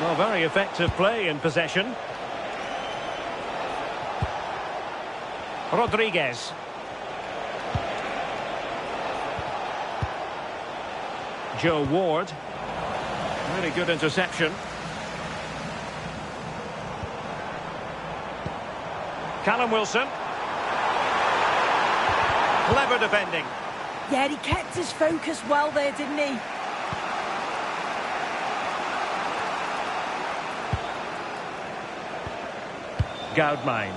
Well, very effective play in possession. Rodriguez. Joe Ward. Really good interception. Callum Wilson. Clever defending. Yeah, he kept his focus well there, didn't he? Goudmine.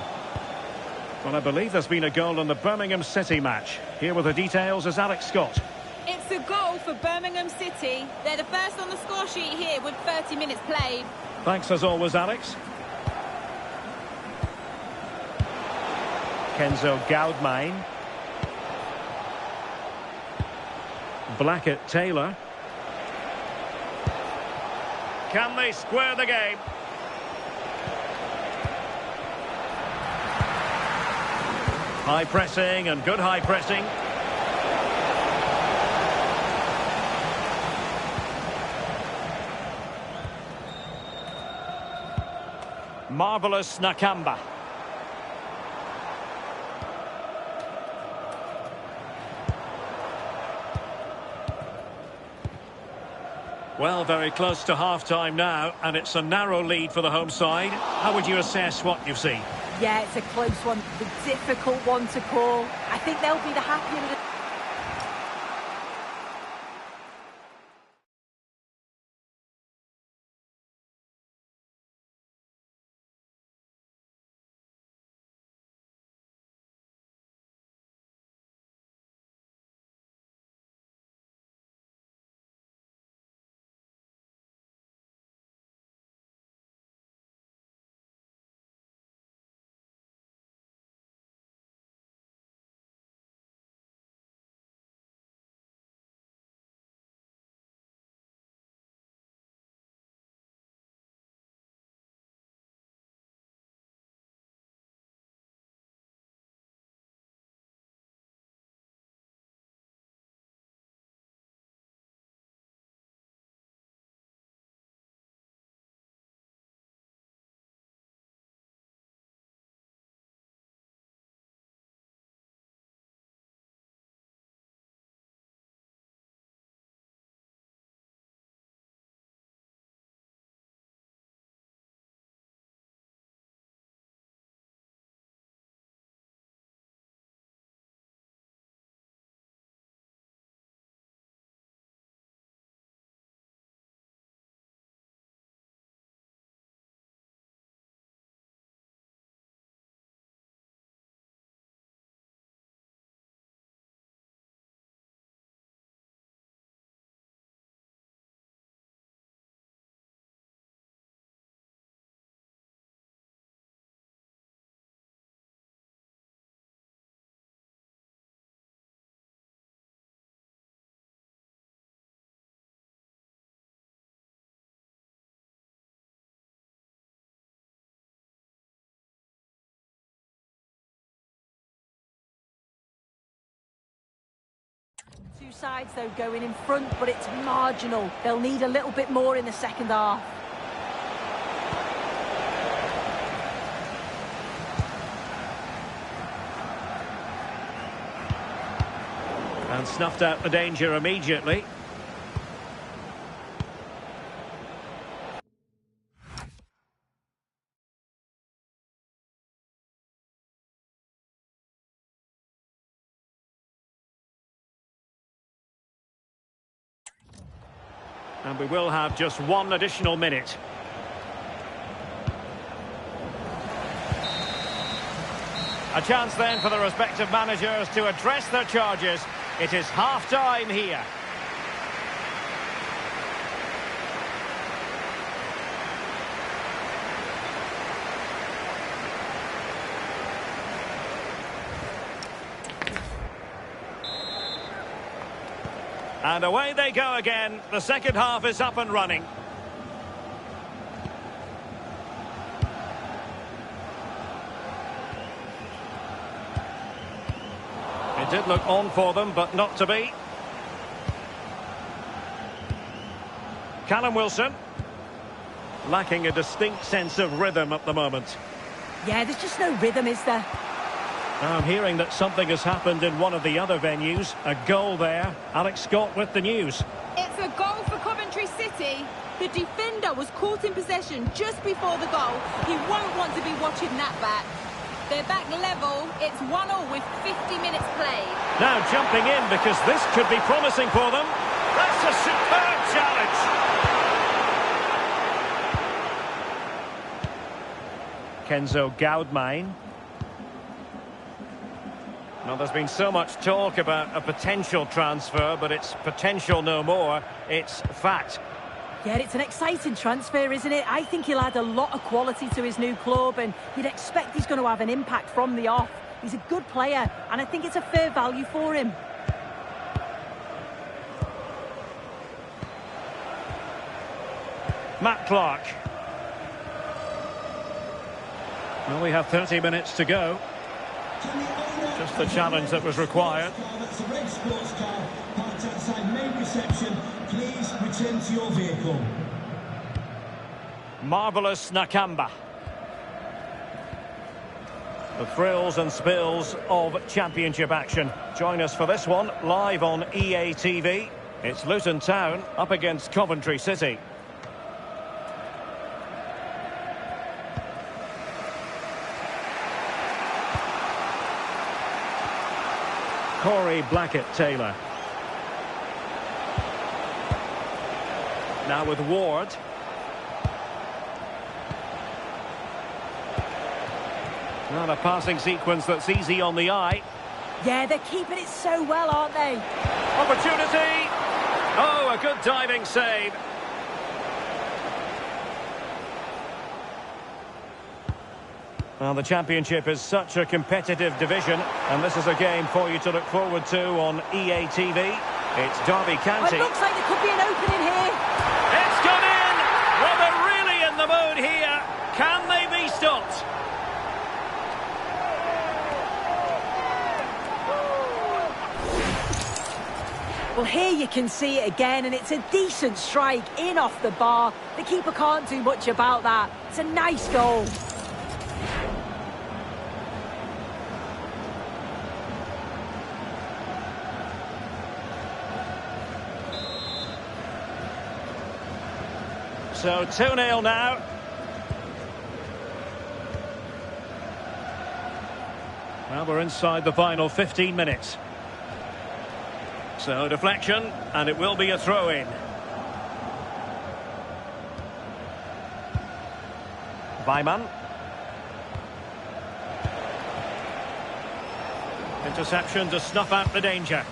Well, I believe there's been a goal in the Birmingham City match. Here with the details is Alex Scott. It's a goal for Birmingham City. They're the first on the score sheet here with 30 minutes played. Thanks as always, Alex. Kenzo Goudmine. Blackett-Taylor. Can they square the game? High pressing and good high pressing. Marvellous Nakamba. Well, very close to half-time now, and it's a narrow lead for the home side. How would you assess what you've seen? Yeah, it's a close one, a difficult one to call. I think they'll be the happier of the... Two sides, though, going in front, but it's marginal. They'll need a little bit more in the second half. And snuffed out the danger immediately. And we will have just one additional minute. A chance then for the respective managers to address their charges. It is half-time here. And away they go again. The second half is up and running. It did look on for them, but not to be. Callum Wilson. lacking a distinct sense of rhythm at the moment. Yeah, there's just no rhythm, is there? Now I'm hearing that something has happened in one of the other venues. A goal there. Alex Scott with the news. It's a goal for Coventry City. The defender was caught in possession just before the goal. He won't want to be watching that back. They're back level. It's 1-1 with 50 minutes played. Now jumping in because this could be promising for them. That's a superb challenge. Kenzo Goudmine. Well, there's been so much talk about a potential transfer, but it's potential no more. It's fact. Yeah, it's an exciting transfer, isn't it? I think he'll add a lot of quality to his new club, and you'd expect he's going to have an impact from the off. He's a good player, and I think it's a fair value for him. Matt Clark. Well, we have 30 minutes to go. Just the challenge that was required. That's a red sports car parked outside main reception. Please return to your vehicle. Marvellous Nakamba. The thrills and spills of championship action. Join us for this one live on EA TV. It's Luton Town up against Coventry City. Corey Blackett-Taylor. Now with Ward. Not a passing sequence that's easy on the eye. Yeah, they're keeping it so well, aren't they? Opportunity! Oh, a good diving save. Well, the Championship is such a competitive division, and this is a game for you to look forward to on EA TV. It's Derby County. It looks like there could be an opening here. It's gone in! Well, they're really in the mood here. Can they be stopped? Well, here you can see it again, and it's a decent strike in off the bar. The keeper can't do much about that. It's a nice goal. So 2-0 now. Well, we're inside the final 15 minutes. So deflection, and it will be a throw-in. Weimann. Interception to snuff out the danger.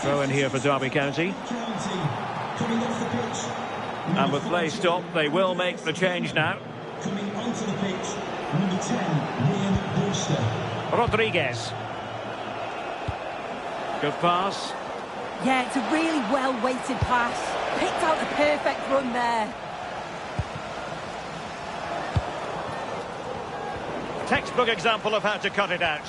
Throw in here for Derby County. And with play stopped, they will make the change now. Coming onto the pitch, number 10, Ryan Brewster. Rodriguez. Good pass. Yeah, it's a really well-weighted pass. Picked out the perfect run there. Textbook example of how to cut it out.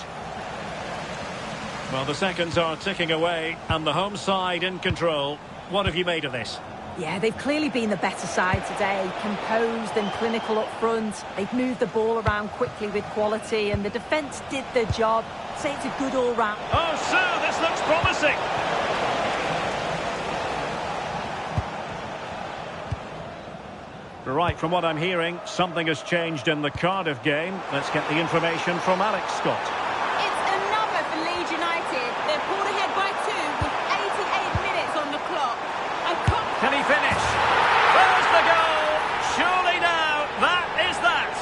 Well, the seconds are ticking away, and the home side in control. What have you made of this? Yeah, they've clearly been the better side today. Composed and clinical up front. They've moved the ball around quickly with quality, and the defence did their job. Say it's a good all-round. Oh, Sue, this looks promising. Right, from what I'm hearing, something has changed in the Cardiff game. Let's get the information from Alex Scott. It's another for Leeds United. They're pulled ahead by 2 with 88 minutes on the clock. Can he finish? There's the goal! Surely now, that is that!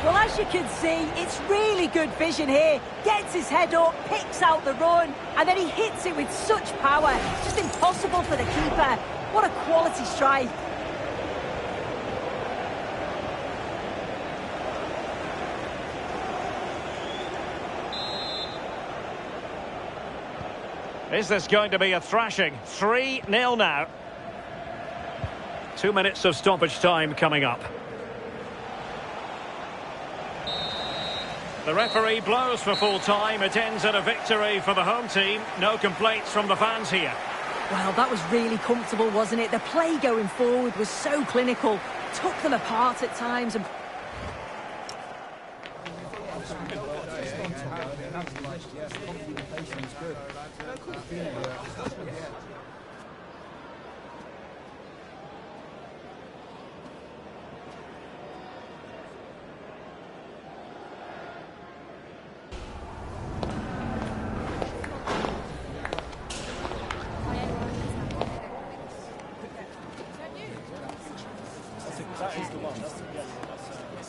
Well, as you can see, it's really good vision here. Gets his head up, picks out the run, and then he hits it with such power. It's just impossible for the keeper. What a quality strike. Is this going to be a thrashing? 3-0 now. 2 minutes of stoppage time coming up. The referee blows for full time. It ends in a victory for the home team. No complaints from the fans here. Well, that was really comfortable, wasn't it? The play going forward was so clinical. Took them apart at times and... That is the one. That's the one.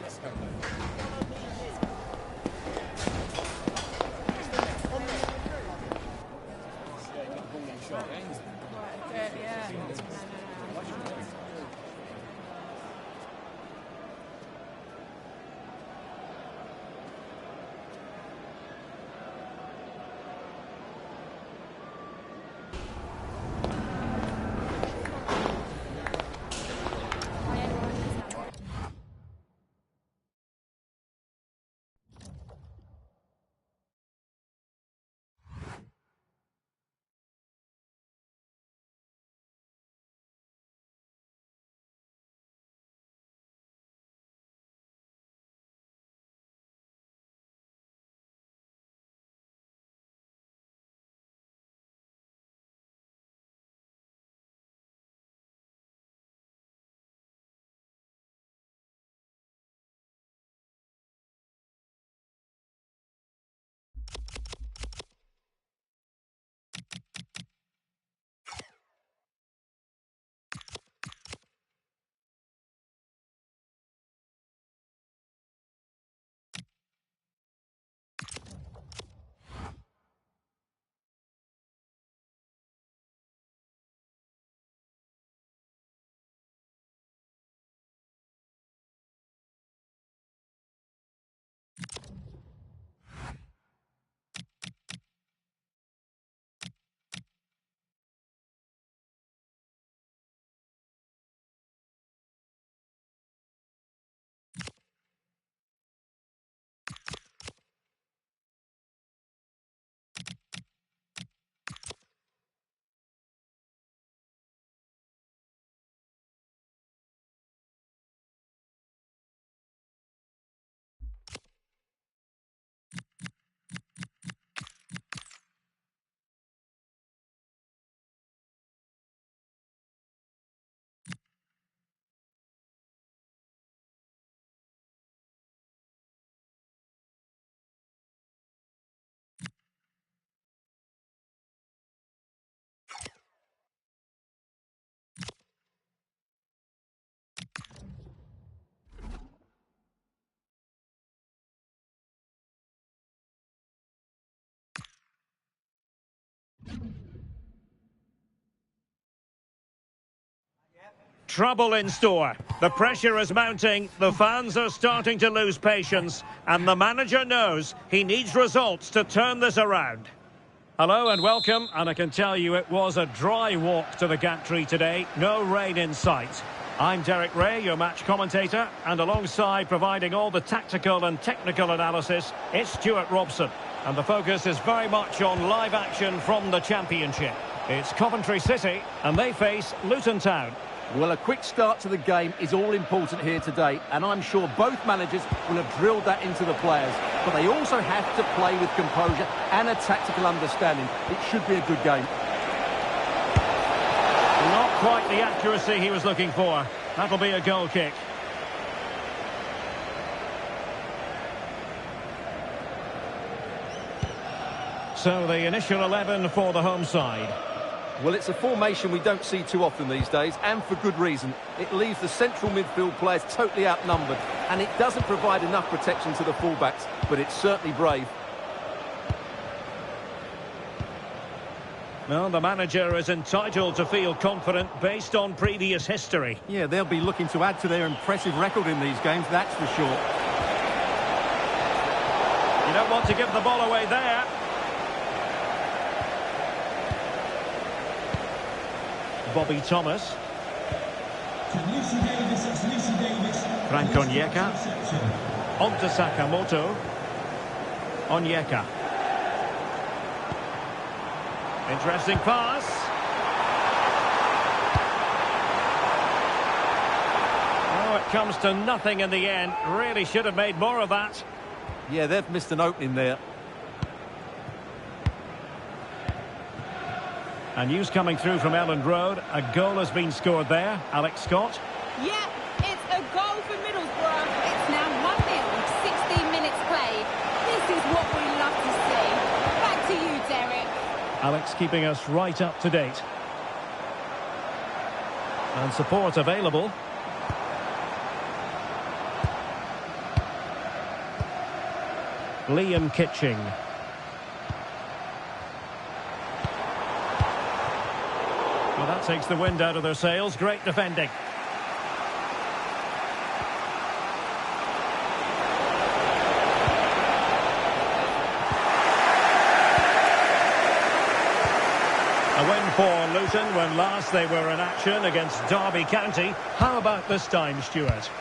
That's trouble in store. The pressure is mounting, the fans are starting to lose patience, and the manager knows he needs results to turn this around. Hello and welcome, and I can tell you it was a dry walk to the gantry today, no rain in sight. I'm Derek Ray, your match commentator, and alongside providing all the tactical and technical analysis, it's Stuart Robson. And the focus is very much on live action from the Championship. It's Coventry City, and they face Luton Town. Well, a quick start to the game is all important here today, and I'm sure both managers will have drilled that into the players. But they also have to play with composure and a tactical understanding. It should be a good game. Not quite the accuracy he was looking for. That'll be a goal kick. So the initial 11 for the home side. Well, it's a formation we don't see too often these days, and for good reason. It leaves the central midfield players totally outnumbered, and it doesn't provide enough protection to the fullbacks, but it's certainly brave. Well, the manager is entitled to feel confident based on previous history. Yeah, they'll be looking to add to their impressive record in these games, that's for sure. You don't want to give the ball away there. Bobby Thomas. Lucy Davis, that's Lucy Davis. Frank Onyeka. On to Sakamoto. Onyeka. Interesting pass. Oh, it comes to nothing in the end. Really should have made more of that. Yeah, they've missed an opening there. And news coming through from Elland Road. A goal has been scored there. Alex Scott. Yeah, it's a goal for Middlesbrough. It's now 1-0 with 16 minutes played. This is what we love to see. Back to you, Derek. Alex keeping us right up to date. And support available. Liam Kitching. Well, that takes the wind out of their sails. Great defending. A win for Luton when last they were in action against Derby County. How about this time, Stuart?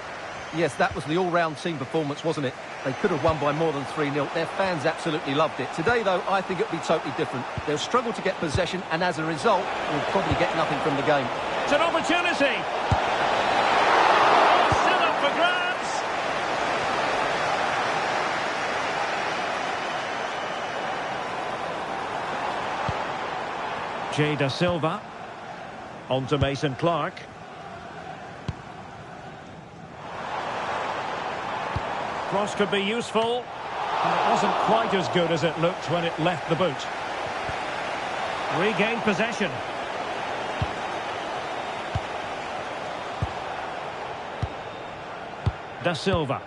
Yes, that was the all-round team performance, wasn't it? They could have won by more than 3-0. Their fans absolutely loved it. Today, though, I think it'll be totally different. They'll struggle to get possession, and as a result, we'll probably get nothing from the game. It's an opportunity. Still up for grabs. Jay Da Silva. On to Mason Clark. Cross could be useful. And it wasn't quite as good as it looked when it left the boot. Regained possession. Da Silva.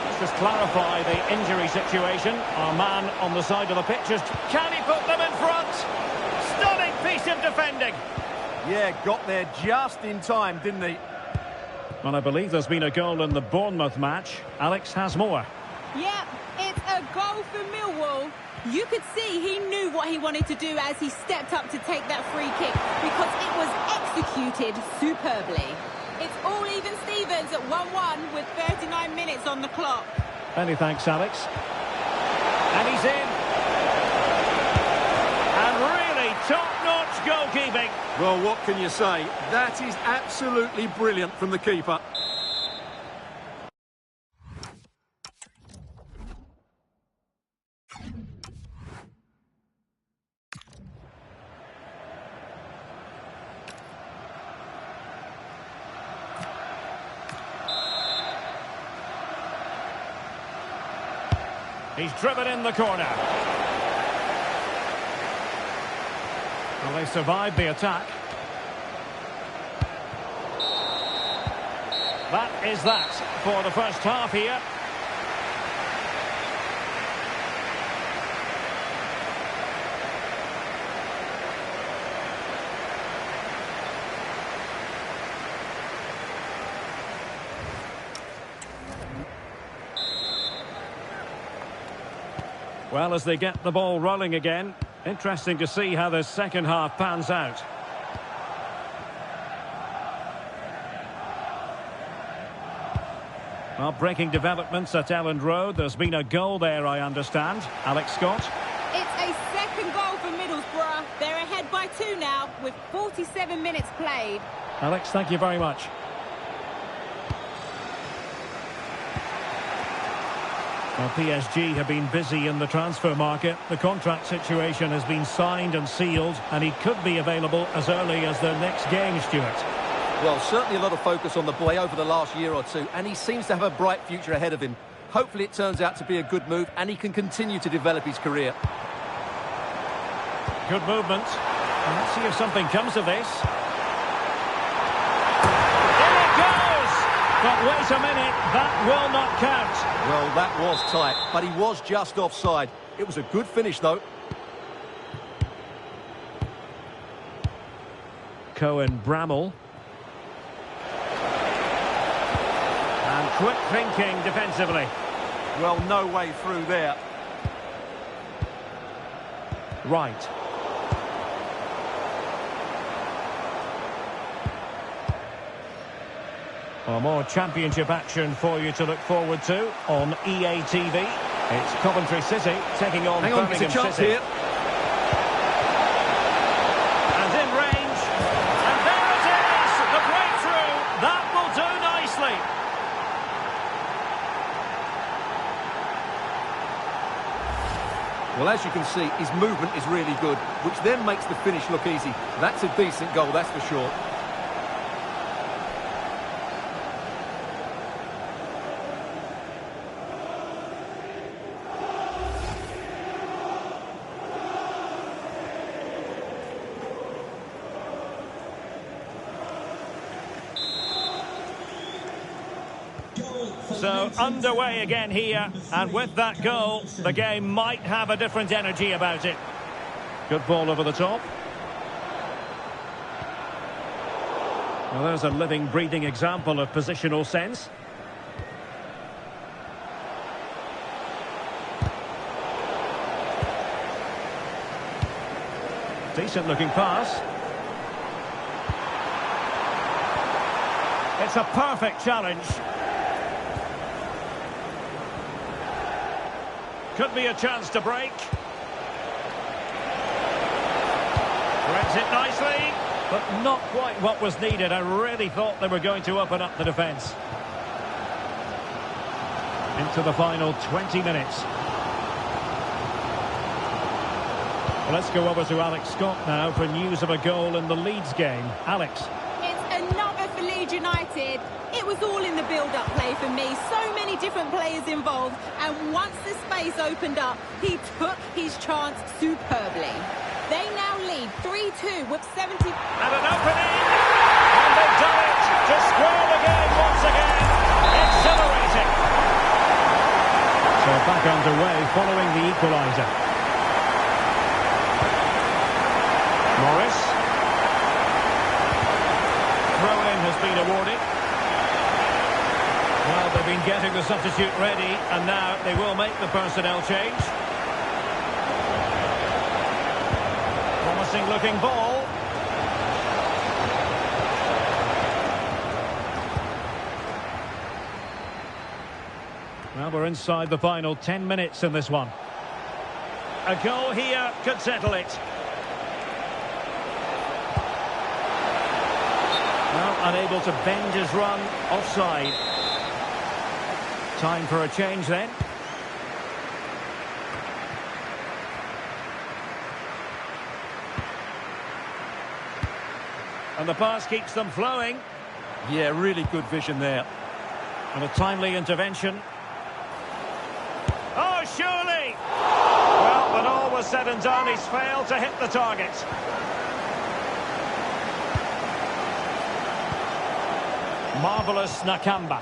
Let's just clarify the injury situation. Our man on the side of the pitch is... Can he put them in front? Stunning piece of defending. Yeah, got there just in time, didn't he? Well, I believe there's been a goal in the Bournemouth match. Alex has more. Yeah, it's a goal for Millwall. You could see he knew what he wanted to do as he stepped up to take that free kick because it was executed superbly. It's all even Stevens at 1-1 with 39 minutes on the clock. Many thanks, Alex. And he's in. And really top-notch goalkeeping. Well, what can you say? That is absolutely brilliant from the keeper. He's driven in the corner. Well, they survived the attack. That is that for the first half here. Well, as they get the ball rolling again, interesting to see how the second half pans out. Well, breaking developments at Elland Road. There's been a goal there, I understand. Alex Scott. It's a second goal for Middlesbrough. They're ahead by 2 now with 47 minutes played. Alex, thank you very much. Well, PSG have been busy in the transfer market. The contract situation has been signed and sealed, and he could be available as early as their next game, Stuart. Well, certainly a lot of focus on the boy over the last year or two, and he seems to have a bright future ahead of him. Hopefully it turns out to be a good move, and he can continue to develop his career. Good movement. And let's see if something comes of this. In it goes! But wait a minute, that will not count. Well, that was tight, but he was just offside. It was a good finish, though. Cohen Bramall. And quick thinking defensively. Well, no way through there. Right. Well, more championship action for you to look forward to on EA TV. It's Coventry City taking on Birmingham it's a chance City. here. And in range. And there it is! The breakthrough! That will do nicely. Well, as you can see, his movement is really good, which then makes the finish look easy. That's a decent goal, that's for sure. So underway again here, and with that goal, the game might have a different energy about it. Good ball over the top. Well, there's a living, breathing example of positional sense. Decent looking pass. It's a perfect challenge. Could be a chance to break. Threads it nicely, but not quite what was needed. I really thought they were going to open up the defence. Into the final 20 minutes. Well, let's go over to Alex Scott now for news of a goal in the Leeds game. Alex. It's another for Leeds United. It was all in the build-up play for me. So many different players involved. And once the space opened up, he took his chance superbly. They now lead 3-2 with 70... And an opening! And they've done it to square the game once again. Exhilarating. So back underway following the equaliser. Morris. Throw-in has been awarded. Well, they've been getting the substitute ready, and now they will make the personnel change. Promising looking ball. Well, we're inside the final 10 minutes in this one. A goal here could settle it. Well, unable to bend his run, offside. Time for a change then. And the pass keeps them flowing. Yeah, really good vision there. And a timely intervention. Oh, surely! Well, when all was said and done, he's failed to hit the target. Marvellous Nakamba.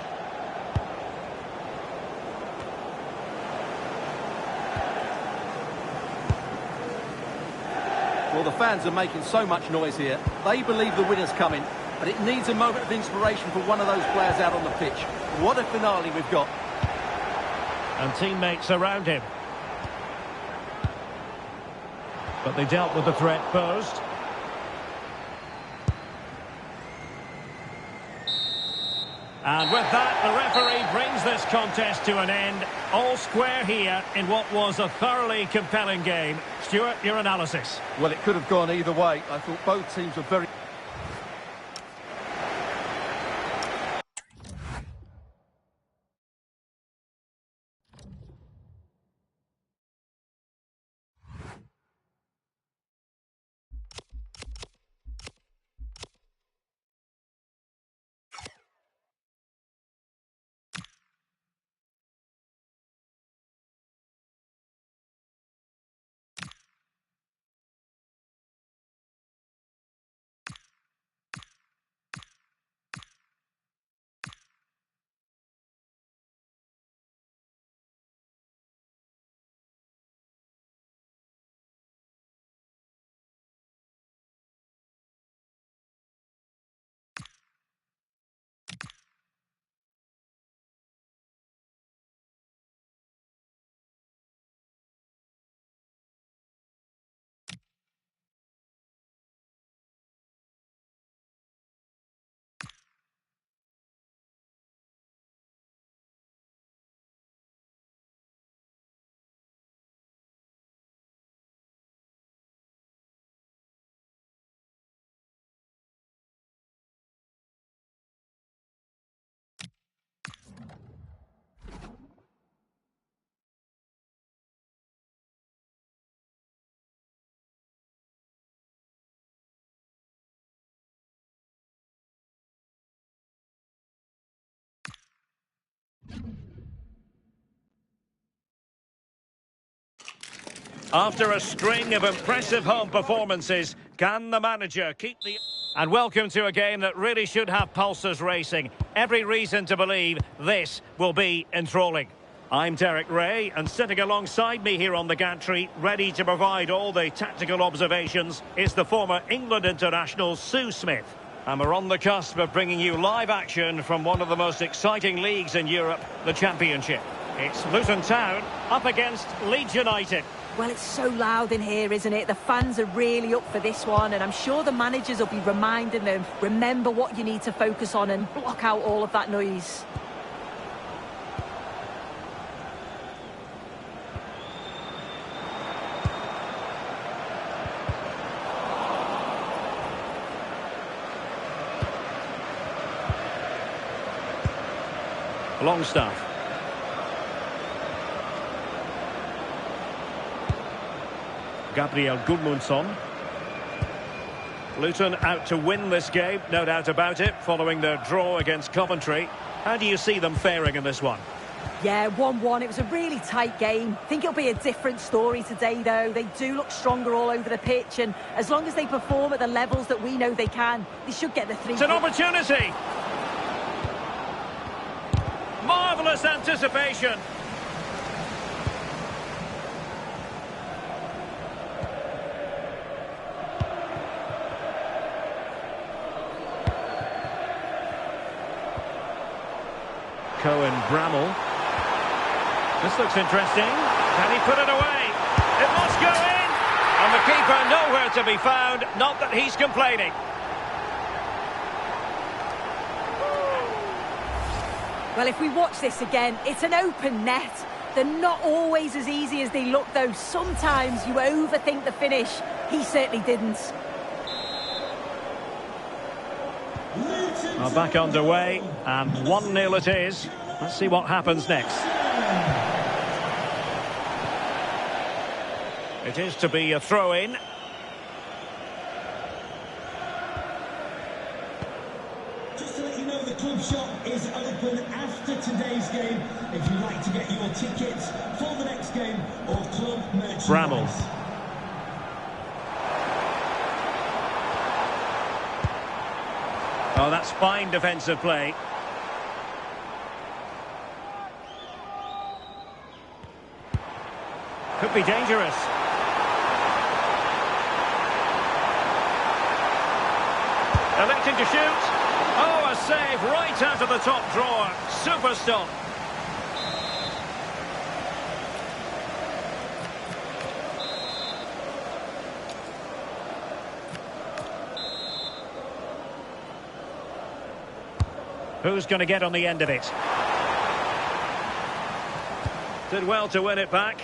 Well, the fans are making so much noise here. They believe the winner's coming, but it needs a moment of inspiration for one of those players out on the pitch. What a finale we've got. And teammates around him. But they dealt with the threat posed. And with that, the referee brings this contest to an end. All square here in what was a thoroughly compelling game. Stuart, your analysis. Well, it could have gone either way. I thought both teams were very... After a string of impressive home performances, can the manager keep the... And welcome to a game that really should have pulses racing. Every reason to believe this will be enthralling. I'm Derek Ray, and sitting alongside me here on the gantry, ready to provide all the tactical observations, is the former England international Sue Smith. And we're on the cusp of bringing you live action from one of the most exciting leagues in Europe, the Championship. It's Luton Town up against Leeds United. Well, it's so loud in here, isn't it? The fans are really up for this one, and I'm sure the managers will be reminding them, remember what you need to focus on and block out all of that noise. Longstaff. Gabriel Gudmundsson. Luton out to win this game, no doubt about it, following their draw against Coventry. How do you see them faring in this one? Yeah, 1-1. It was a really tight game. I think it'll be a different story today, though. They do look stronger all over the pitch, and as long as they perform at the levels that we know they can, they should get the 3 It's an opportunity! Marvellous anticipation! Cohen Bramall. This looks interesting. Can he put it away? It must go in! And the keeper nowhere to be found. Not that he's complaining. Well, if we watch this again, it's an open net. They're not always as easy as they look, though. Sometimes you overthink the finish. He certainly didn't. Well, back underway, and 1-0 it is. Let's see what happens next. It is to be a throw-in. Just to let you know, the club shop is open after today's game. If you'd like to get your tickets for the next game or club merchandise. Bramall. Oh, that's fine defensive play. Could be dangerous. Electing to shoot. Oh, a save right out of the top drawer. Super stop. Who's going to get on the end of it? Did well to win it back.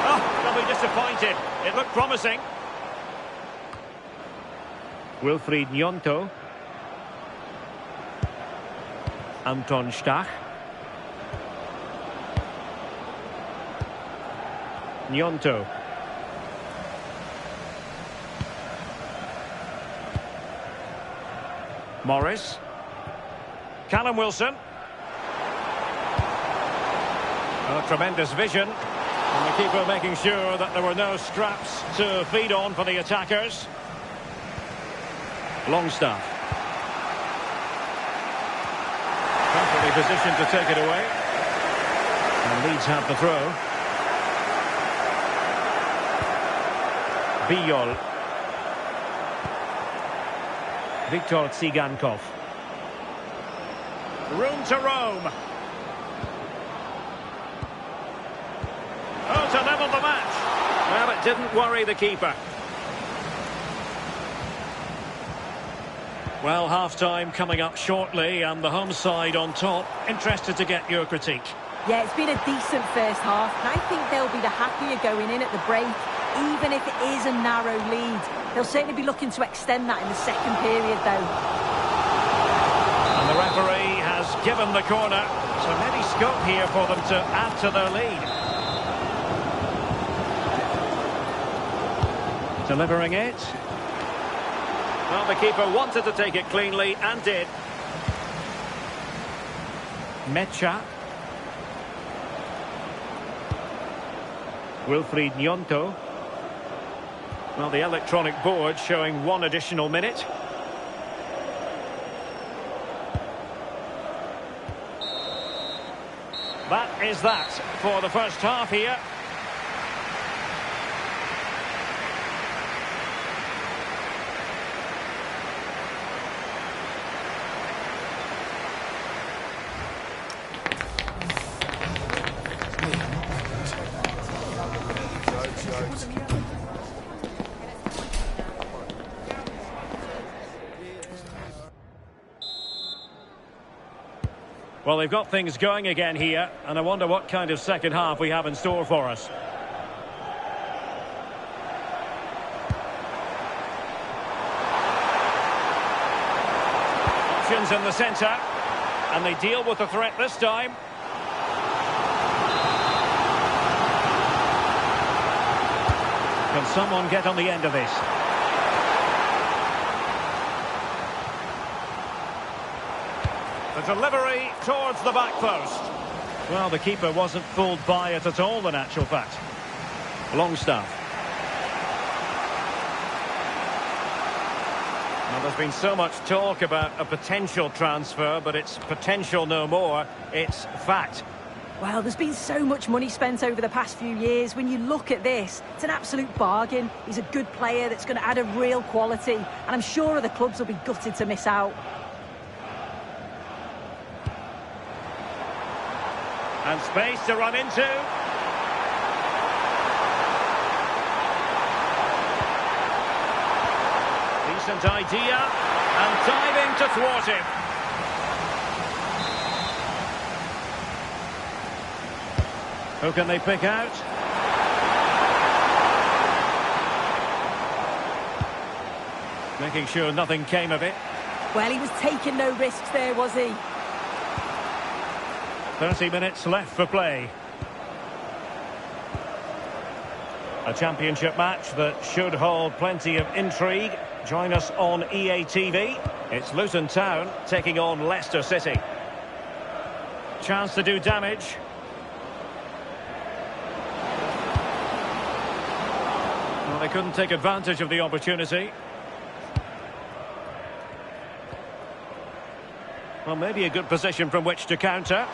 Oh, they'll be disappointed. It looked promising. Wilfried Gnonto. Anton Stach. Gnonto. Morris. Callum Wilson. Oh, tremendous vision. And the keeper making sure that there were no scraps to feed on for the attackers. Longstaff. Perfectly positioned to take it away. And Leeds have the throw. Bijol. Viktor Tsigankov. Room to roam. Oh, to level the match. Well, it didn't worry the keeper. Well, half-time coming up shortly, and the home side on top. Interested to get your critique. Yeah, it's been a decent first half, and I think they'll be the happier going in at the break, even if it is a narrow lead. They'll certainly be looking to extend that in the second period, though. And the referee has given the corner, so maybe scope here for them to add to their lead. Delivering it. Well, the keeper wanted to take it cleanly and did. Mecha. Wilfried Gnonto. Well, the electronic board showing 1 additional minute. That is that for the first half here. Well, they've got things going again here, and I wonder what kind of second half we have in store for us. Options in the centre, and they deal with the threat this time. Can someone get on the end of this? The delivery towards the back post. Well, the keeper wasn't fooled by it at all, in actual fact. Longstaff. Now, there's been so much talk about a potential transfer, but it's potential no more. It's fact. Well, there's been so much money spent over the past few years. When you look at this, it's an absolute bargain. He's a good player that's going to add a real quality, and I'm sure other clubs will be gutted to miss out. And space to run into. Decent idea. And diving to thwart him. Who can they pick out? Making sure nothing came of it. Well, he was taking no risks there, was he? 30 minutes left for play. A championship match that should hold plenty of intrigue. Join us on EA TV. It's Luton Town taking on Leicester City. Chance to do damage. Well, they couldn't take advantage of the opportunity. Well, maybe a good position from which to counter.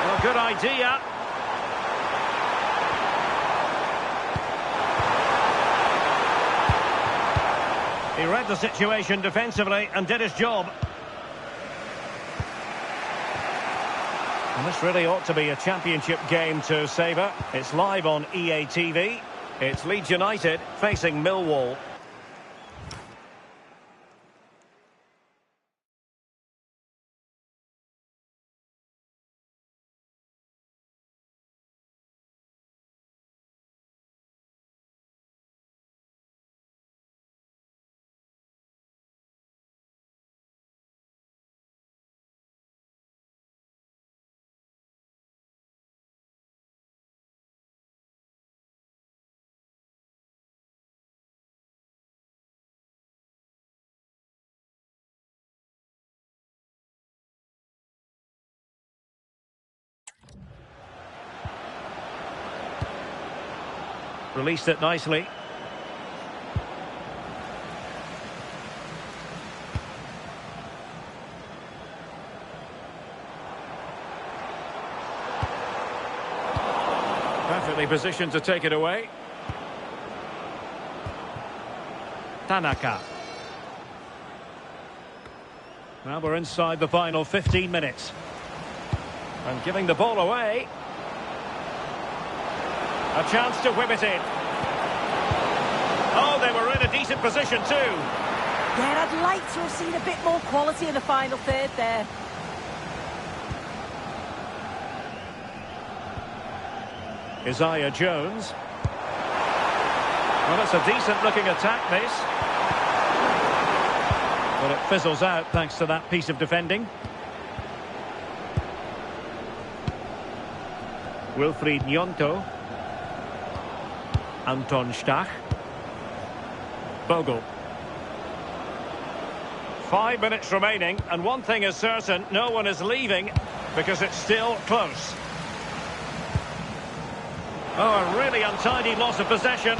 Well, good idea. He read the situation defensively and did his job. And this really ought to be a championship game to savour. It's live on EA TV. It's Leeds United facing Millwall. Released it nicely. Perfectly positioned to take it away. Tanaka. Now we're inside the final 15 minutes. And giving the ball away. A chance to whip it in. Oh, they were in a decent position too. Yeah, I'd like to have seen a bit more quality in the final third there. Isaiah Jones. Well, it's a decent-looking attack, this. But it fizzles out thanks to that piece of defending. Wilfried Nyonto. Anton Stach. Bogle. 5 minutes remaining, and one thing is certain, no one is leaving because it's still close. Oh, a really untidy loss of possession.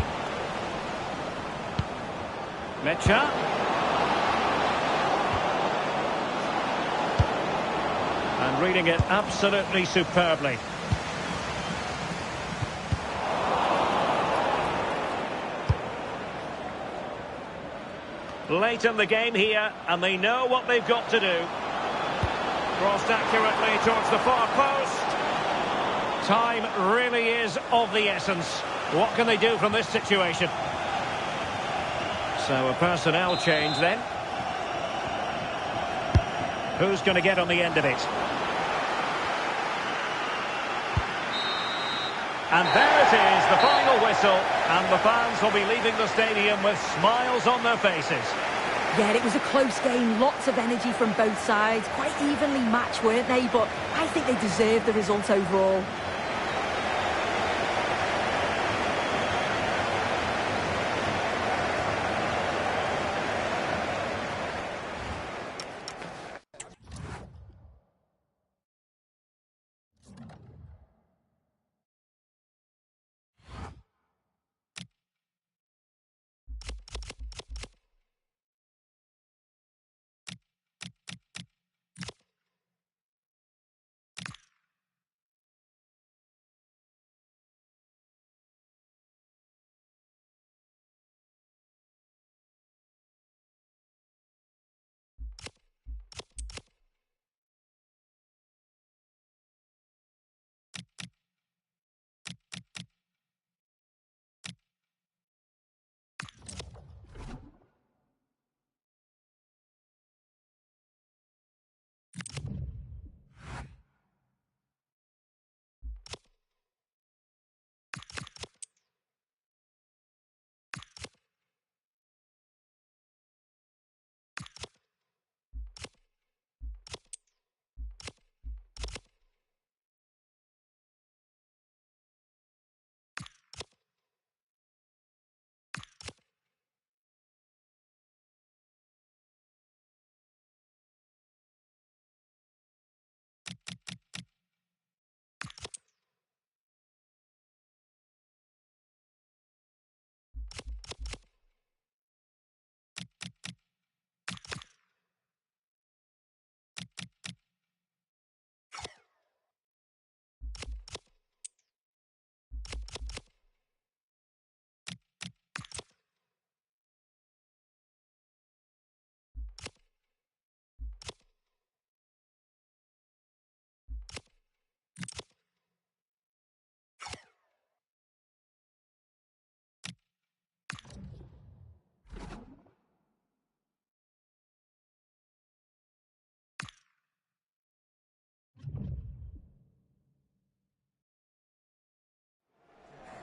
Mecha. And reading it absolutely superbly. Late in the game here, and they know what they've got to do. Crossed accurately towards the far post. Time really is of the essence. What can they do from this situation? So a personnel change then. Who's going to get on the end of it? And there it is, the final whistle, and the fans will be leaving the stadium with smiles on their faces. Yeah, it was a close game, lots of energy from both sides, quite evenly matched, weren't they? But I think they deserved the result overall.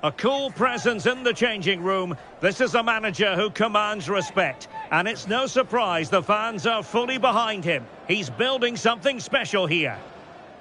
A cool presence in the changing room. This is a manager who commands respect. And it's no surprise the fans are fully behind him. He's building something special here.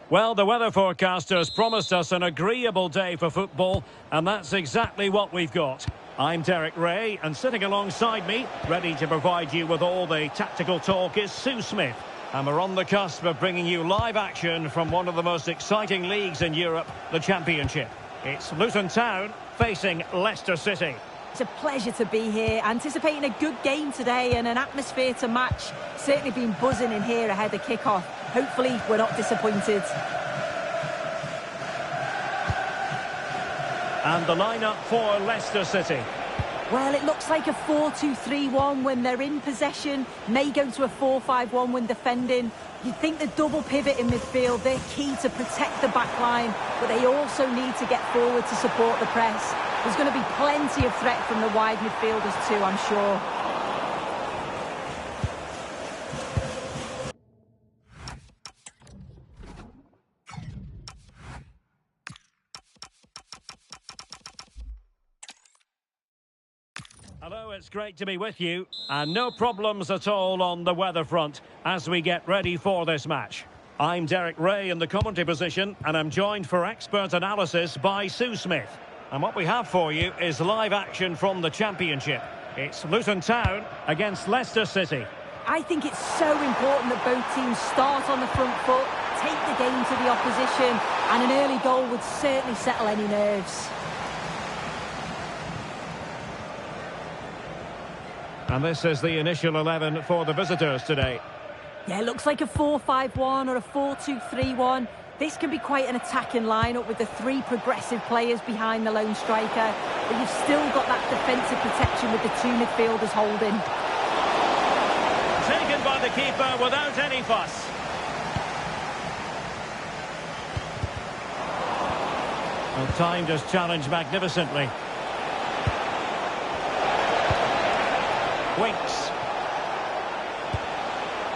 Well, the weather forecasters promised us an agreeable day for football, and that's exactly what we've got. I'm Derek Ray, and sitting alongside me, ready to provide you with all the tactical talk, is Sue Smith. And we're on the cusp of bringing you live action from one of the most exciting leagues in Europe, the Championship. It's Luton Town facing Leicester City. It's a pleasure to be here, anticipating a good game today and an atmosphere to match. Certainly been buzzing in here ahead of kick-off. Hopefully we're not disappointed. And the lineup for Leicester City. Well, it looks like a 4-2-3-1 when they're in possession. May go to a 4-5-1 when defending. You'd think the double pivot in midfield, they're key to protect the back line, but they also need to get forward to support the press. There's going to be plenty of threat from the wide midfielders too, I'm sure. Hello, it's great to be with you, and no problems at all on the weather front as we get ready for this match. I'm Derek Ray in the commentary position, and I'm joined for expert analysis by Sue Smith. And what we have for you is live action from the Championship. It's Luton Town against Leicester City. I think it's so important that both teams start on the front foot, take the game to the opposition, and an early goal would certainly settle any nerves. And this is the initial 11 for the visitors today. Yeah, it looks like a 4-5-1 or a 4-2-3-1. This can be quite an attacking lineup with the three progressive players behind the lone striker. But you've still got that defensive protection with the two midfielders holding. Taken by the keeper without any fuss. Well, timed his challenge magnificently. Winks.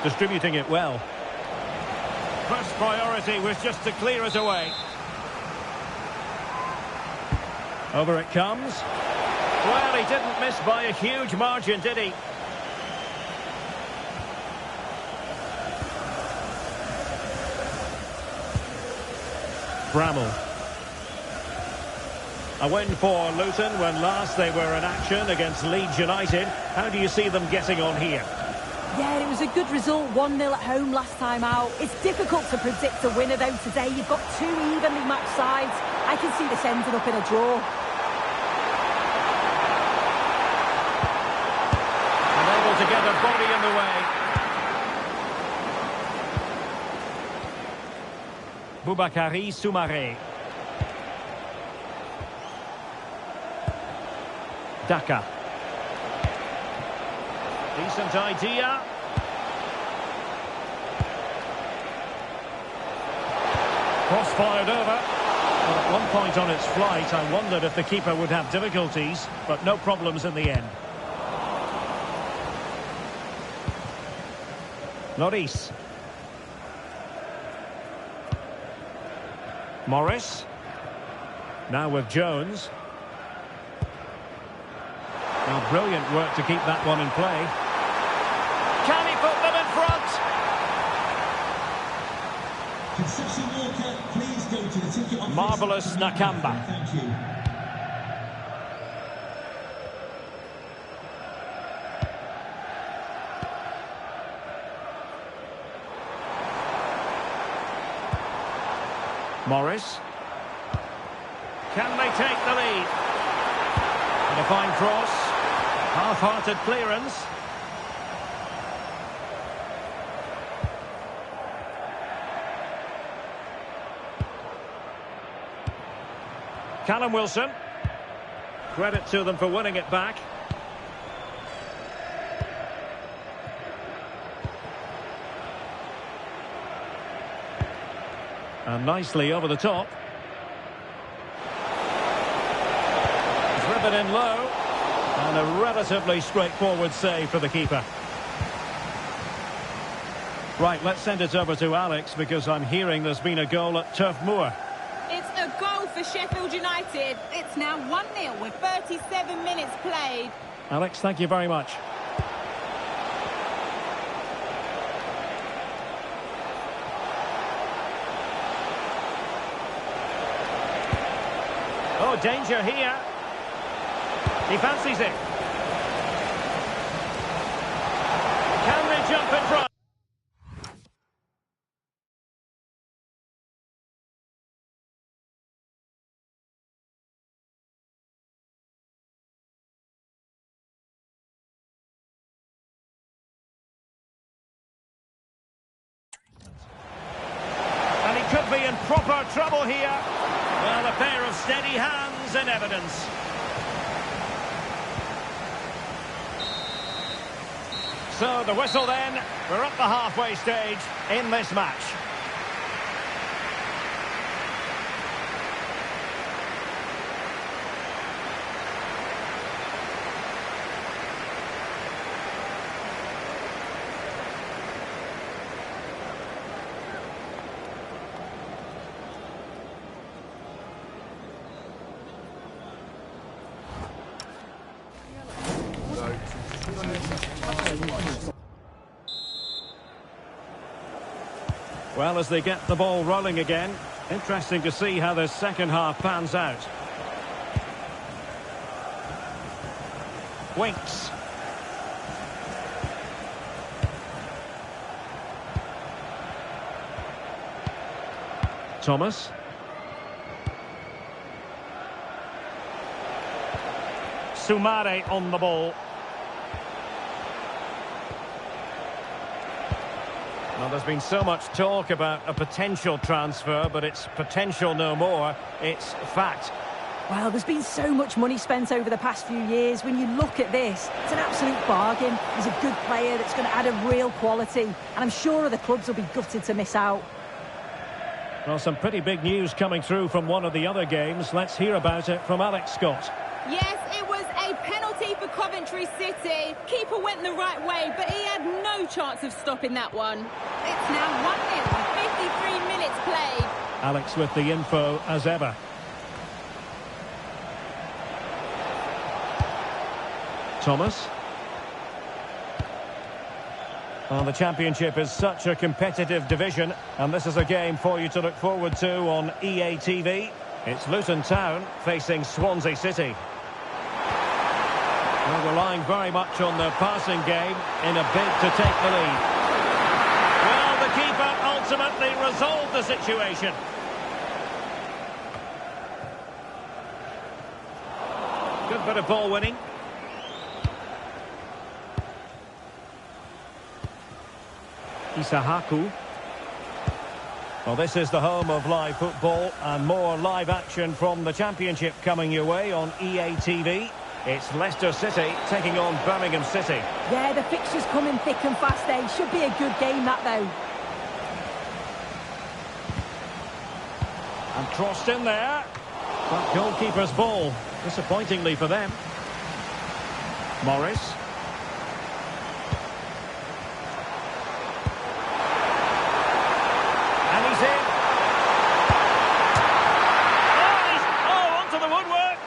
Distributing it well. First priority was just to clear it away. Over it comes. Well, he didn't miss by a huge margin, did he? Bramall. A win for Luton when last they were in action against Leeds United. How do you see them getting on here? Yeah, it was a good result, 1-0 at home last time out. It's difficult to predict a winner though today. You've got two evenly matched sides. I can see this ending up in a draw. Unable to get a body in the way. Boubakary Soumaré. Daka. Decent idea. Cross fired over. But at one point on its flight, I wondered if the keeper would have difficulties, but no problems in the end. Lloris. Morris. Now with Jones. Now, brilliant work to keep that one in play. Can he put them in front? Concession Walker, please go to the ticket office. Marvellous Nakamba. Thank you. Morris. Can they take the lead? And a fine cross. Half-hearted clearance. Callum Wilson. Credit to them for winning it back. And nicely over the top. Driven in low. And a relatively straightforward save for the keeper. Right, let's send it over to Alex because I'm hearing there's been a goal at Turf Moor. It's a goal for for Sheffield United. It's now 1-0 with 37 minutes played. Alex, thank you very much. Oh, danger here. He fancies it. Can they jump in front? And he could be in proper trouble here. Well, a pair of steady hands in evidence. So the whistle then. We're up the halfway stage in this match. Well, as they get the ball rolling again, interesting to see how the second half pans out. Winks. Thomas. Soumare on the ball. Well, there's been so much talk about a potential transfer, but it's potential no more. It's fact. Well, there's been so much money spent over the past few years. When you look at this, it's an absolute bargain. He's a good player that's going to add a real quality. And I'm sure other clubs will be gutted to miss out. Well, some pretty big news coming through from one of the other games. Let's hear about it from Alex Scott. Yes, it was a penalty for Coventry City. Keeper went the right way, but he had no chance of stopping that one. It's now 1-0 with 53 minutes played. Alex with the info as ever. Thomas. Well, the Championship is such a competitive division, and this is a game for you to look forward to on EA TV. It's Luton Town facing Swansea City. Well, relying very much on the passing game in a bid to take the lead. Well, the keeper ultimately resolved the situation. Good bit of ball winning. Isahaku. Well, this is the home of live football, and more live action from the Championship coming your way on EA TV. It's Leicester City taking on Birmingham City. Yeah, the fixtures coming thick and fast there. Should be a good game, that, though. And crossed in there. But goalkeeper's ball, disappointingly for them. Morris. And he's in. Oh, onto the woodwork.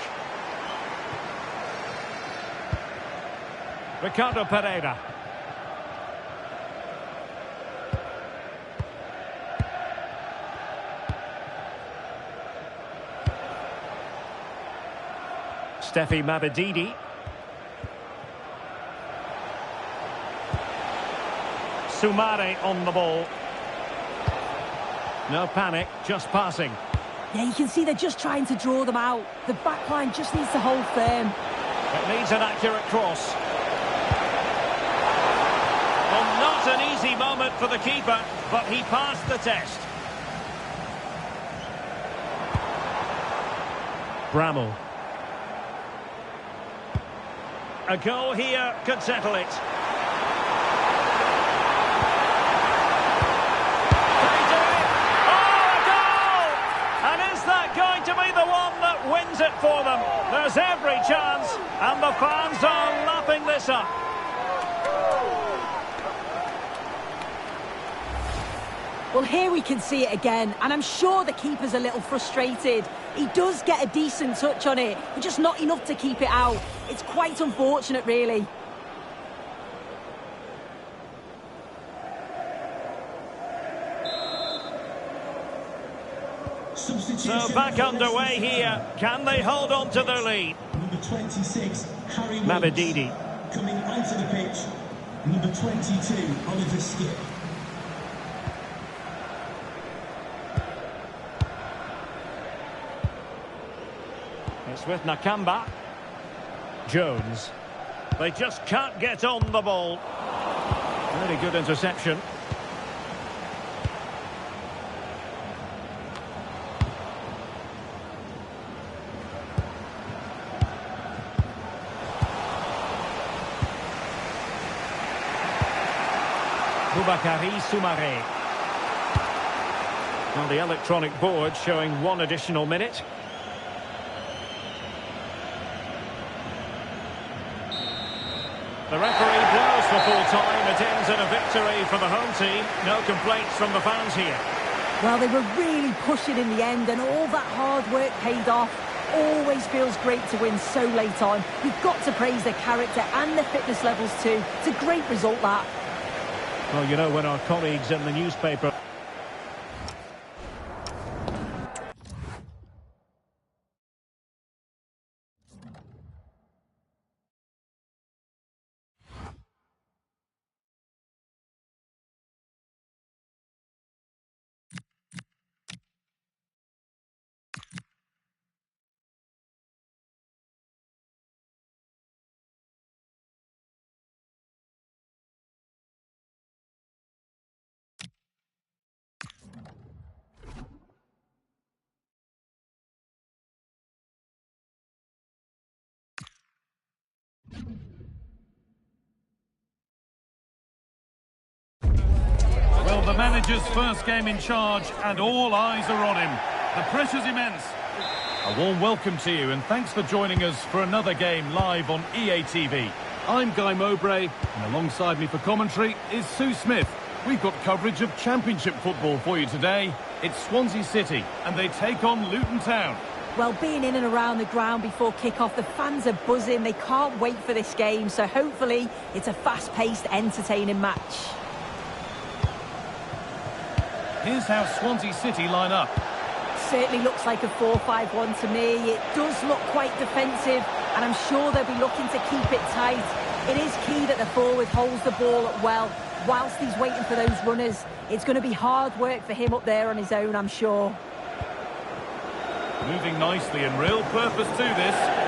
Ricardo Pereira. Steffi Mabadidi. Soumare on the ball. No panic, just passing. Yeah, you can see they're just trying to draw them out. The back line just needs to hold firm. It needs an accurate cross. Well, not an easy moment for the keeper, but he passed the test. Bramall. A goal here could settle it. Can he do it? Oh, a goal! And is that going to be the one that wins it for them? There's every chance, and the fans are lapping this up. Well, here we can see it again, and I'm sure the keeper's a little frustrated. He does get a decent touch on it, but just not enough to keep it out. It's quite unfortunate, really. So back underway here. Can they hold on to their lead? Number 26, Harry Mavididi. Coming onto the pitch, number 22, Oliver Skip. It's with Nakamba. Jones. They just can't get on the ball. Really good interception. Boubakary Soumaré. On the electronic board showing 1 additional minute. The referee blows for full time. It ends in a victory for the home team. No complaints from the fans here. Well, they were really pushing in the end, and all that hard work paid off. Always feels great to win so late on. You've got to praise their character and their fitness levels too. It's a great result, that. Well, you know, when our colleagues in the newspaper... Well, the manager's first game in charge, and all eyes are on him. The pressure's immense. A warm welcome to you, and thanks for joining us for another game live on EA TV. I'm Guy Mowbray, and alongside me for commentary is Sue Smith. We've got coverage of Championship football for you today. It's Swansea City, and they take on Luton Town. Well, being in and around the ground before kick-off, the fans are buzzing. They can't wait for this game, so hopefully it's a fast-paced, entertaining match. Here's how Swansea City line up. Certainly looks like a 4-5-1 to me. It does look quite defensive, and I'm sure they'll be looking to keep it tight. It is key that the forward holds the ball up well whilst he's waiting for those runners. It's going to be hard work for him up there on his own, I'm sure. Moving nicely and real purpose to this.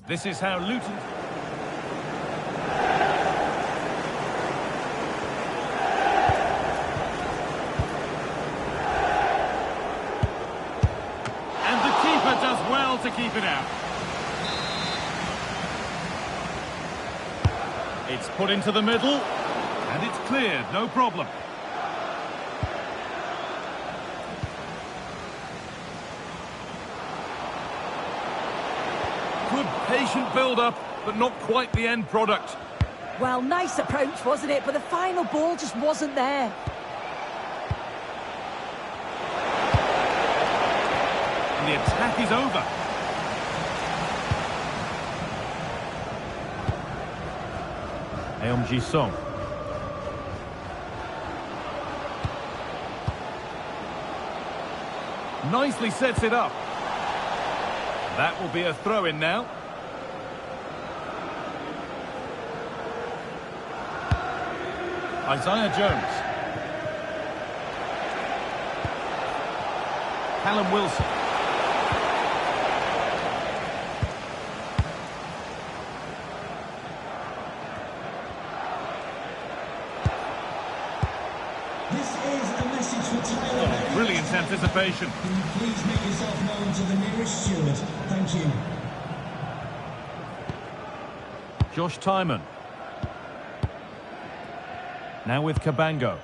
This is how Luton... And the keeper does well to keep it out. It's put into the middle, and it's cleared, no problem. Good patient build-up, but not quite the end product. Well, nice approach, wasn't it? But the final ball just wasn't there. And the attack is over. Eom Ji-sung. Nicely sets it up. That will be a throw-in now. Isaiah Jones. Callum Wilson. This is a message for Tyler. Oh, brilliant anticipation. Can you please make yourself known to the nearest steward? Thank you. Josh Tymon. Now with Cabango.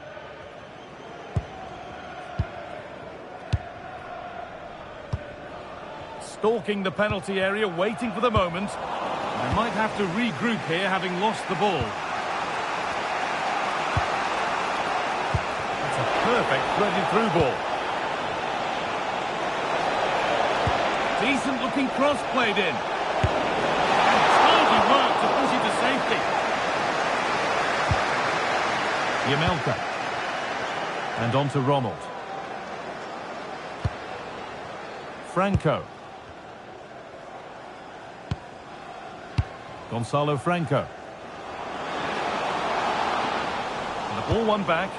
Stalking the penalty area, waiting for the moment. They might have to regroup here, having lost the ball. That's a perfect threaded through ball. Decent looking cross played in. And tidy work to push it to safety. Jamelka. And on to Ronald. Franco. Gonzalo Franco. And the ball won back.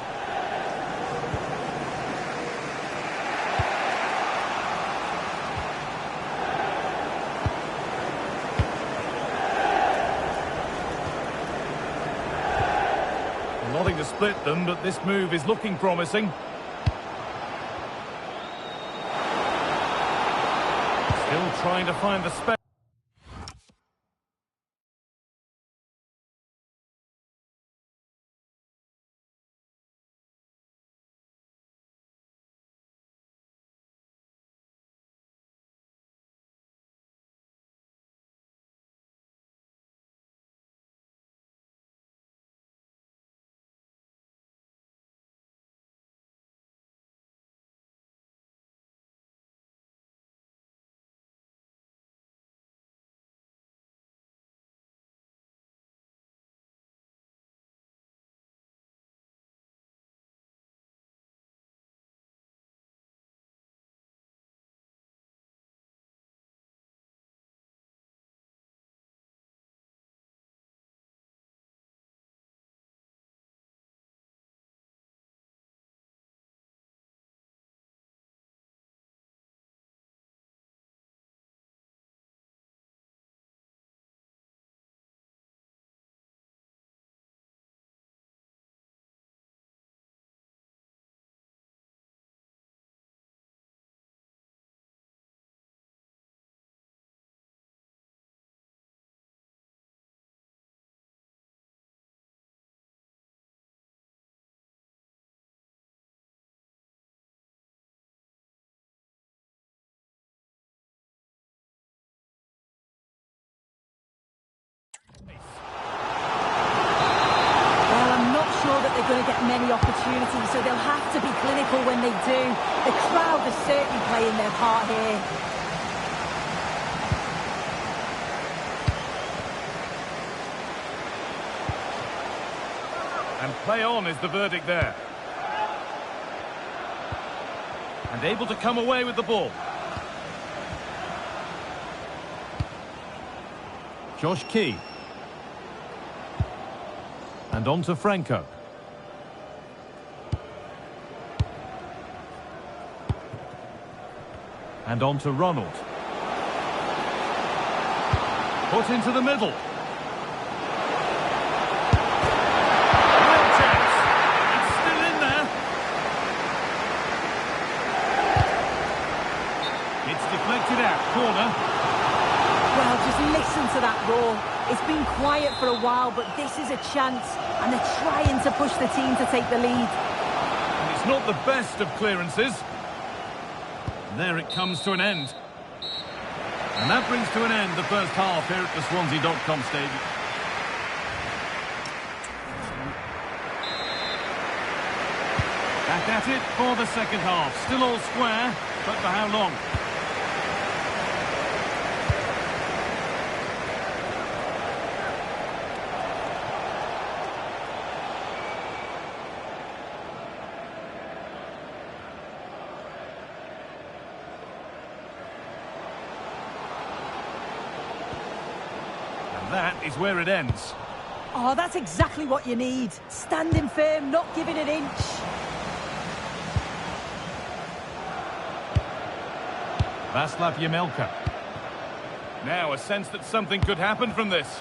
Nothing to split them, but this move is looking promising. Still trying to find the space. They're going to get many opportunities, so they'll have to be clinical when they do. The crowd is certainly playing their part here. And play on is the verdict there. And able to come away with the ball. Josh Key. And on to Franco. And on to Ronald. Put into the middle. Real chance. It's still in there. It's deflected out. Corner. Well, just listen to that roar. It's been quiet for a while, but this is a chance. And they're trying to push the team to take the lead. And it's not the best of clearances. There it comes to an end. And that brings to an end the first half here at the Swansea.com stadium. Back at it for the second half. Still all square, but for how long? That is where it ends. Oh, that's exactly what you need. Standing firm, not giving an inch. Václav Jamelka. Now a sense that something could happen from this.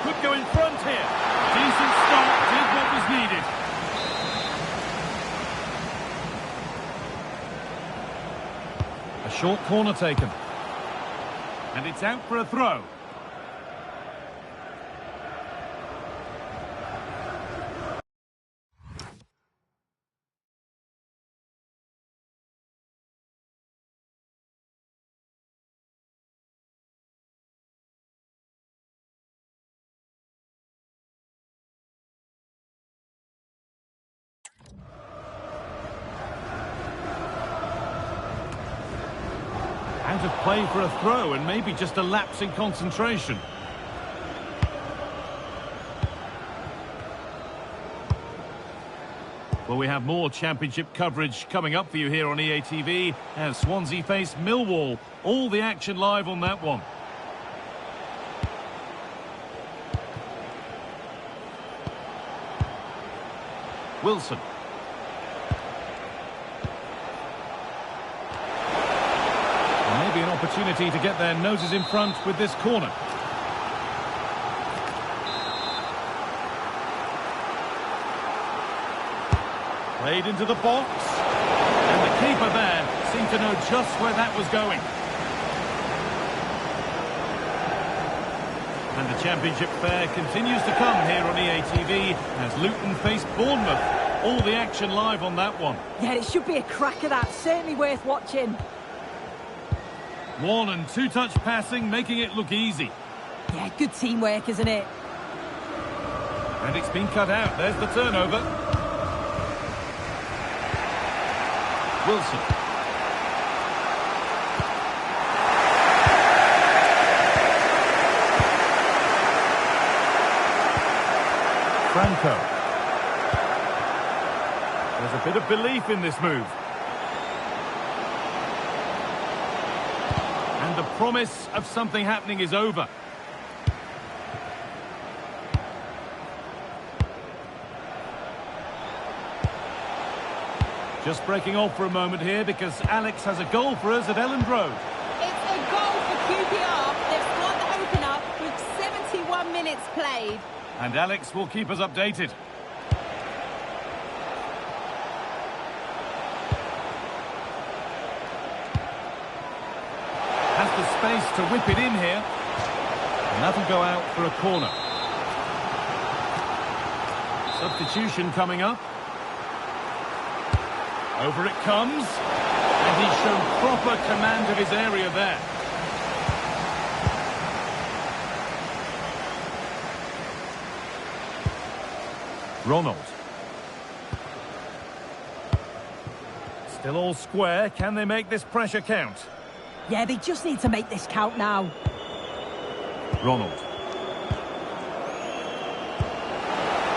Could go in front here. Decent start, did what was needed. A short corner taken. And it's out for a throw. Out of play for a throw and maybe just a lapse in concentration. Well, we have more championship coverage coming up for you here on EA TV as Swansea face Millwall. All the action live on that one. Wilson. Maybe an opportunity to get their noses in front with this corner. Played into the box. And the keeper there seemed to know just where that was going. And the championship fare continues to come here on EA TV as Luton face Bournemouth. All the action live on that one. Yeah, it should be a cracker, that. Certainly worth watching. One- and two-touch passing, making it look easy. Yeah, good teamwork, isn't it? And it's been cut out. There's the turnover. Wilson. Franco. There's a bit of belief in this move. And the promise of something happening is over. Just breaking off for a moment here because Alex has a goal for us at Elland Road. It's a goal for QPR. They've scored the opener with 71 minutes played. And Alex will keep us updated. Has the space to whip it in here. And that'll go out for a corner. Substitution coming up. Over it comes. And he's shown proper command of his area there. Ronald. Still all square. Can they make this pressure count? Yeah, they just need to make this count now. Ronald.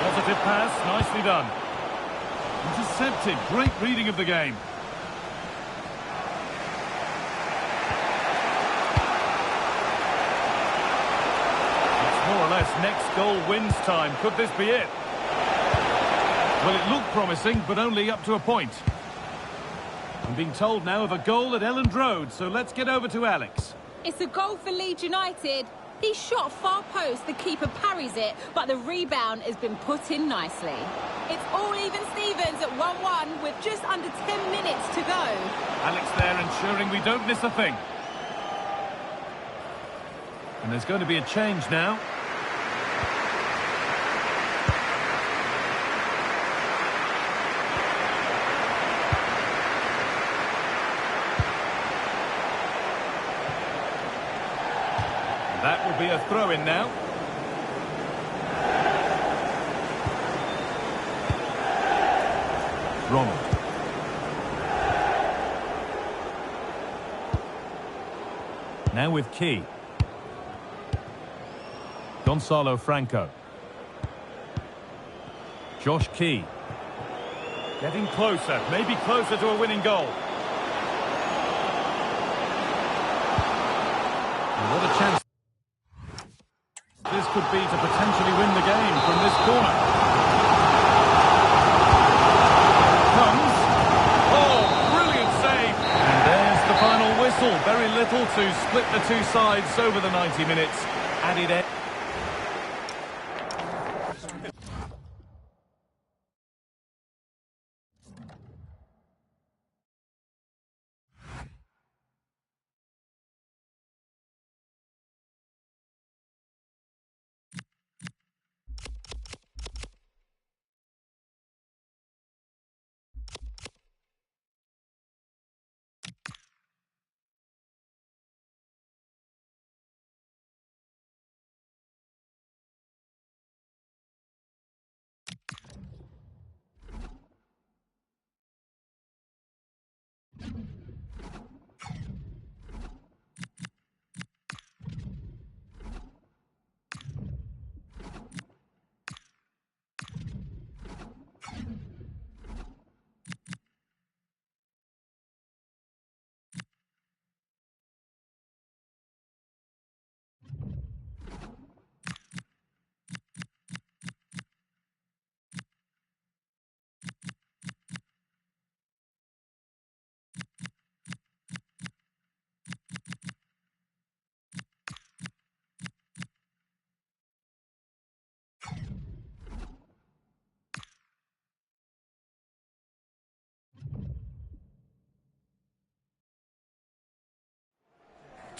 Positive pass, nicely done. Intercepted, great reading of the game. It's more or less next goal wins time. Could this be it? Well, it looked promising, but only up to a point. I'm being told now of a goal at Elland Road, so let's get over to Alex. It's a goal for Leeds United. He shot far post, the keeper parries it, but the rebound has been put in nicely. It's all even Stevens at 1-1 with just under 10 minutes to go. Alex there ensuring we don't miss a thing. And there's going to be a change now. That will be a throw-in now. Ronald. Now with Key. Gonzalo Franco. Josh Key. Getting closer, maybe closer to a winning goal. And what a chance this could be to potentially win the game from this corner. Comes. Oh, brilliant save. And there's the final whistle. Very little to split the two sides over the 90 minutes. Added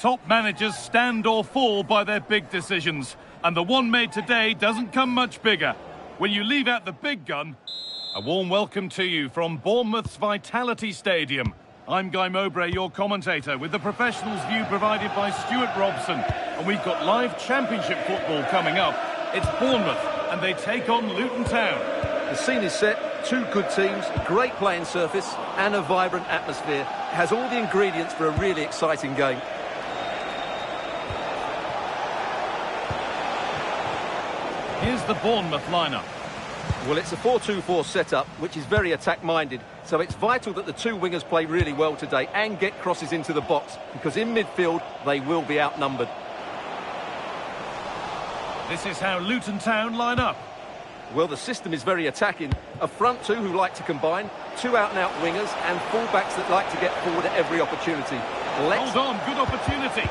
Top managers stand or fall by their big decisions, and the one made today doesn't come much bigger. When you leave out the big gun, a warm welcome to you from Bournemouth's Vitality Stadium. I'm Guy Mowbray, your commentator, with the professionals' view provided by Stuart Robson. And we've got live championship football coming up. It's Bournemouth, and they take on Luton Town. The scene is set, two good teams, a great playing surface and a vibrant atmosphere. It has all the ingredients for a really exciting game. Here's the Bournemouth lineup. Well, it's a 4-2-4 setup, which is very attack-minded, so it's vital that the two wingers play really well today and get crosses into the box, because in midfield, they will be outnumbered. This is how Luton Town line up. Well, the system is very attacking. A front two who like to combine, two out-and-out wingers, and full-backs that like to get forward at every opportunity. Hold on, good opportunity.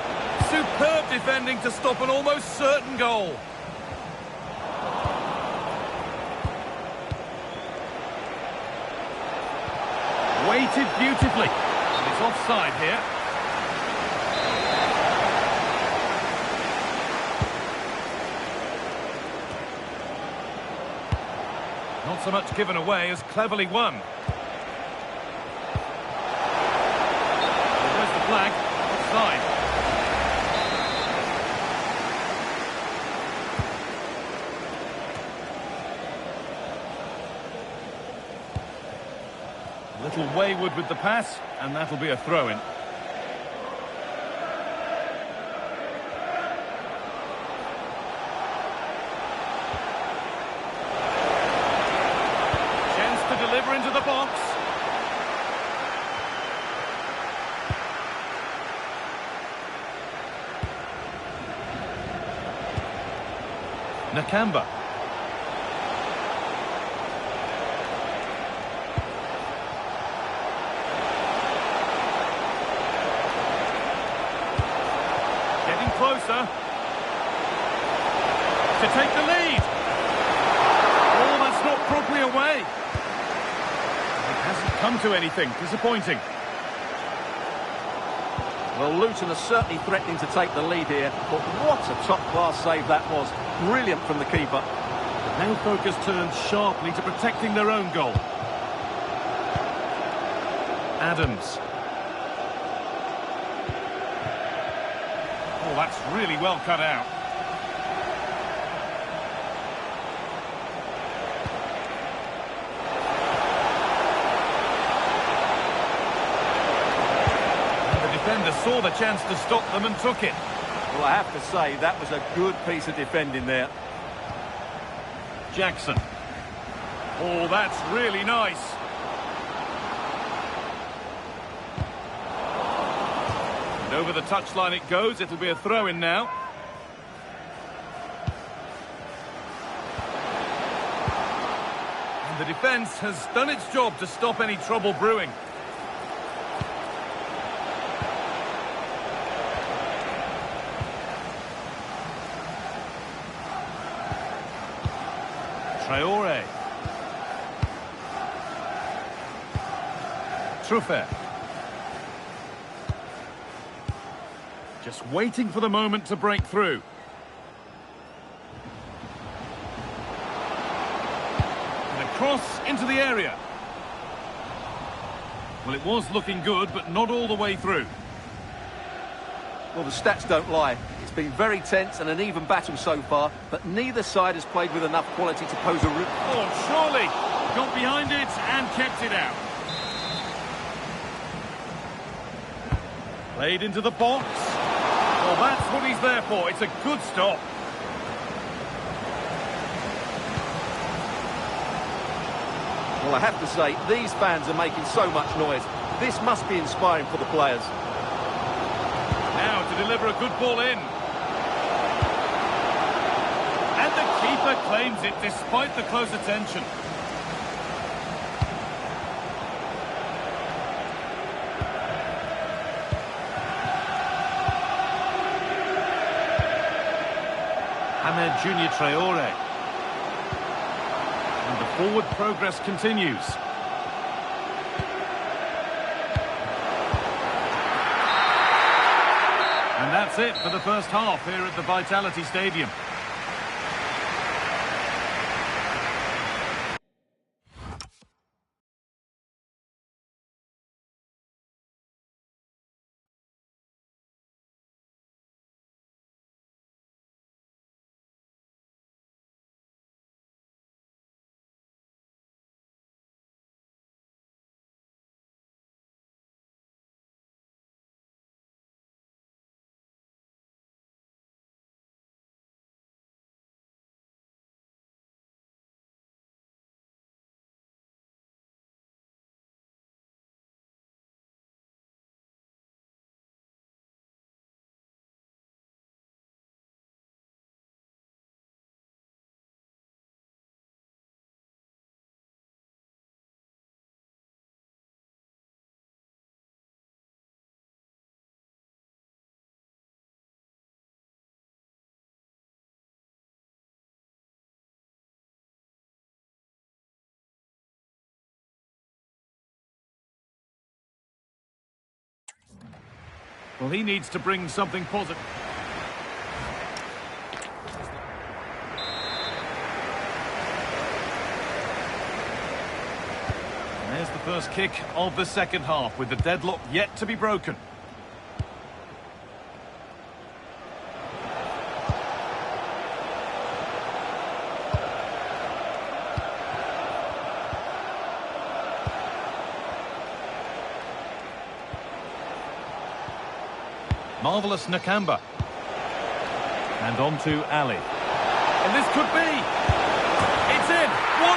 Superb defending to stop an almost certain goal. Weighted beautifully. And it's offside here. Not so much given away as cleverly won. There's the flag. Offside. A little wayward with the pass, and that'll be a throw-in. Chance to deliver into the box. Nakamba. Closer to take the lead. Oh, that's not properly away. It hasn't come to anything. Disappointing. Well, Luton are certainly threatening to take the lead here, but what a top-class save that was. Brilliant from the keeper. Now focus turns sharply to protecting their own goal. Adams. Oh, that's really well cut out. And the defender saw the chance to stop them and took it. Well, I have to say, that was a good piece of defending there. Jackson. Oh, that's really nice. Over the touchline it goes. It'll be a throw-in now. And the defence has done its job to stop any trouble brewing. Traore. Truffert. Just waiting for the moment to break through. And a cross into the area. Well, it was looking good, but not all the way through. Well, the stats don't lie. It's been very tense and an even battle so far, but neither side has played with enough quality to pose a real... Oh, surely! Got behind it and kept it out. Played into the box. Well, that's what he's there for. It's a good stop. Well, I have to say, these fans are making so much noise. This must be inspiring for the players. Now to deliver a good ball in. And the keeper claims it despite the close attention. Ahmed Junior Traore. And the forward progress continues. And that's it for the first half here at the Vitality Stadium. Well, he needs to bring something positive. And there's the first kick of the second half, with the deadlock yet to be broken. Marvellous Nakamba. And on to Ali. And this could be. It's in. 1-0.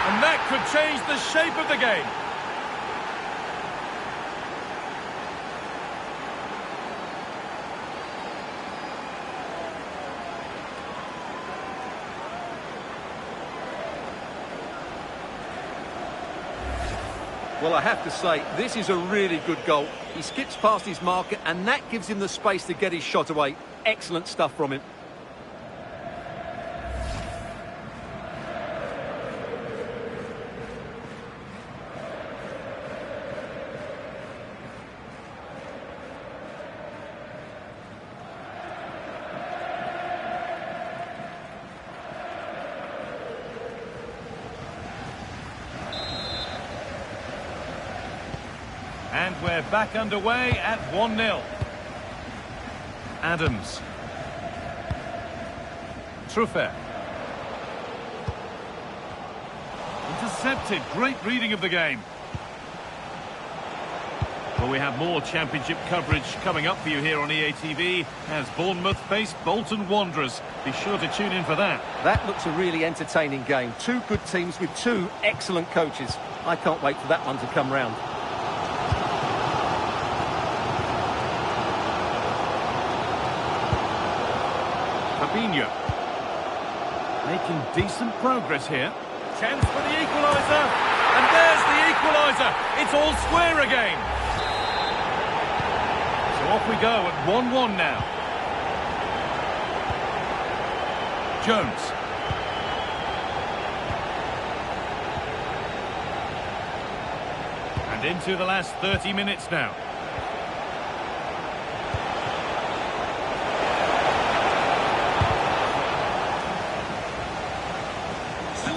And that could change the shape of the game. Well, I have to say, this is a really good goal. He skips past his marker, and that gives him the space to get his shot away. Excellent stuff from him. And we're back underway at 1-0. Adams. Truffert. Intercepted. Great reading of the game. Well, we have more championship coverage coming up for you here on EA TV as Bournemouth face Bolton Wanderers. Be sure to tune in for that. That looks a really entertaining game. Two good teams with two excellent coaches. I can't wait for that one to come round. Fabinho. Making decent progress here. Chance for the equaliser. And there's the equaliser. It's all square again. So off we go at 1-1 now. Jones. And into the last 30 minutes now.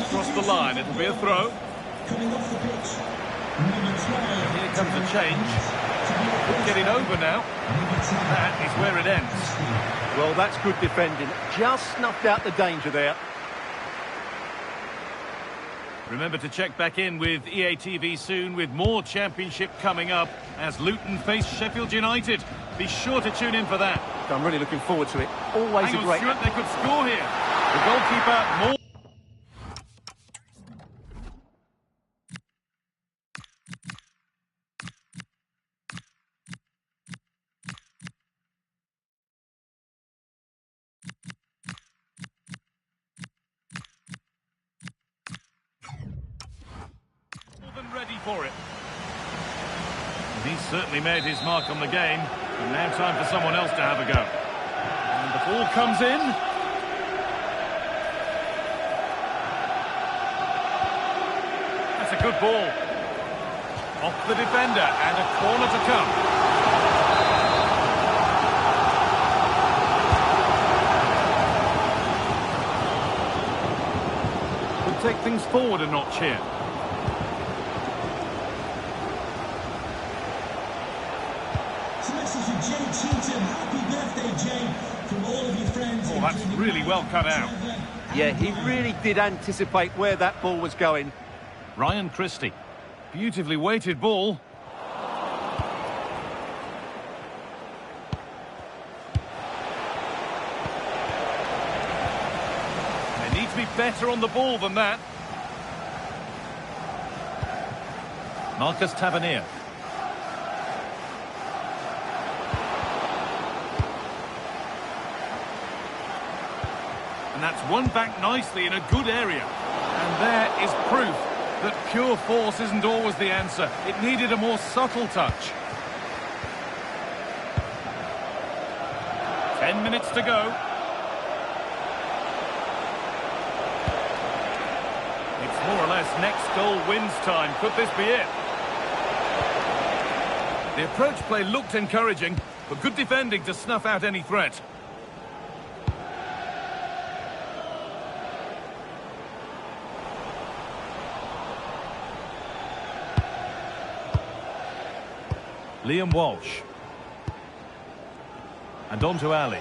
Across the line, it'll be a throw. Coming off the pitch, number 12. Here comes a change. Getting over now. That is where it ends. Well, that's good defending. Just snuffed out the danger there. Remember to check back in with EA TV soon with more championship coming up as Luton face Sheffield United. Be sure to tune in for that. I'm really looking forward to it. Always Hang a on, great... Stuart, they could score here. The goalkeeper more... ready for it. And he's certainly made his mark on the game. And now time for someone else to have a go. And the ball comes in. That's a good ball. Off the defender and a corner to come. to take things forward a notch here. It's a message from Jay Cheatham. Happy birthday, Jay, from all of your friends. Oh, that's really well cut out. Yeah, he really did anticipate where that ball was going. Ryan Christie. Beautifully weighted ball. They need to be better on the ball than that. Marcus Tavernier. And that's won back nicely in a good area. And there is proof that pure force isn't always the answer. It needed a more subtle touch. 10 minutes to go. It's more or less next goal wins time. Could this be it? The approach play looked encouraging, but good defending to snuff out any threat. Liam Walsh. And on to Ali.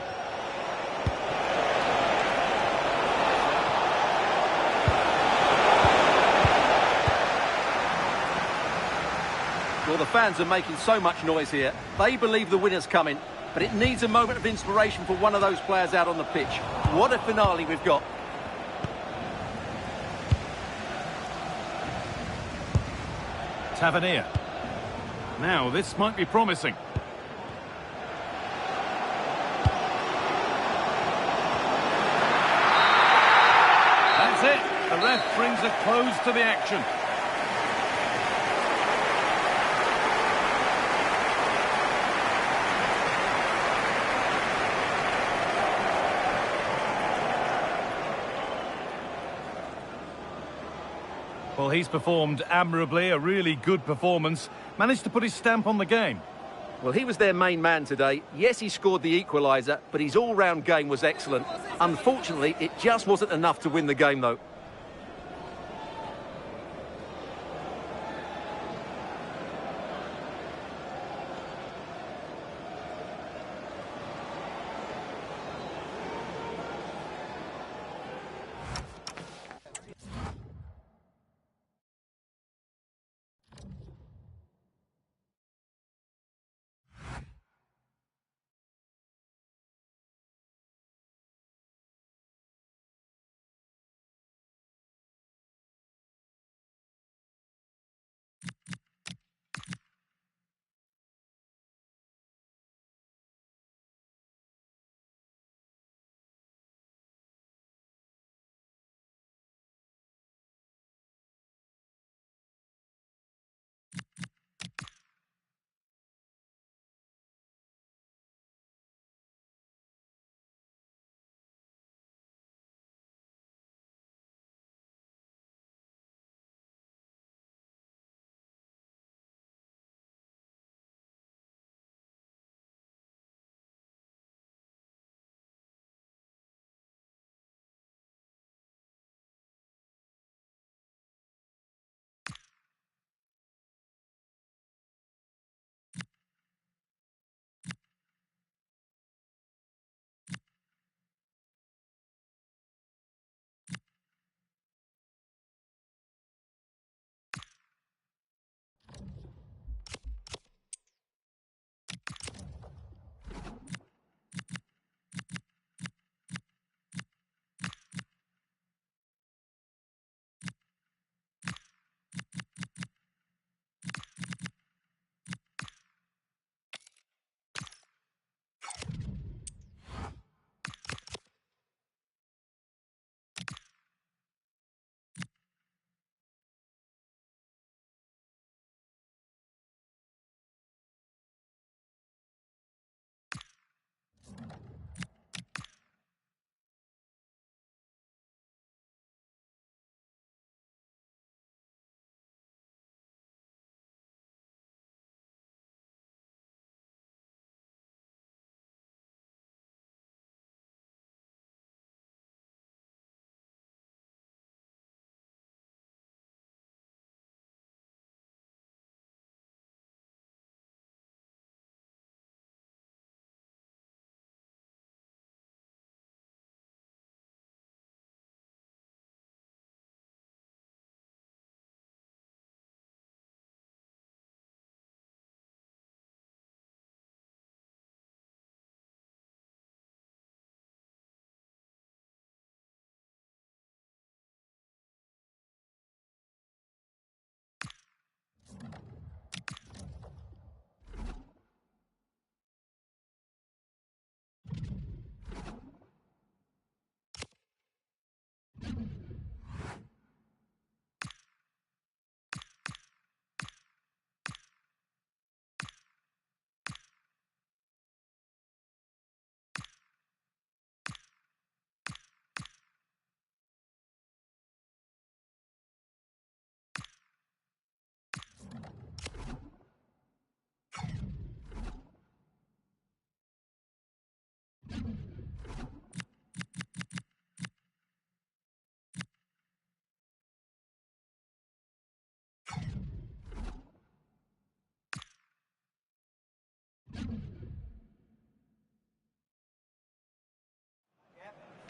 Well, the fans are making so much noise here. They believe the winner's coming, but it needs a moment of inspiration for one of those players out on the pitch. What a finale we've got. Tavernier. Now, this might be promising. That's it. The ref brings a close to the action. Well, he's performed admirably, a really good performance. Managed to put his stamp on the game. Well, he was their main man today. Yes, he scored the equaliser, but his all-round game was excellent. Unfortunately, it just wasn't enough to win the game, though.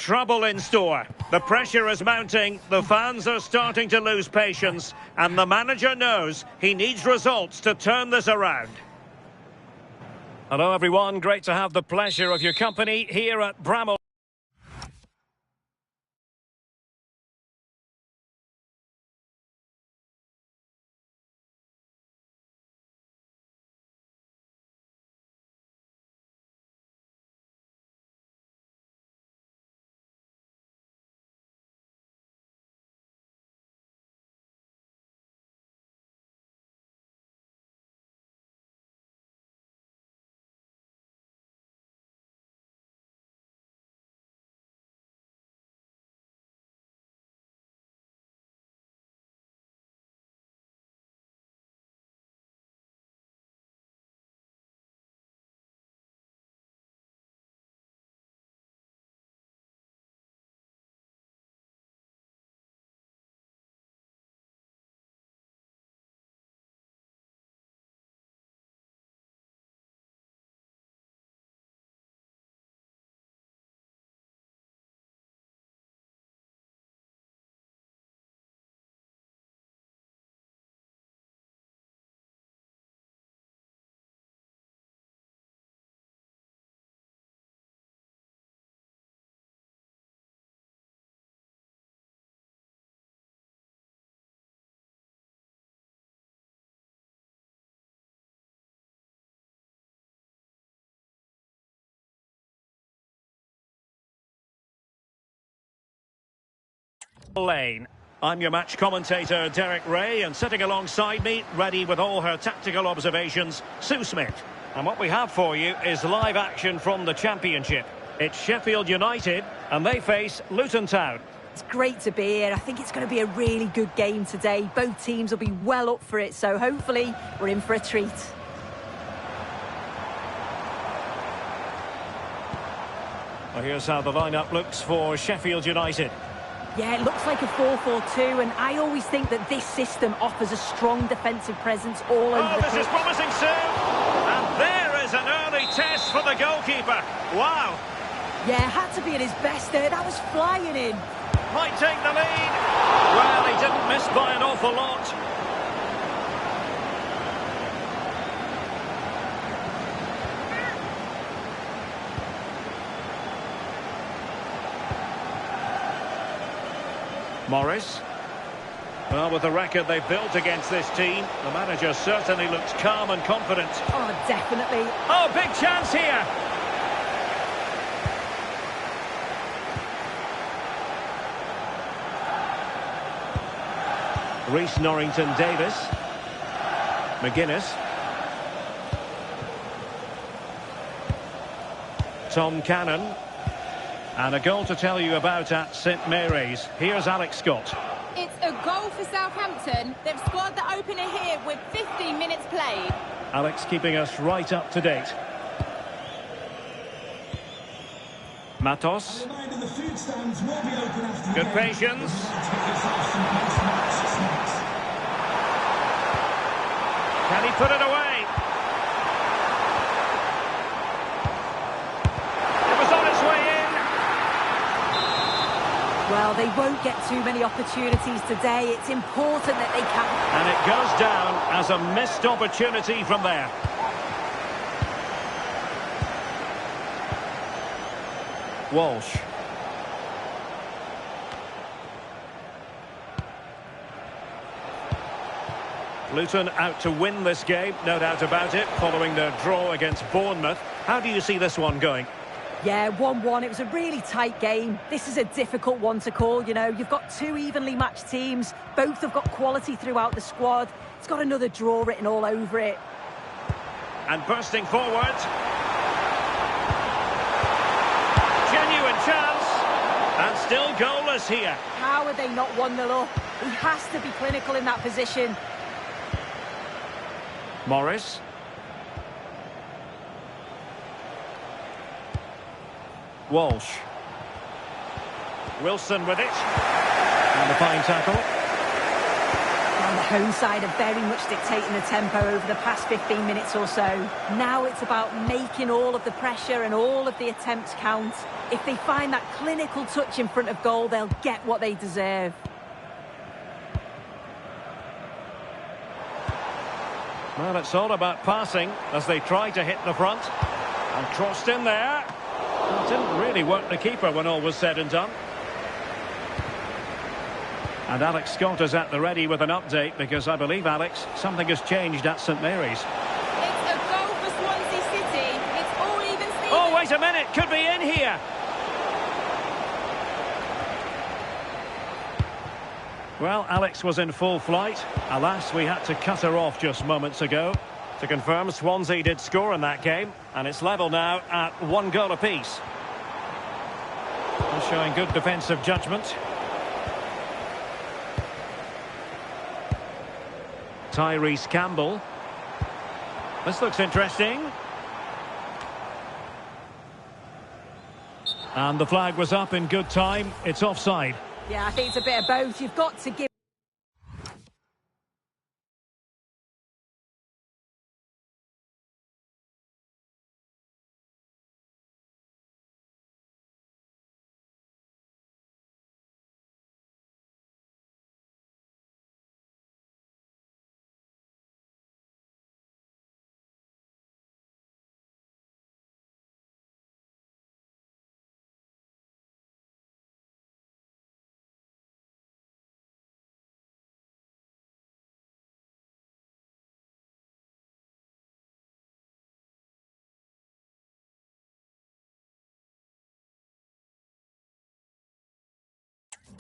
trouble in store. The pressure is mounting, the fans are starting to lose patience, and the manager knows he needs results to turn this around. Hello everyone, great to have the pleasure of your company here at Bramall. Lane. I'm your match commentator, Derek Ray, and sitting alongside me, ready with all her tactical observations, Sue Smith. And what we have for you is live action from the Championship. It's Sheffield United, and they face Luton Town. It's great to be here. I think it's going to be a really good game today. Both teams will be well up for it, so hopefully we're in for a treat. Well, here's how the lineup looks for Sheffield United. Yeah, it looks like a 4-4-2, and I always think that this system offers a strong defensive presence all over the pitch. This is promising, Sue! And there is an early test for the goalkeeper. Wow! Yeah, had to be at his best there. That was flying in. Might take the lead. Well, he didn't miss by an awful lot. Morris. Well, with the record they've built against this team, the manager certainly looks calm and confident. Oh, definitely. Oh, big chance here. Reece Norrington-Davis. McGuinness. Tom Cannon. And a goal to tell you about at St Mary's. Here's Alex Scott. It's a goal for Southampton. They've scored the opener here with 15 minutes played. Alex keeping us right up to date. Matos. Good patience. Can he put it away? It was on its way in. Well, they won't get too many opportunities today. It's important that they can. And it goes down as a missed opportunity from there. Walsh. Luton out to win this game, no doubt about it, following their draw against Bournemouth. How do you see this one going? Yeah, 1-1. It was a really tight game. This is a difficult one to call, you know. You've got two evenly matched teams. Both have got quality throughout the squad. It's got another draw written all over it. And bursting forward. Genuine chance. And still goalless here. How are they not 1-0 up? He has to be clinical in that position. Morris. Walsh. Wilson with it. And the fine tackle. And the home side are very much dictating the tempo over the past 15 minutes or so. Now it's about making all of the pressure and all of the attempts count. If they find that clinical touch in front of goal, they'll get what they deserve. Well, it's all about passing as they try to hit the front. And crossed in there. Well, didn't really work the keeper when all was said and done. And Alex Scott is at the ready with an update because I believe, Alex, something has changed at St Mary's. It's a goal for Swansea City. It's all even, Stephen. Oh, wait a minute. Could be in here. Well, Alex was in full flight. Alas, we had to cut her off just moments ago. To confirm, Swansea did score in that game. And it's level now at 1 goal apiece. And showing good defensive judgment. Tyrese Campbell. This looks interesting. And the flag was up in good time. It's offside. Yeah, I think it's a bit of both. You've got to give...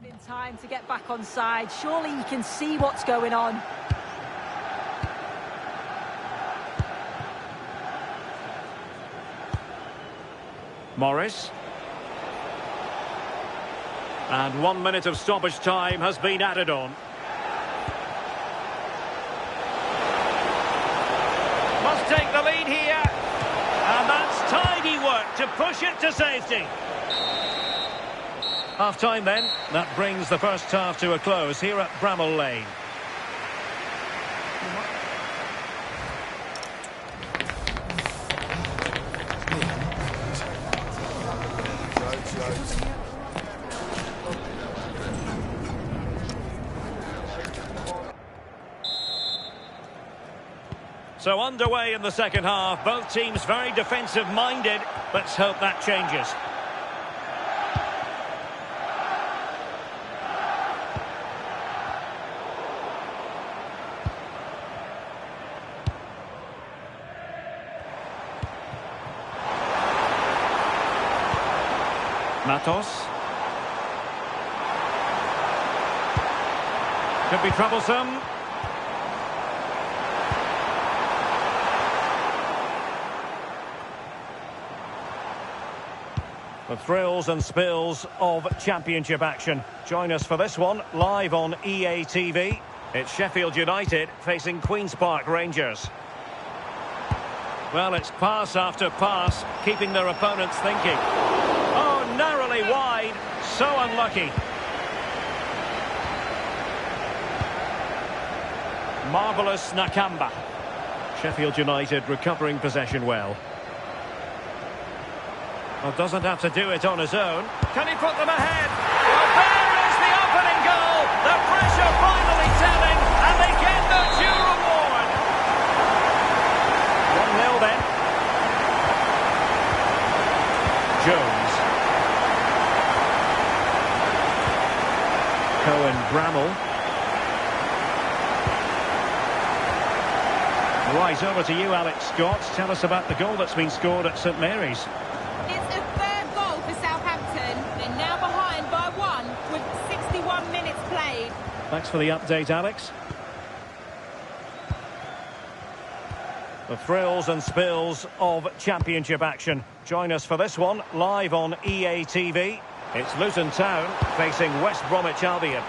in time to get back on side. Surely you can see what's going on. Morris. And 1 minute of stoppage time has been added on. Must take the lead here. And that's tidy work to push it to safety. Half-time then. That brings the first half to a close here at Bramall Lane. So underway in the second half. Both teams very defensive-minded. Let's hope that changes. Matos. Could be troublesome. The thrills and spills of championship action. Join us for this one, live on EA TV. It's Sheffield United facing Queen's Park Rangers. Well, it's pass after pass, keeping their opponents thinking. Oh, narrowly wide. So unlucky. Marvellous Nakamba. Sheffield United recovering possession well. Well, doesn't have to do it on his own. Can he put them ahead? Well, there is the opening goal. The pressure finally telling, and they get their due reward. 1-0 then. Jones. Cohen Bramall. Right, over to you, Alex Scott. Tell us about the goal that's been scored at St Mary's. It's a third goal for Southampton. They're now behind by 1 with 61 minutes played. Thanks for the update, Alex. The thrills and spills of championship action. Join us for this one, live on EA TV. It's Luton Town facing West Bromwich Albion.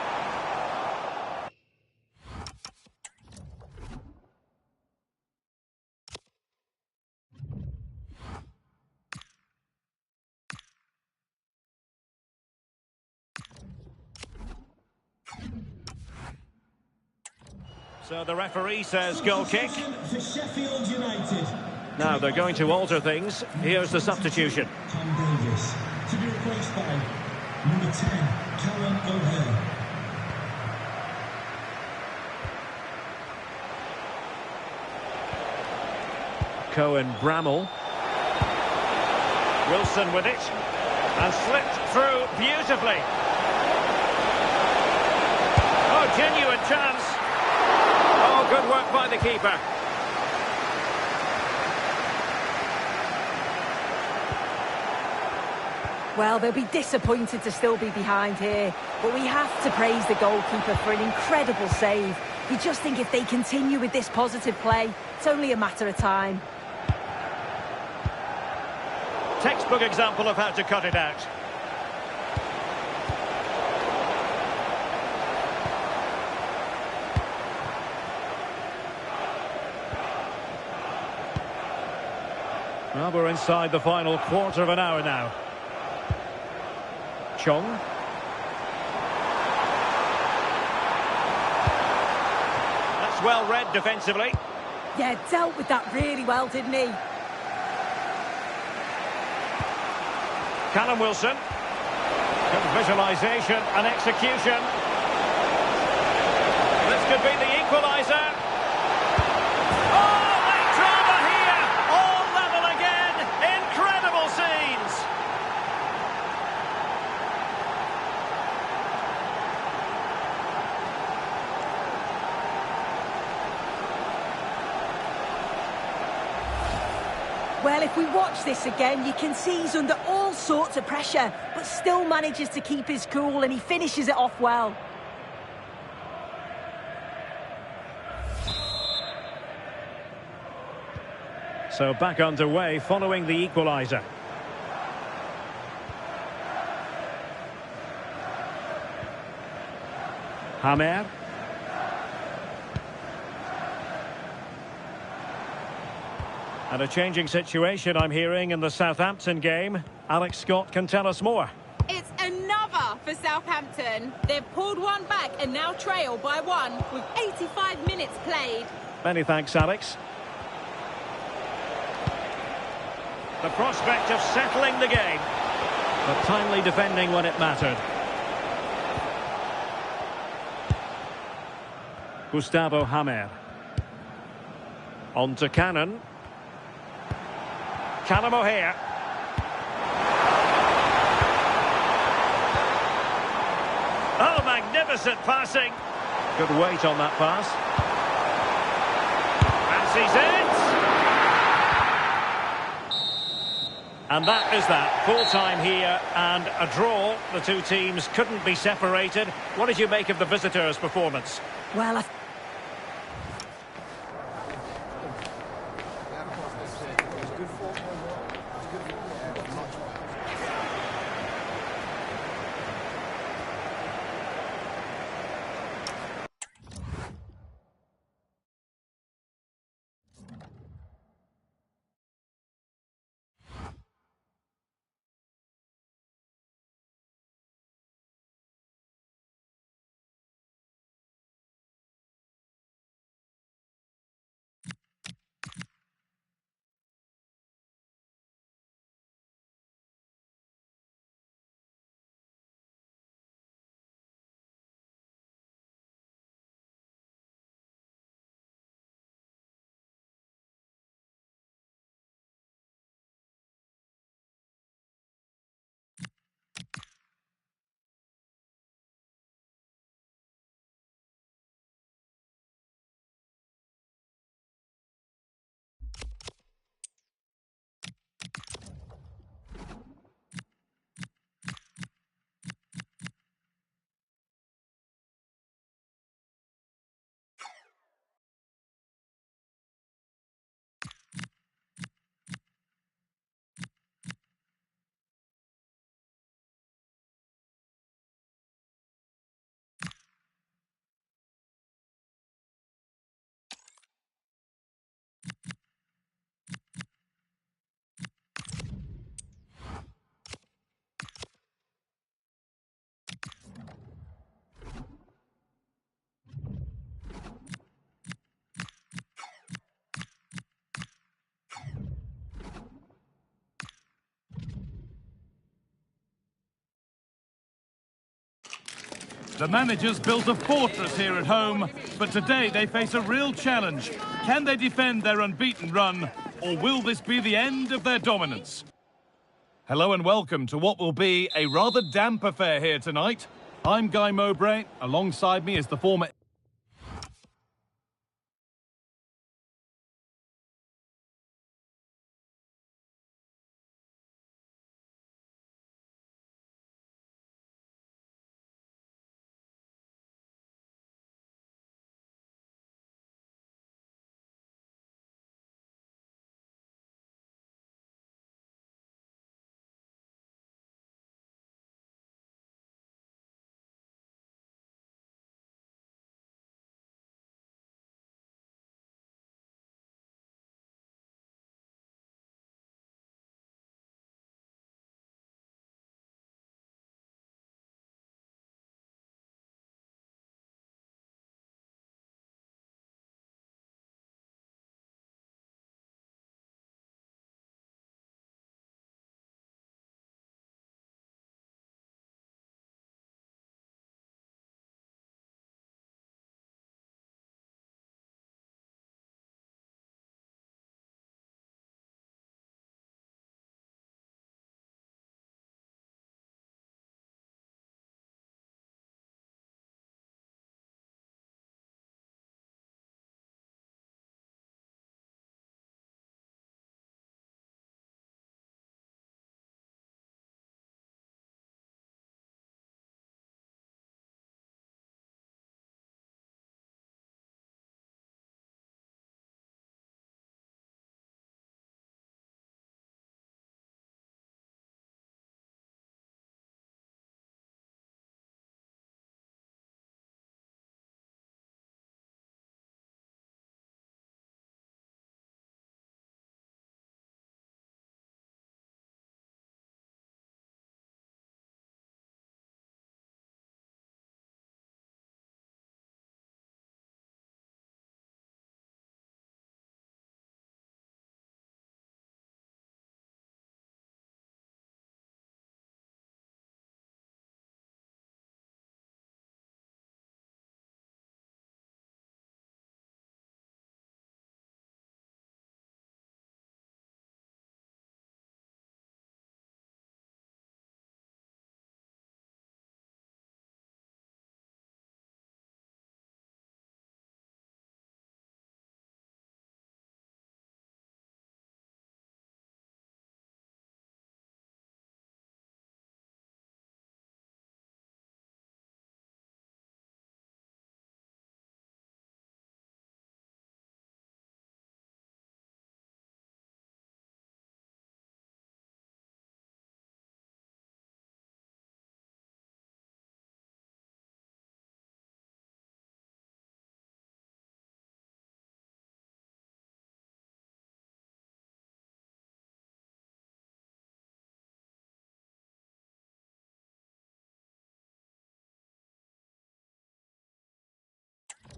So the referee says goal kick. For Sheffield United. Now they're going to alter things. Here's the substitution. Tom Davis to be replaced by number 10, Callum O'Hare. Cohen Bramall. Wilson with it. And slipped through beautifully. Oh, genuine chance. Oh, good work by the keeper. Well, they'll be disappointed to still be behind here, but we have to praise the goalkeeper for an incredible save. You just think if they continue with this positive play, it's only a matter of time. Textbook example of how to cut it out. Well, we're inside the final quarter of an hour now. Chong. That's well read defensively. Yeah, dealt with that really well, didn't he? Callum Wilson. Good visualisation and execution. This could be the equaliser. Oh, late drama here. All level again. Incredible scenes. Well, if we watch this again, you can see he's under all sorts of pressure, but still manages to keep his cool and he finishes it off well. So back underway following the equaliser. Hamer. And a changing situation I'm hearing in the Southampton game. Alex Scott can tell us more. It's another for Southampton. They've pulled one back and now trail by one with 85 minutes played. Many thanks, Alex. The prospect of settling the game, but timely defending when it mattered. Gustavo Hamer. On to Cannon. Callum O'Hare. Oh, magnificent passing. Good weight on that pass. Fancies it. And that is that. Full time here and a draw. The two teams couldn't be separated. What did you make of the visitors' performance? Well, The managers built a fortress here at home, but today they face a real challenge. Can they defend their unbeaten run, or will this be the end of their dominance? Hello and welcome to what will be a rather damp affair here tonight. I'm Guy Mowbray. Alongside me is the former...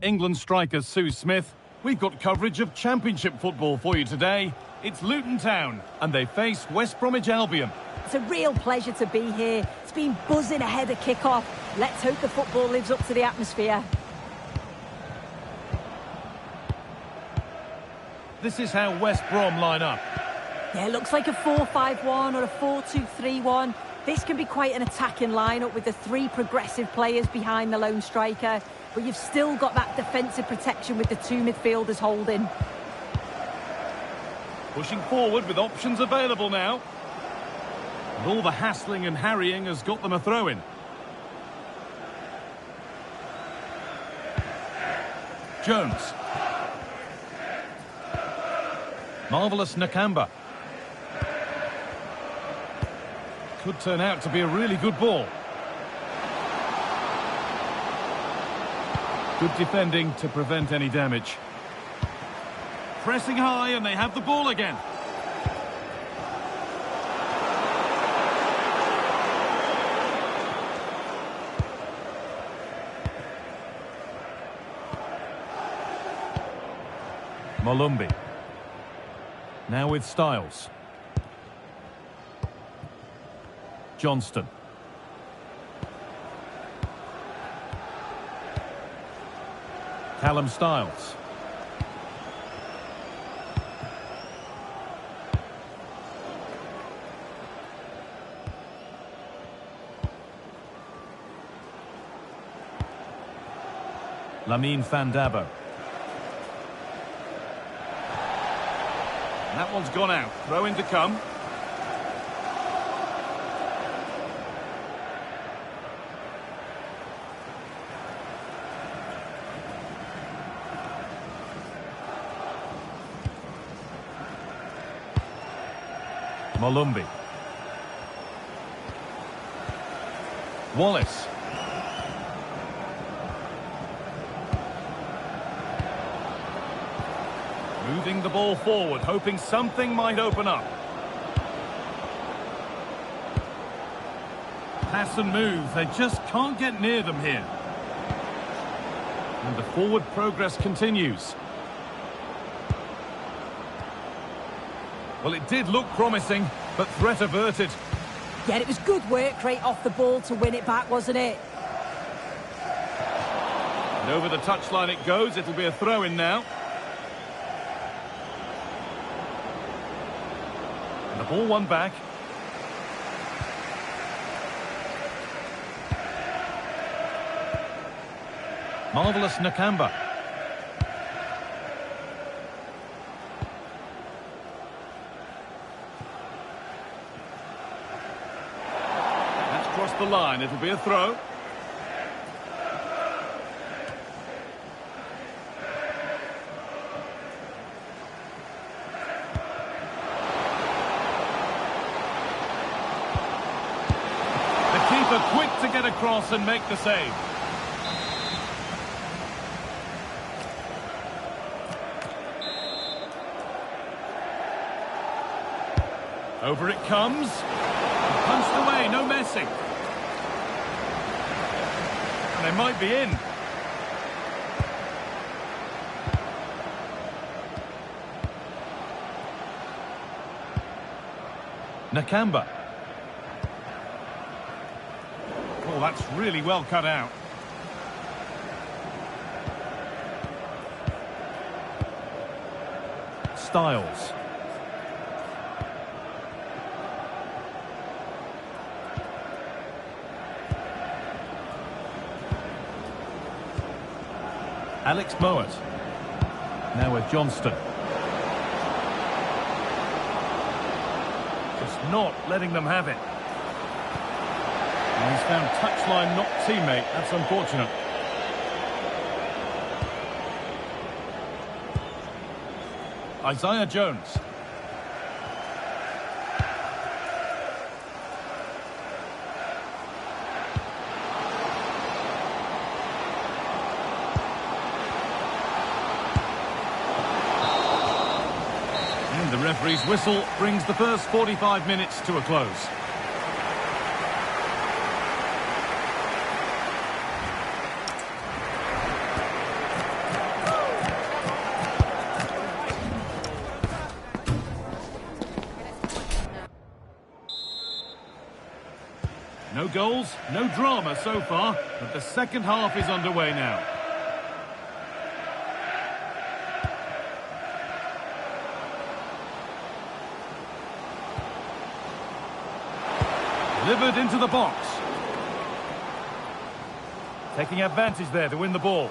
England striker Sue Smith. We've got coverage of Championship football for you today. It's Luton Town, and they face West Bromwich Albion. It's a real pleasure to be here. It's been buzzing ahead of kick-off. Let's hope the football lives up to the atmosphere. This is how West Brom line up. Yeah, it looks like a 4-5-1 or a 4-2-3-1. This can be quite an attacking lineup with the three progressive players behind the lone striker. But you've still got that defensive protection with the two midfielders holding. Pushing forward with options available now. And all the hassling and harrying has got them a throw-in. Jones. Marvellous Nakamba. Could turn out to be a really good ball. Good defending to prevent any damage. Pressing high and they have the ball again. Malumbi. Now with Styles. Johnston. Callum Styles. Lamine Fandabo. That one's gone out. Throw in to come. Molumby. Wallace. Moving the ball forward, hoping something might open up. Pass and move, they just can't get near them here. And the forward progress continues. Well, it did look promising, but threat averted. Yeah, it was good work right off the ball to win it back, wasn't it? And over the touchline it goes, it'll be a throw-in now. And the ball won back. Marvellous Nakamba. Across the line, it'll be a throw. The keeper quick to get across and make the save. Over it comes. Punched away, no messing. And they might be in. Nakamba. Oh, that's really well cut out. Styles. Alex Mowat. Now with Johnston. Just not letting them have it. And he's found touchline, not teammate. That's unfortunate. Isaiah Jones. The referee's whistle brings the first 45 minutes to a close. No goals, no drama so far, but the second half is underway now. Delivered into the box. Taking advantage there to win the ball.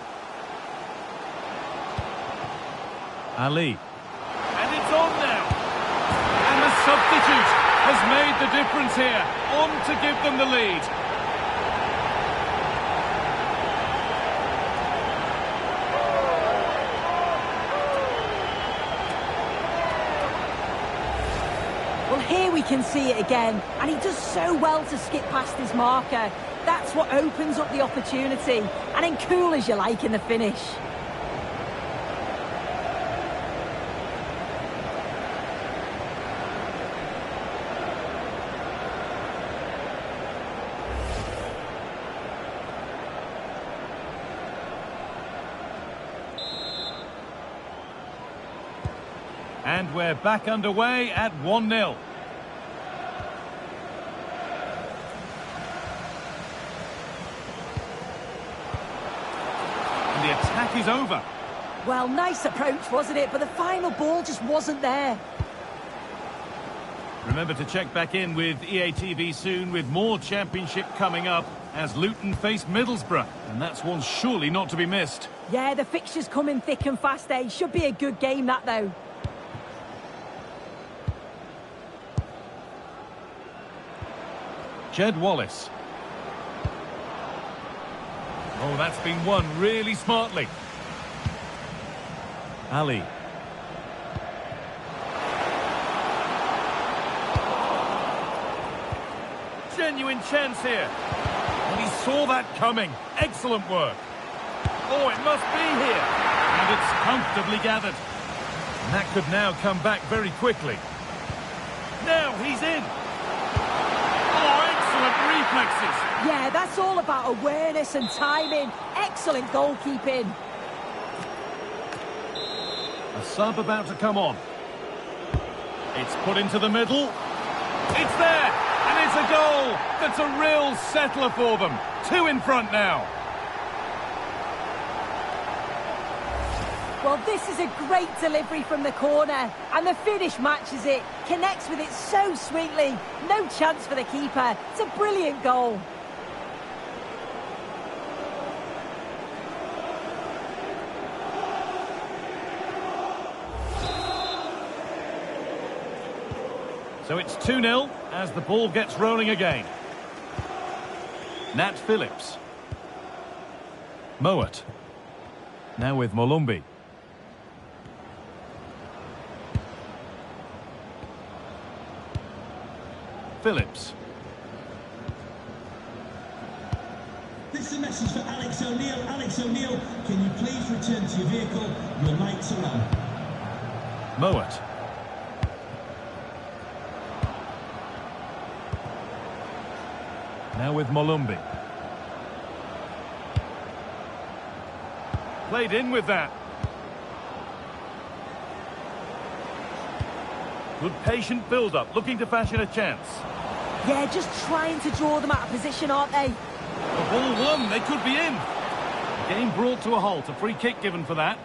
Ali. And it's on now. And the substitute has made the difference here. On to give them the lead. Well, here we can see it again, and he does so well to skip past his marker. That's what opens up the opportunity, and then cool as you like in the finish. And we're back underway at 1-0. And the attack is over. Well, nice approach, wasn't it? But the final ball just wasn't there. Remember to check back in with EA TV soon with more Championship coming up as Luton face Middlesbrough. And that's one surely not to be missed. Yeah, the fixtures coming thick and fast, eh? Should be a good game, that, though. Jed Wallace. Oh, that's been won really smartly. Ali. Genuine chance here. And he saw that coming. Excellent work. Oh, it must be here. And it's comfortably gathered. And that could now come back very quickly. Now he's in. Oh, excellent reflexes. Yeah, that's all about awareness and timing. Excellent goalkeeping. A sub about to come on. It's put into the middle. It's there. And it's a goal. That's a real settler for them. 2 in front now. Well, this is a great delivery from the corner. And the finish matches it. Connects with it so sweetly. No chance for the keeper. It's a brilliant goal. So it's 2-0 as the ball gets rolling again. Nat Phillips. Mowat. Now with Molumby. Phillips. This is a message for Alex O'Neill. Alex O'Neill, can you please return to your vehicle? Your lights are on. Mowat. Now with Molumby. Played in with that. Good patient build-up, looking to fashion a chance. Yeah, just trying to draw them out of position, aren't they? The ball won, they could be in. The game brought to a halt, a free kick given for that.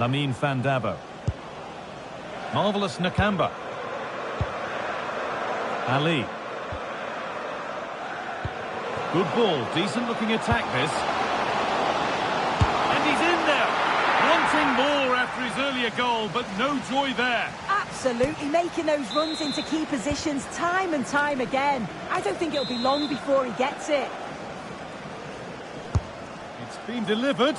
Lamine Fandavo. Marvellous Nakamba. Ali. Good ball, decent looking attack this. And he's in there! Wanting more after his earlier goal, but no joy there. Absolutely, making those runs into key positions time and time again. I don't think it'll be long before he gets it. It's been delivered.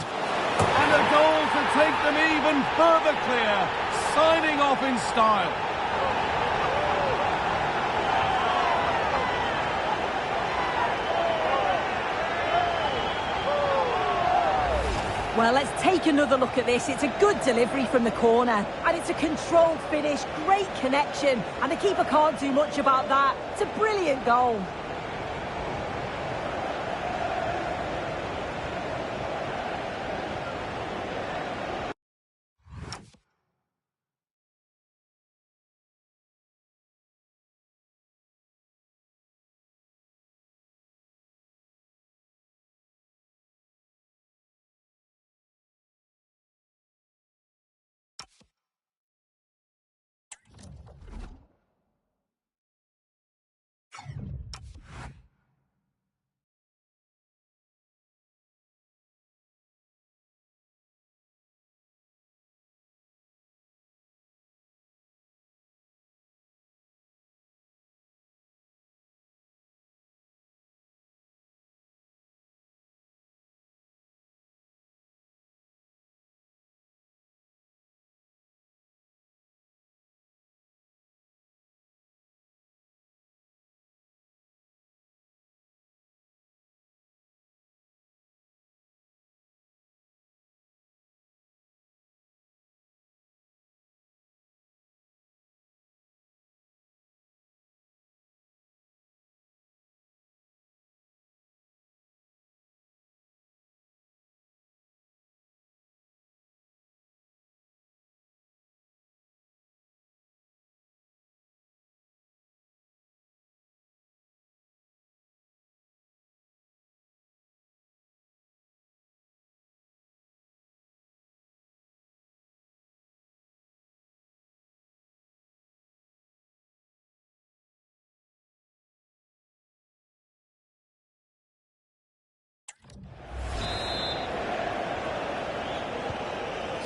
And a goal to take them even further clear. Signing off in style. Well, let's take another look at this. It's a good delivery from the corner. And it's a controlled finish, great connection. And the keeper can't do much about that. It's a brilliant goal.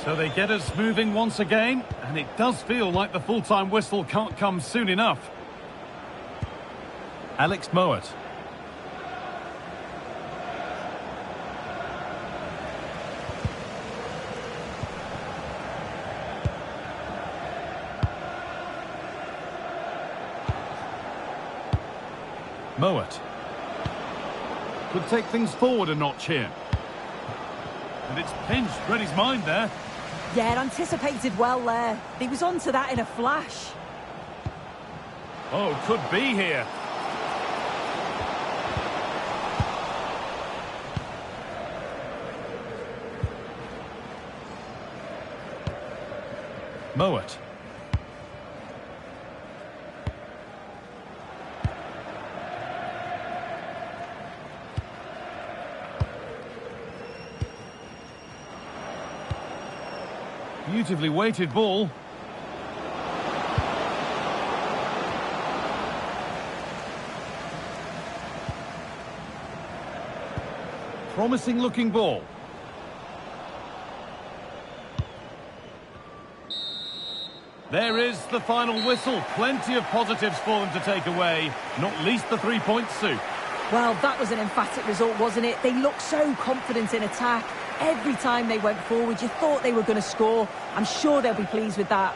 So they get us moving once again, and it does feel like the full-time whistle can't come soon enough. Alex Mowat. Mowat. Could take things forward a notch here. And it's pinched Reddy's mind there. Yeah, anticipated well there. He was onto that in a flash. Oh, could be here. Mowat. Beautifully weighted ball. Promising looking ball. There is the final whistle. Plenty of positives for them to take away, not least the 3 points, Sue. Well, that was an emphatic result, wasn't it? They looked so confident in attack. Every time they went forward, you thought they were going to score. I'm sure they'll be pleased with that.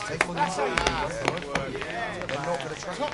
Take one inside. They're not going to try.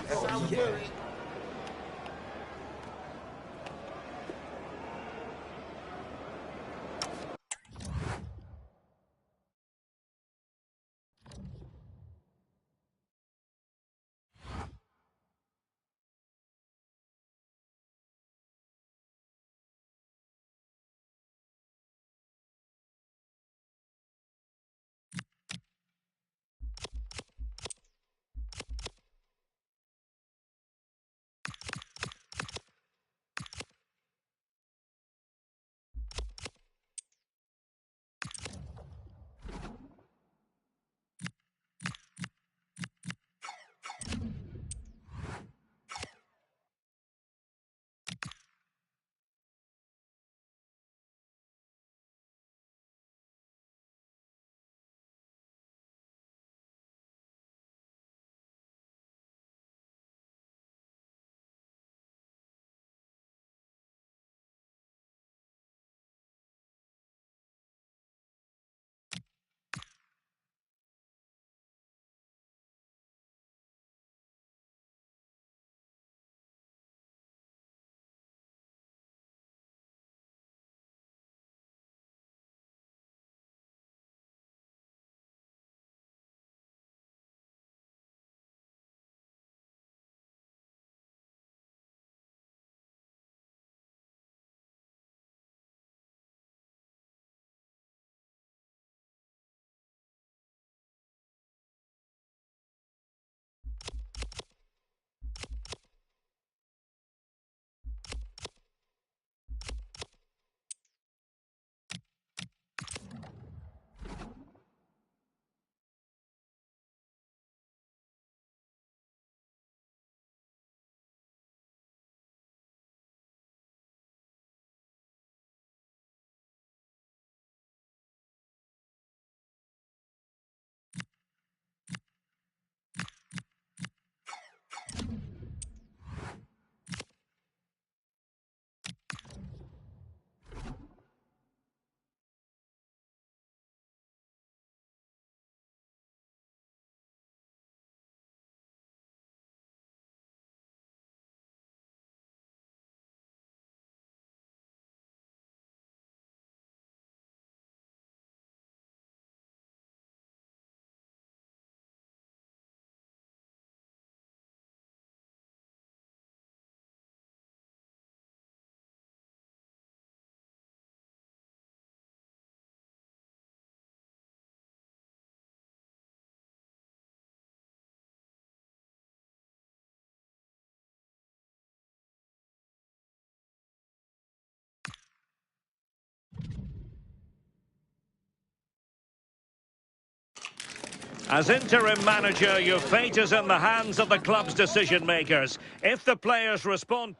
As interim manager, your fate is in the hands of the club's decision makers. If the players respond...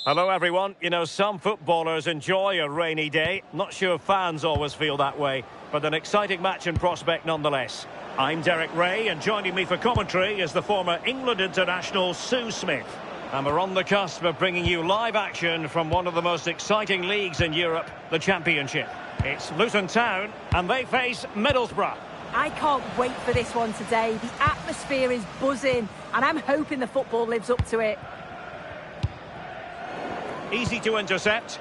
Hello everyone. You know, some footballers enjoy a rainy day. Not sure fans always feel that way, but an exciting match in prospect nonetheless. I'm Derek Ray, and joining me for commentary is the former England international Sue Smith. And we're on the cusp of bringing you live action from one of the most exciting leagues in Europe, the Championship. It's Luton Town, and they face Middlesbrough. I can't wait for this one today. The atmosphere is buzzing, and I'm hoping the football lives up to it. Easy to intercept.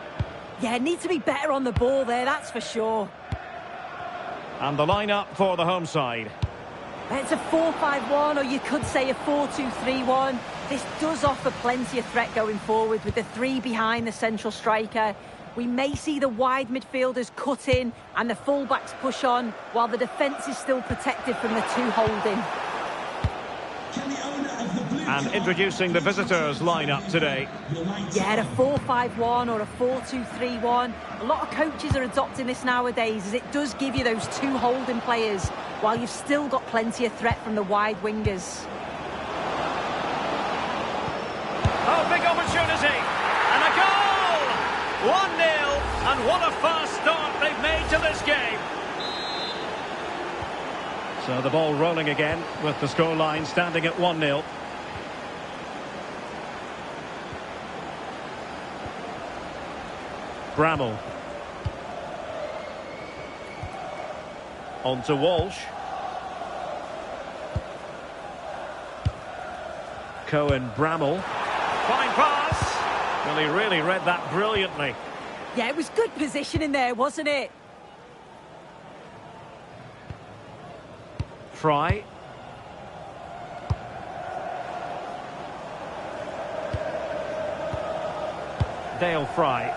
Yeah, need to be better on the ball there, that's for sure. And the lineup for the home side. It's a 4-5-1, or you could say a 4-2-3-1. This does offer plenty of threat going forward with the three behind the central striker. We may see the wide midfielders cut in and the fullbacks push on, while the defence is still protected from the two holding. And introducing the visitors lineup today. Yeah, a 4-5-1 or a 4-2-3-1. A lot of coaches are adopting this nowadays, as it does give you those two holding players, while you've still got plenty of threat from the wide wingers. Oh, big opportunity! And a goal! 1-0, and what a fast start they've made to this game. So the ball rolling again, with the scoreline standing at 1-0. Bramall. On to Walsh. Cohen Bramall. Fine pass. Well, he really read that brilliantly. Yeah, it was good positioning there, wasn't it? Fry. Dale Fry.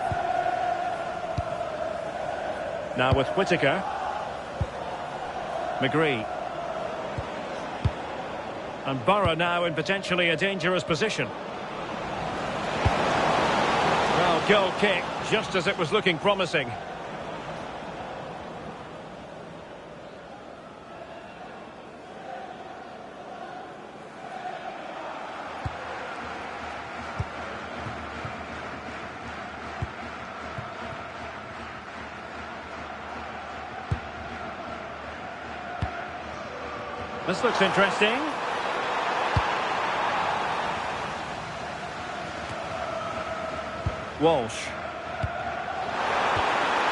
Now with Whittaker. McGree. And Borough now in potentially a dangerous position. Well, goal kick, just as it was looking promising. This looks interesting. Walsh.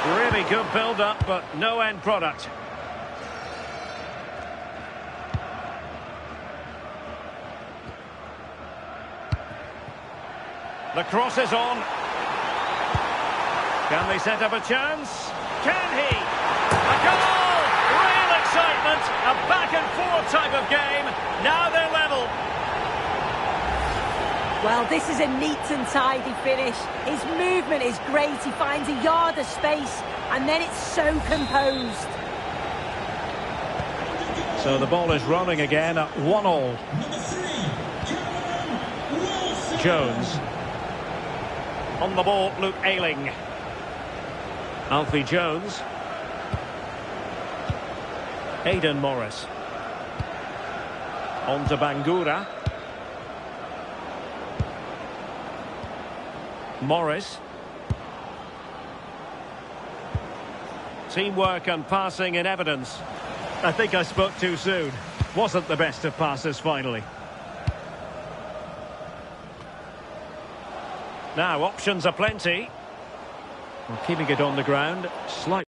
Really good build-up, but no end product. The cross is on. Can they set up a chance? Can he? A goal! Real excitement. A back-and-forth type of game. Now they're level. Well, this is a neat and tidy finish. His movement is great. He finds a yard of space, and then it's so composed. So the ball is rolling again at 1-1. Jones. On the ball, Luke Ayling. Alfie Jones. Aidan Morris. On to Bangura. Morris. Teamwork and passing in evidence. I think I spoke too soon. Wasn't the best of passes finally. Now options are plenty. Well, keeping it on the ground. Slight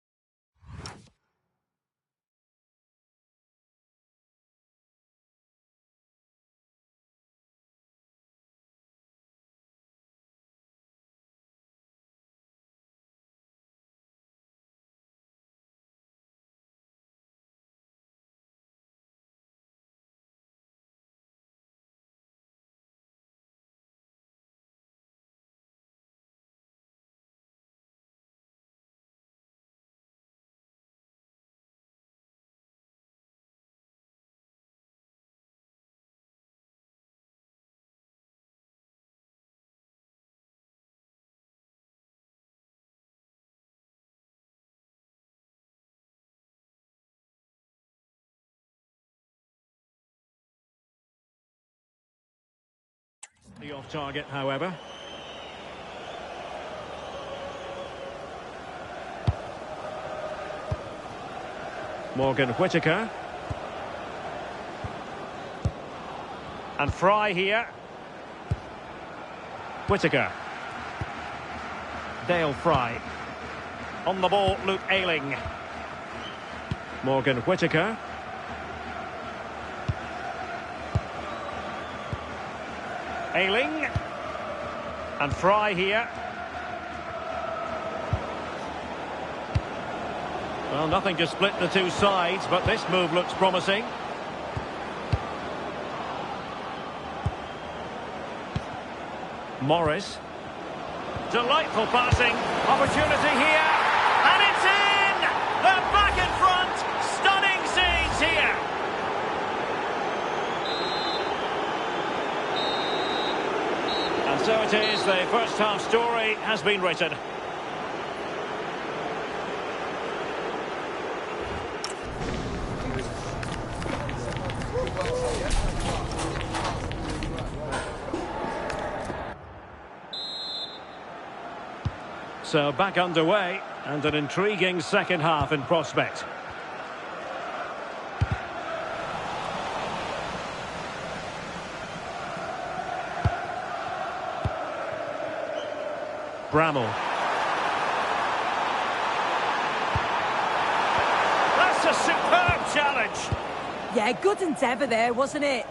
The off target, however. Morgan Whittaker. And Fry here. Whittaker. Dale Fry. On the ball, Luke Ayling. Morgan Whittaker. Ayling. And Fry here. Well, nothing to split the two sides, but this move looks promising. Morris. Delightful passing. Opportunity here. And it's in! They're back in front. Stunning scenes here. And so it is. The first half story has been written. So back underway, and an intriguing second half in prospect. Bramall. That's a superb challenge. Yeah, good endeavour there, wasn't it?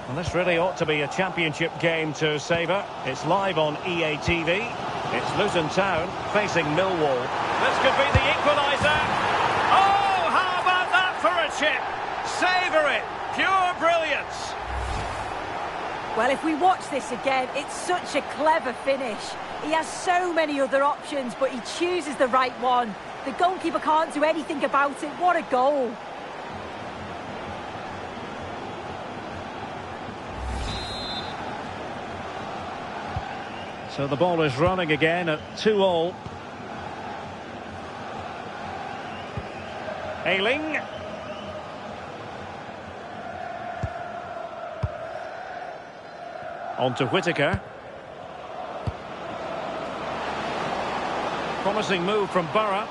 Well, this really ought to be a championship game to savour. It's live on EA TV. It's Luton Town facing Millwall. This could be the equaliser. Oh, how about that for a chip? Savour it. Pure brilliance. Well, if we watch this again, it's such a clever finish. He has so many other options, but he chooses the right one. The goalkeeper can't do anything about it. What a goal. So the ball is running again at 2-2. Ayling. On to Whittaker. Promising move from Borough.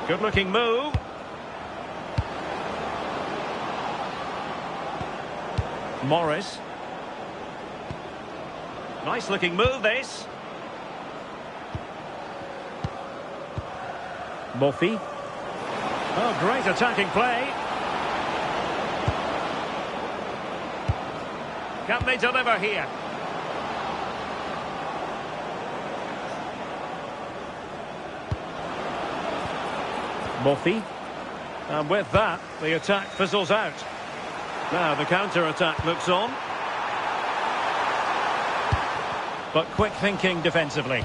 Good looking move. Morris. Nice looking move this. Murphy. Oh, great attacking play. Can they deliver here? Murphy. And with that, the attack fizzles out. Now the counter-attack looks on. But quick thinking defensively.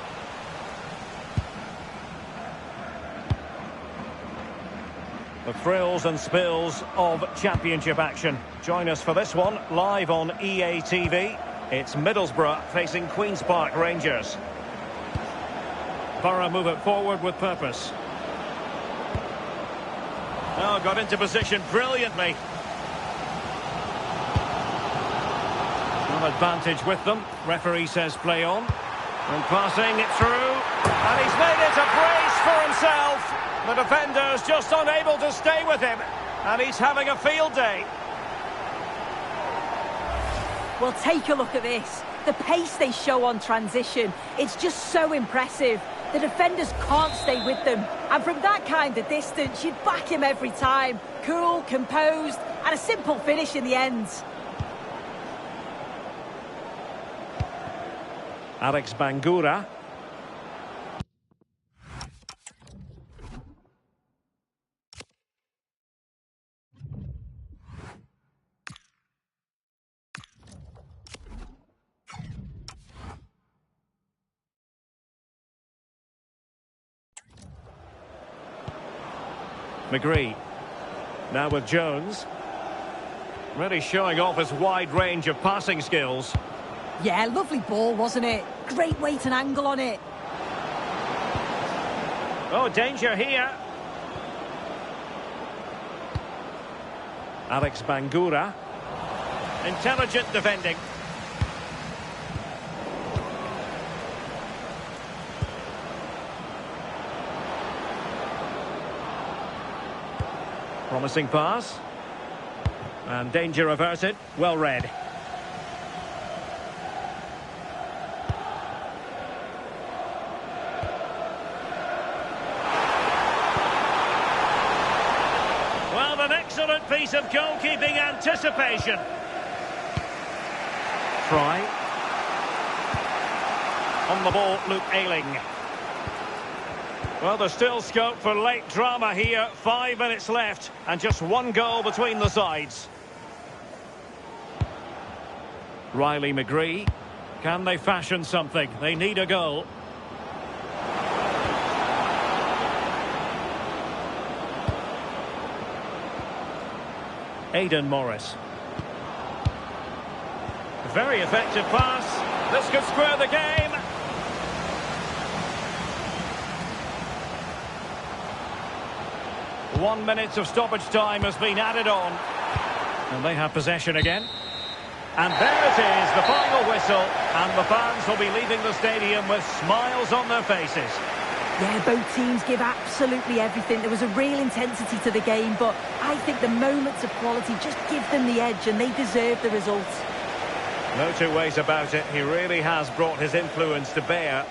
The thrills and spills of championship action. Join us for this one, live on EA TV. It's Middlesbrough facing Queen's Park Rangers. Borough move it forward with purpose. Oh, got into position brilliantly. Advantage with them. Referee says play on. And passing it through. And he's made it a brace for himself. The defender's just unable to stay with him. And he's having a field day. Well, take a look at this. The pace they show on transition. It's just so impressive. The defenders can't stay with them. And from that kind of distance, you'd back him every time. Cool, composed, and a simple finish in the end. Alex Bangura. McGree. Now with Jones. Really showing off his wide range of passing skills. Yeah, lovely ball, wasn't it? Great weight and angle on it. Oh, danger here. Alex Bangura. Intelligent defending. Promising pass. And danger averted. Well read. Well, an excellent piece of goalkeeping anticipation. Try. On the ball, Luke Ayling. Well, there's still scope for late drama here. 5 minutes left and just one goal between the sides. Riley McGree. Can they fashion something? They need a goal. Aidan Morris. Very effective pass. This could square the game. One minute of stoppage time has been added on. And they have possession again. And there it is, the final whistle. And the fans will be leaving the stadium with smiles on their faces. Yeah, both teams give absolutely everything. There was a real intensity to the game, but I think the moments of quality just give them the edge and they deserve the result. No two ways about it. He really has brought his influence to bear.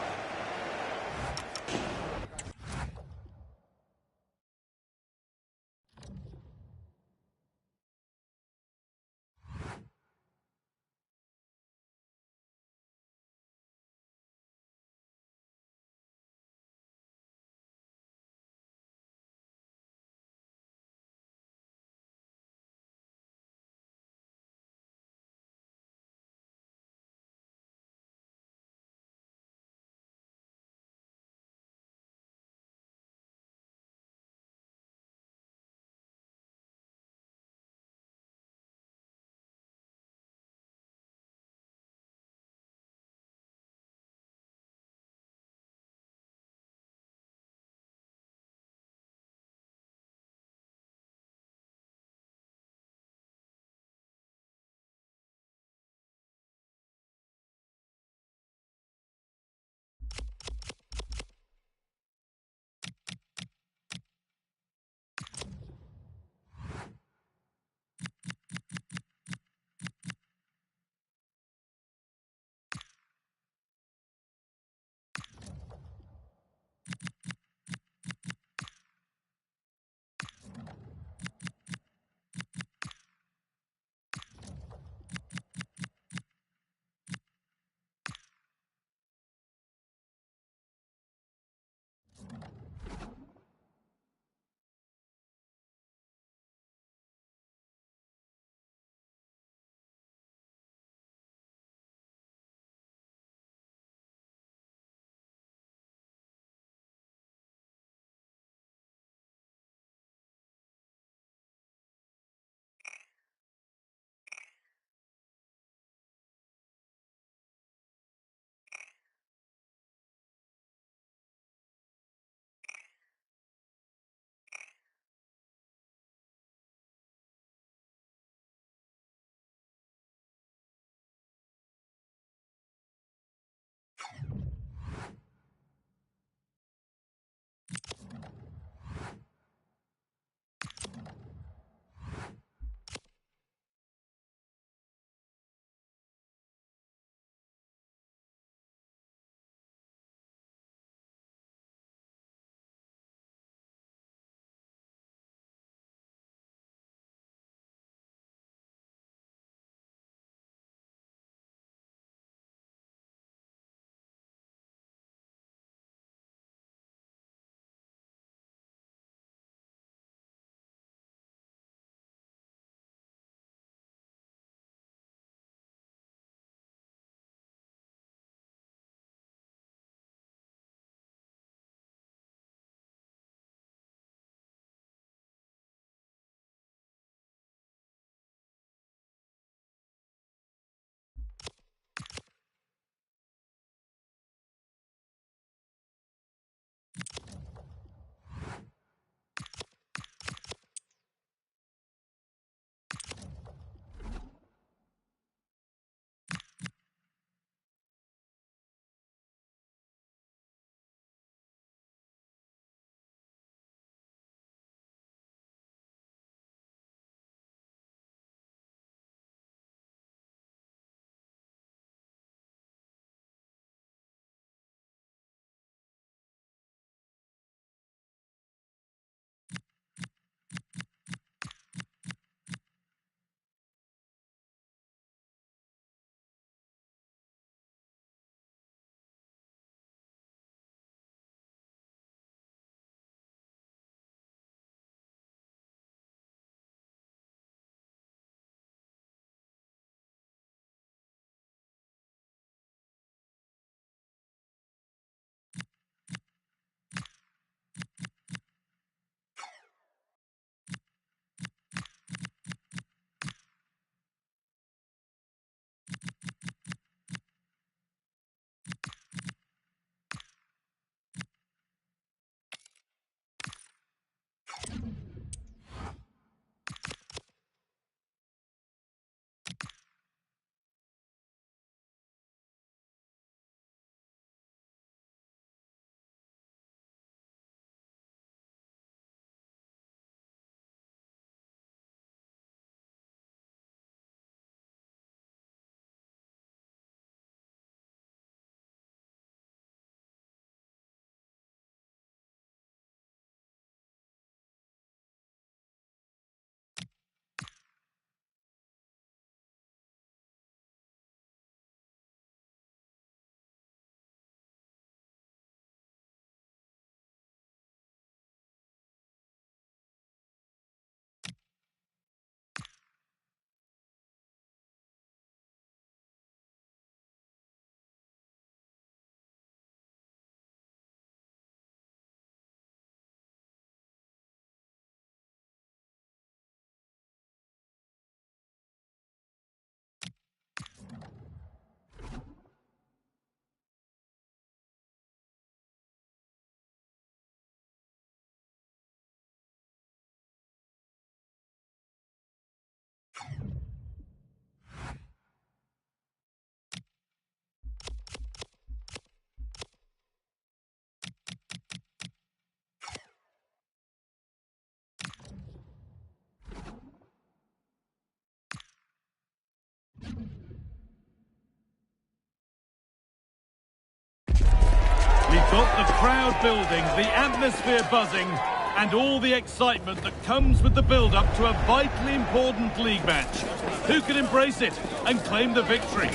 got the crowd building, the atmosphere buzzing, and all the excitement that comes with the build-up to a vitally important league match. Who can embrace it and claim the victory?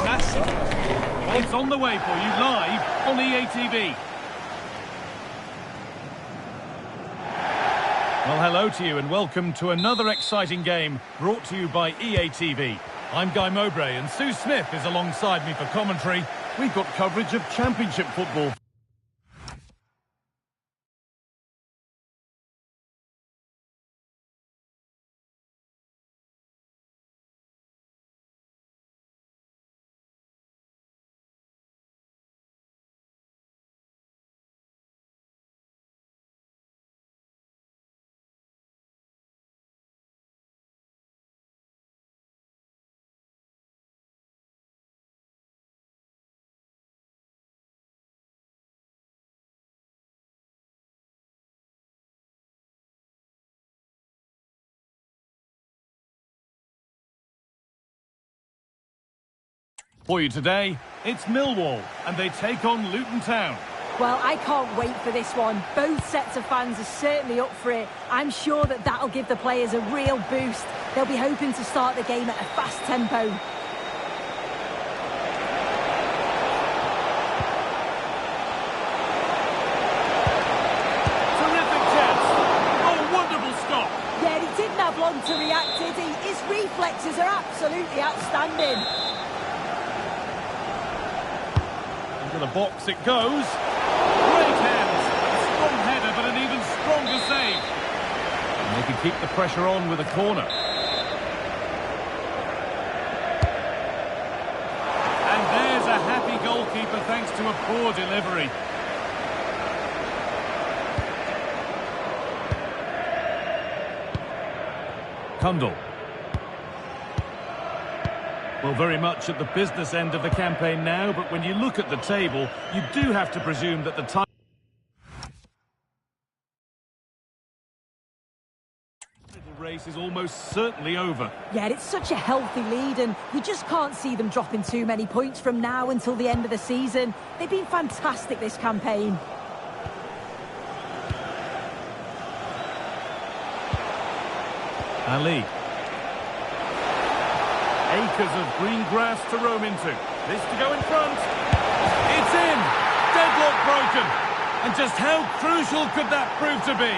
Massive. It's on the way for you live on EATV. Well, hello to you and welcome to another exciting game brought to you by EATV. I'm Guy Mowbray and Sue Smith is alongside me for commentary. We've got coverage of Championship football. For you today, it's Millwall, and they take on Luton Town. Well, I can't wait for this one. Both sets of fans are certainly up for it. I'm sure that that'll give the players a real boost. They'll be hoping to start the game at a fast tempo. Terrific chance. Oh, wonderful stop. Yeah, he didn't have long to react, did he? His reflexes are absolutely outstanding. To the box it goes. Great hands. A strong header, but an even stronger save. And they can keep the pressure on with a corner. And there's a happy goalkeeper thanks to a poor delivery. Kundal. Well, very much at the business end of the campaign now, but when you look at the table, you do have to presume that the title race is almost certainly over. Yeah, it's such a healthy lead, and you just can't see them dropping too many points from now until the end of the season. They've been fantastic this campaign. Ali. Acres of green grass to roam into. This to go in front. It's in! Deadlock broken! And just how crucial could that prove to be?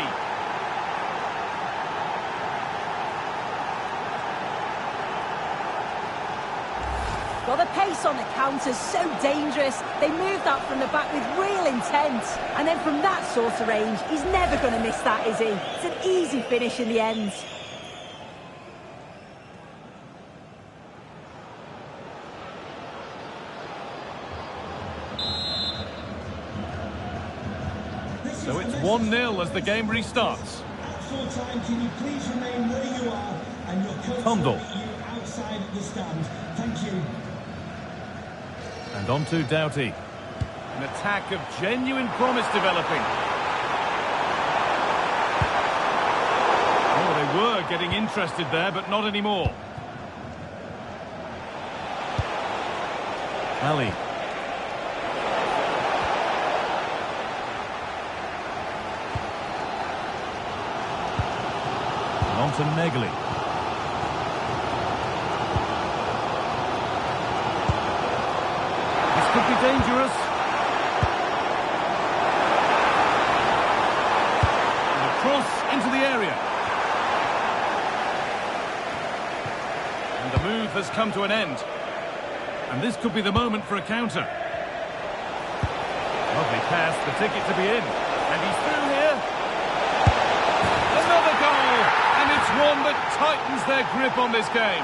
Well, the pace on the counter's so dangerous. They moved that from the back with real intent. And then from that sort of range, he's never going to miss that, is he? It's an easy finish in the end. So it's 1-0 as the game restarts. At full time, can you please remain where you are and your coach Kundal. will meet you outside the stand. Thank you. And on to Doughty. An attack of genuine promise developing. Oh, they were getting interested there, but not anymore. Ali. And on to Negley. This could be dangerous. And a cross into the area. And the move has come to an end. And this could be the moment for a counter. Lovely pass, the ticket to be in. And he's through here. Another goal! And it's one that tightens their grip on this game.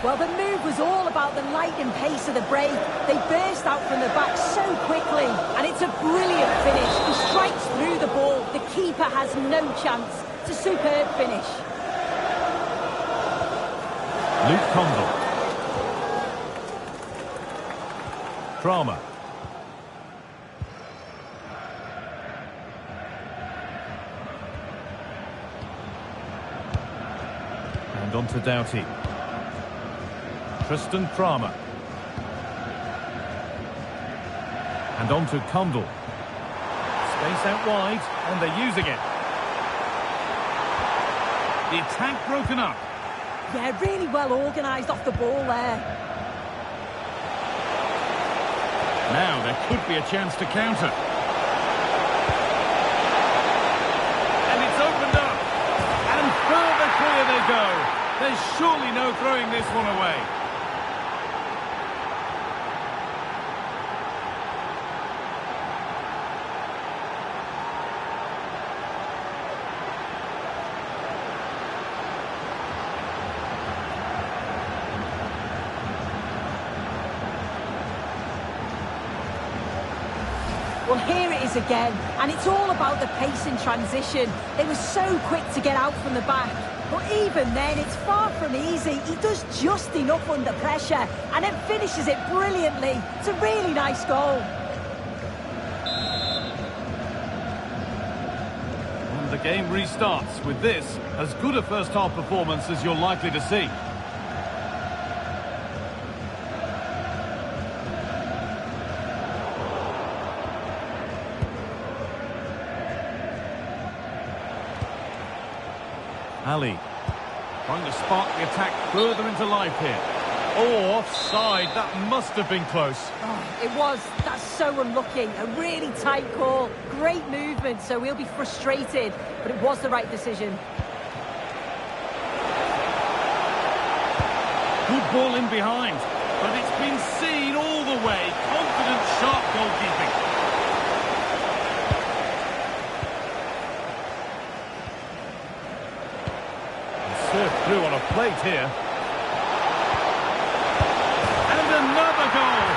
Well, the move was all about the lightning pace of the break. They burst out from the back so quickly, and it's a brilliant finish. He strikes through the ball. The keeper has no chance. It's a superb finish. Luke Kundal. Kramer. on to Doughty. Tristan Kramer. And on to Kundl. Space out wide, and they're using it. The attack broken up. Yeah, really well organised off the ball there. Now there could be a chance to counter. And it's opened up. And further clear they go. There's surely no throwing this one away. Well, here it is again, and it's all about the pace in transition. They were so quick to get out from the back, but even then, it's far from easy. He does just enough under pressure, and then finishes it brilliantly. It's a really nice goal. And the game restarts with this, as good a first-half performance as you're likely to see. Ali trying to spark the attack further into life here. Oh, offside. That must have been close. Oh, it was. That's so unlucky. A really tight call. Great movement, so he'll be frustrated, but it was the right decision. Good ball in behind, but it's been seen all the way. Confident, sharp goalkeeping. Served through on a plate here. And another goal.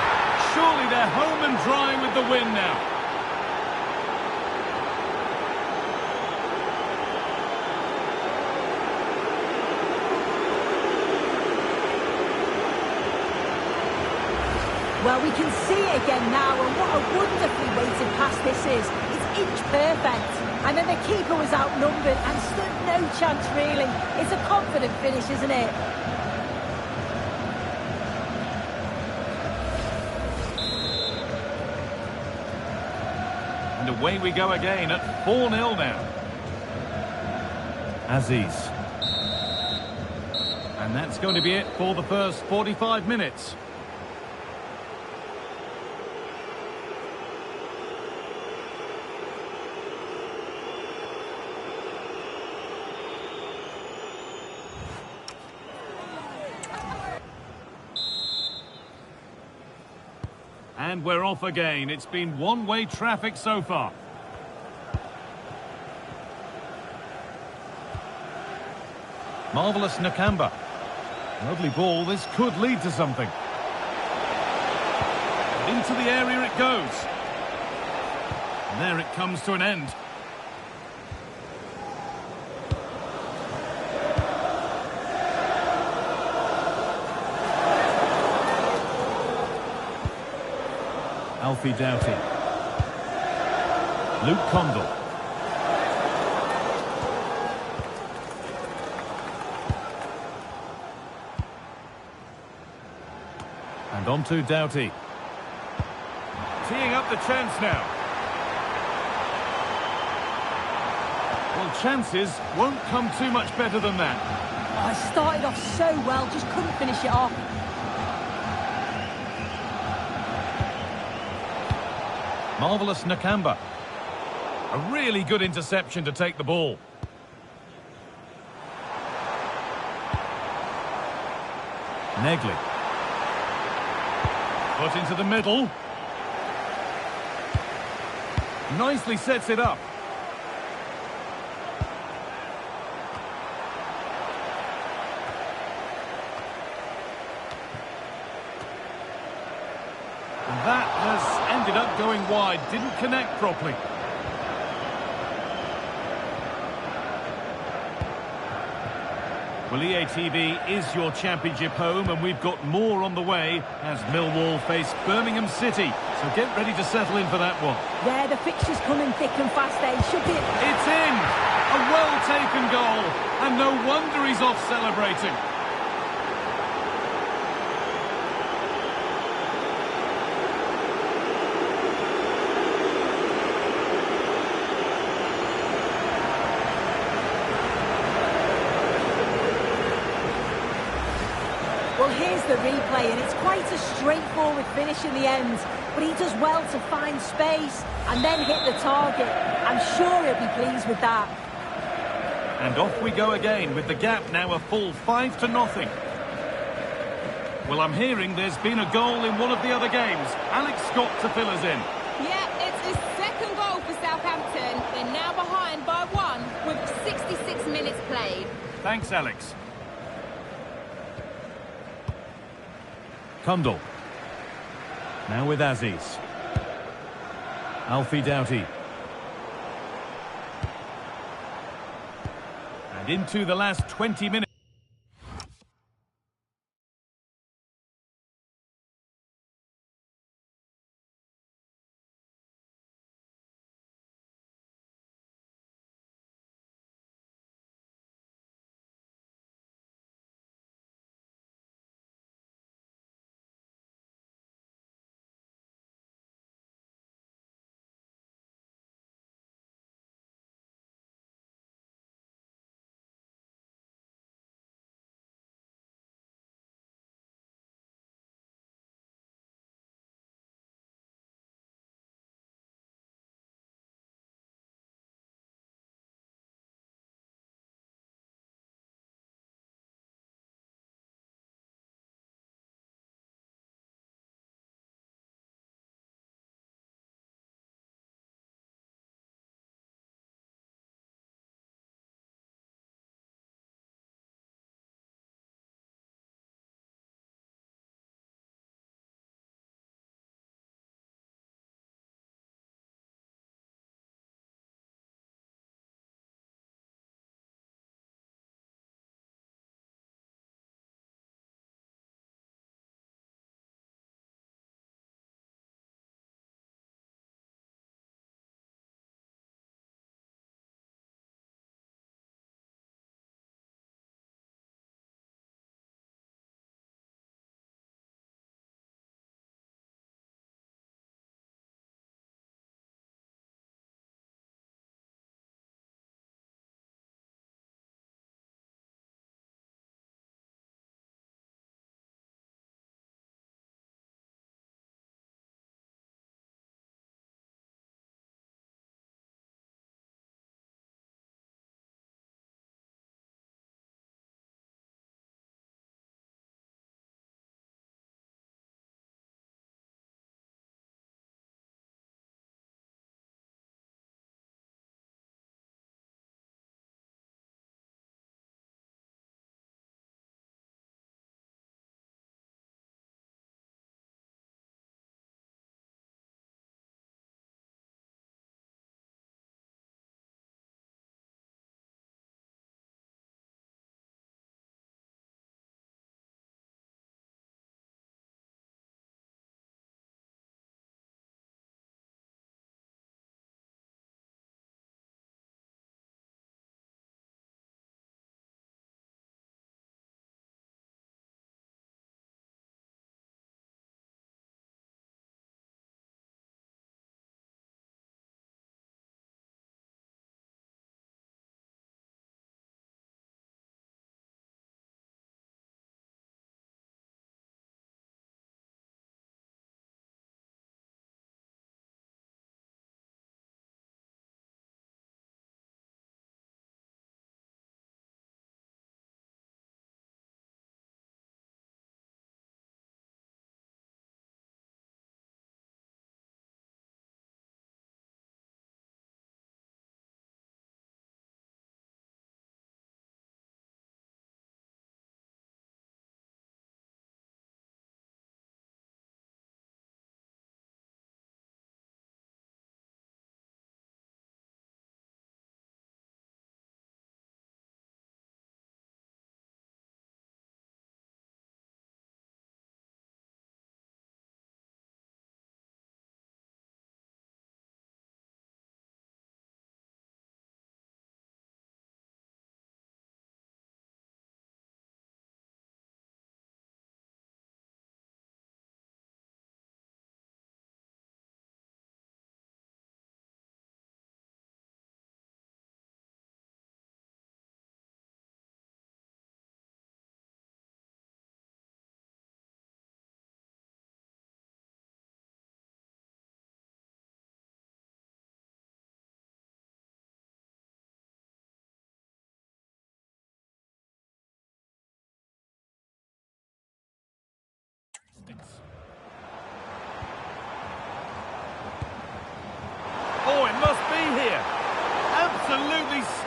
Surely they're home and dry with the win now. Well, we can see it again now, and what a wonderfully weighted pass this is. It's inch perfect. And then the keeper was outnumbered and stood no chance, really. It's a confident finish, isn't it? And away we go again at 4-0 now. Aziz. And that's going to be it for the first 45 minutes. And we're off again. It's been one-way traffic so far. Marvellous Nakamba. Lovely ball. This could lead to something. Into the area it goes. And there it comes to an end. Alfie Doughty. Luke Kundl. And on to Doughty. Teeing up the chance now. Well, chances won't come too much better than that. Oh, I started off so well, just couldn't finish it off. Marvellous Nakamba. A really good interception to take the ball. Negley. Put into the middle. Nicely sets it up. That has ended up going wide, didn't connect properly. Well, EATV is your championship home, and we've got more on the way as Millwall face Birmingham City. So get ready to settle in for that one. Yeah, the fixture's coming thick and fast there. It should be... It's in! A taken goal, and no wonder he's off celebrating. Well, here's the replay, and it's quite a straightforward finish in the end. But he does well to find space and then hit the target. I'm sure he'll be pleased with that. And off we go again, with the gap now a full 5-0. Well, I'm hearing there's been a goal in one of the other games. Alex Scott to fill us in. Yeah, it's his second goal for Southampton. They're now behind by 1 with 66 minutes played. Thanks, Alex. Kundal. Now with Aziz. Alfie Doughty. And into the last 20 minutes.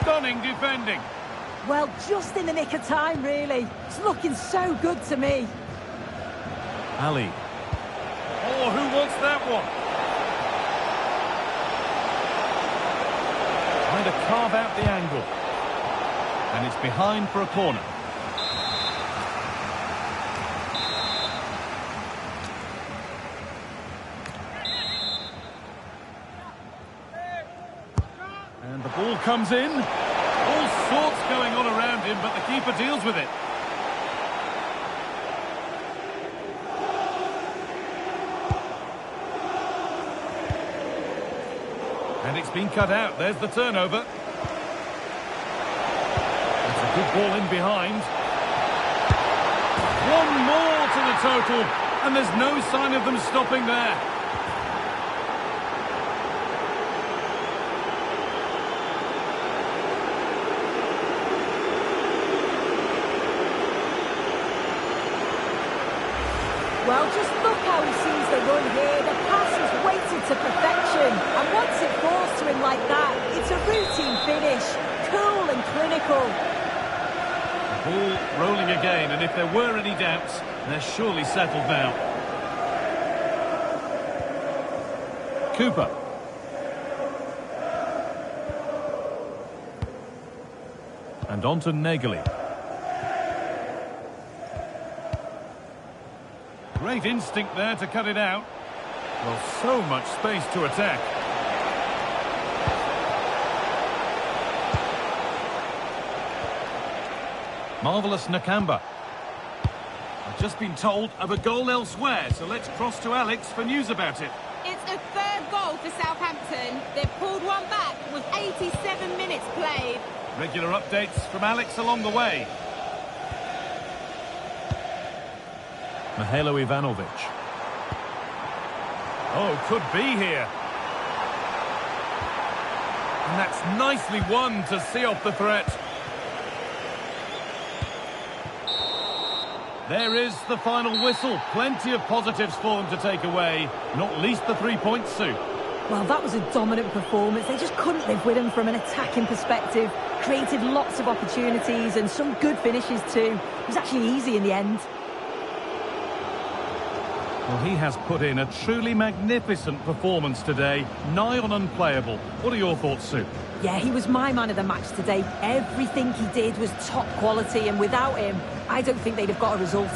Stunning defending. Well, just in the nick of time, really. It's looking so good to me. Ali. Oh, who wants that one? Trying to carve out the angle. And it's behind for a corner. And the ball comes in. All sorts going on around him, but the keeper deals with it. And it's been cut out. There's the turnover. It's a good ball in behind. One more to the total. And there's no sign of them stopping there. Well, just look how he sees the run here. The pass is weighted to perfection. And once it falls to him like that, it's a routine finish. Cool and clinical. Ball rolling again, and if there were any doubts, they're surely settled now. Cooper. And on to Naegeli. Great instinct there to cut it out. Well, so much space to attack. Marvellous Nakamba. I've just been told of a goal elsewhere, so let's cross to Alex for news about it. It's a third goal for Southampton. They've pulled one back with 87 minutes played. Regular updates from Alex along the way. Mihajlo Ivanovic. Oh, could be here. And that's nicely won to see off the threat. There is the final whistle. Plenty of positives for them to take away. Not least the 3 points, Sue. Well, that was a dominant performance. They just couldn't live with him from an attacking perspective. Created lots of opportunities and some good finishes too. It was actually easy in the end. Well, he has put in a truly magnificent performance today. Nigh on unplayable. What are your thoughts, Sue? Yeah, he was my man of the match today. Everything he did was top quality, and without him, I don't think they'd have got a result.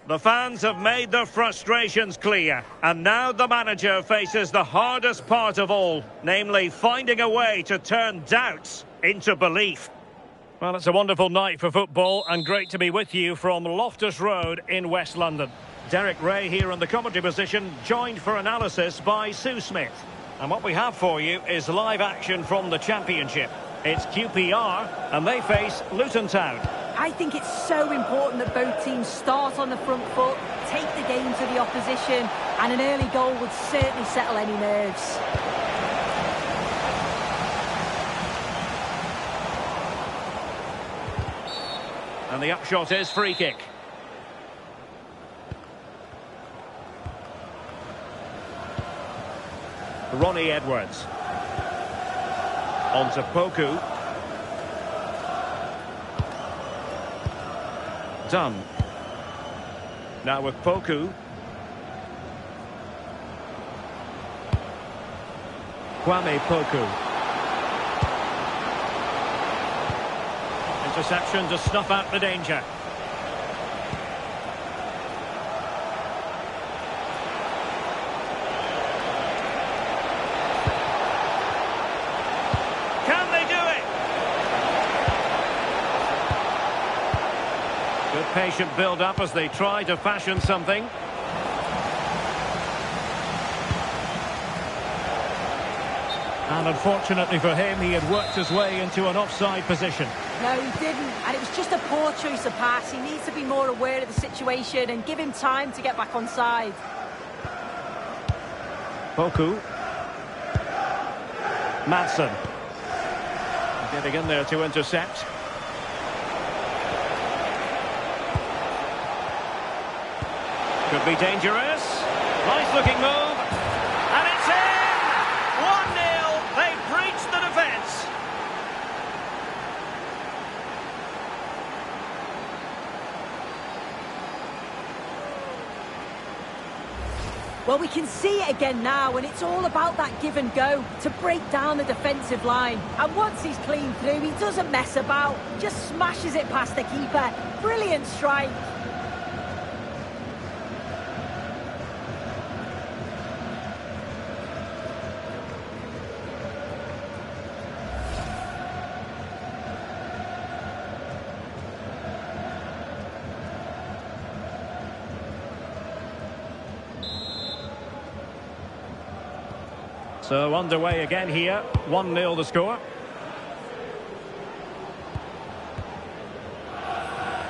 The fans have made their frustrations clear, and now the manager faces the hardest part of all, namely finding a way to turn doubts into belief. Well, it's a wonderful night for football, and great to be with you from Loftus Road in West London. Derek Ray here in the commentary position, joined for analysis by Sue Smith. And what we have for you is live action from the Championship. It's QPR, and they face Luton Town. I think it's so important that both teams start on the front foot, take the game to the opposition, and an early goal would certainly settle any nerves. And the upshot is free kick. Ronnie Edwards. On to Poku. Dunn. Now with Poku. Kwame Poku. Interception to snuff out the danger. Can they do it? Good patient build-up as they try to fashion something. And unfortunately for him, he had worked his way into an offside position. No, he didn't, and it was just a poor choice of pass. He needs to be more aware of the situation and give him time to get back on side. Poku. Madsen. Getting in there to intercept. Could be dangerous. Nice looking move. And it's in! 1-0. They've breached the defence. Well, we can see it again now, and it's all about that give and go to break down the defensive line. And once he's clean through, he doesn't mess about, just smashes it past the keeper. Brilliant strike. So underway again here, 1-0 the score.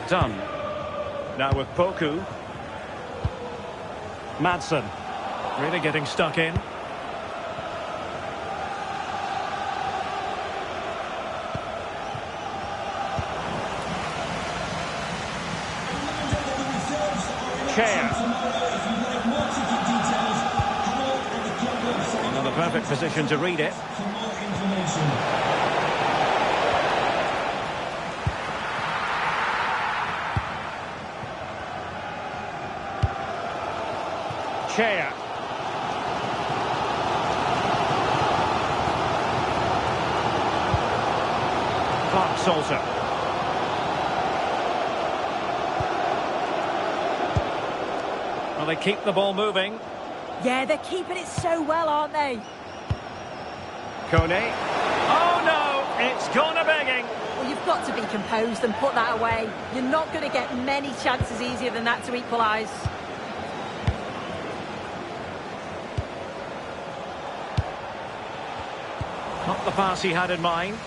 Dunn. Now with Poku. Madsen. Really getting stuck in. Chair. Another perfect position to read it. For more information. Chair. Clark Salter. Well, they keep the ball moving. Yeah, they're keeping it so well, aren't they? Kone. Oh no, it's gone a-begging. Well, you've got to be composed and put that away. You're not going to get many chances easier than that to equalise. Not the pass he had in mind.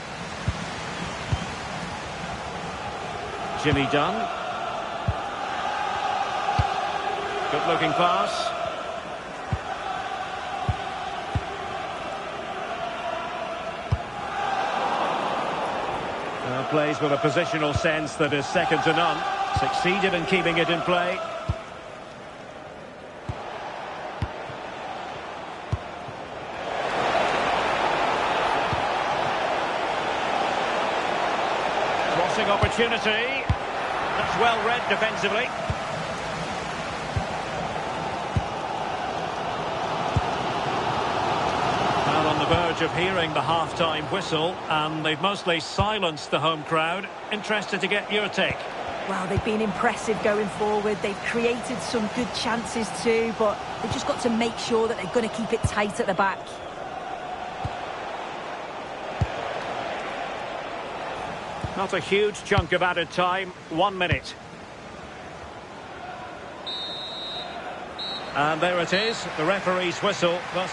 Jimmy Dunn. Good looking pass. Plays with a positional sense that is second to none. Succeeded in keeping it in play. Crossing opportunity. That's well read defensively. Well, on the verge of hearing the half-time whistle, and they've mostly silenced the home crowd. Interested to get your take. Well, they've been impressive going forward. They've created some good chances too, but they've just got to make sure that they're going to keep it tight at the back. Not a huge chunk of added time, 1 minute. And there it is, the referee's whistle. Thus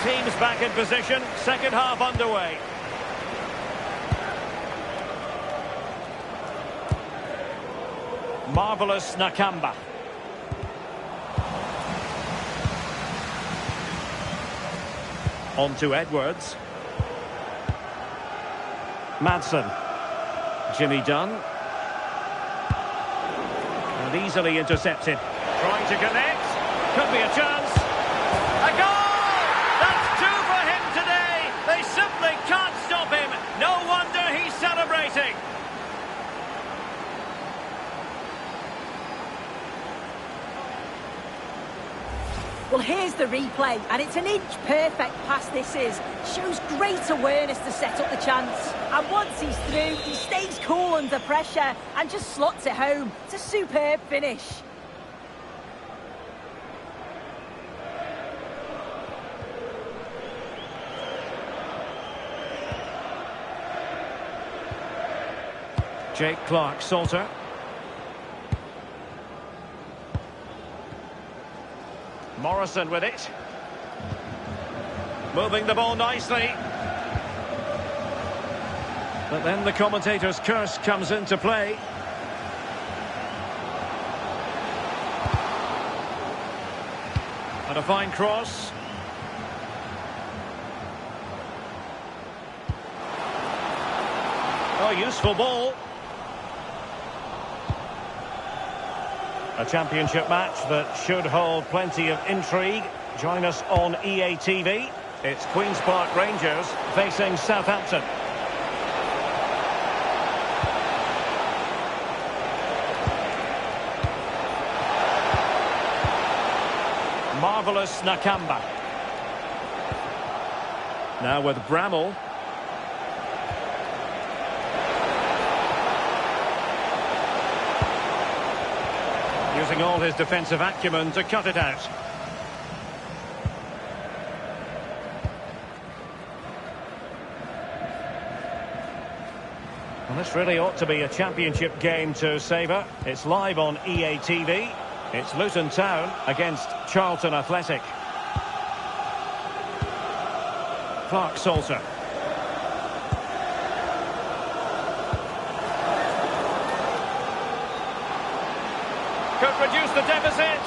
teams back in position, second half underway. Marvellous Nakamba. On to Edwards. Madsen. Jimmy Dunn. And easily intercepted. Trying to connect. Could be a chance. A goal! That's two for him today. They simply can't stop him. No wonder he's celebrating. Well, here's the replay, and it's an inch-perfect pass this is. Shows great awareness to set up the chance. And once he's through, he stays cool under pressure and just slots it home. It's a superb finish. Jake Clark-Salter. Morrison with it. Moving the ball nicely. But then the commentator's curse comes into play. And a fine cross. Oh, useful ball. A championship match that should hold plenty of intrigue. Join us on EA TV. It's Queen's Park Rangers facing Southampton. Marvellous Nakamba. Now with Bramall. Using all his defensive acumen to cut it out. Well, this really ought to be a championship game to savour. It's live on EA TV. It's Luton Town against Charlton Athletic. Clark-Salter. Could reduce the deficit.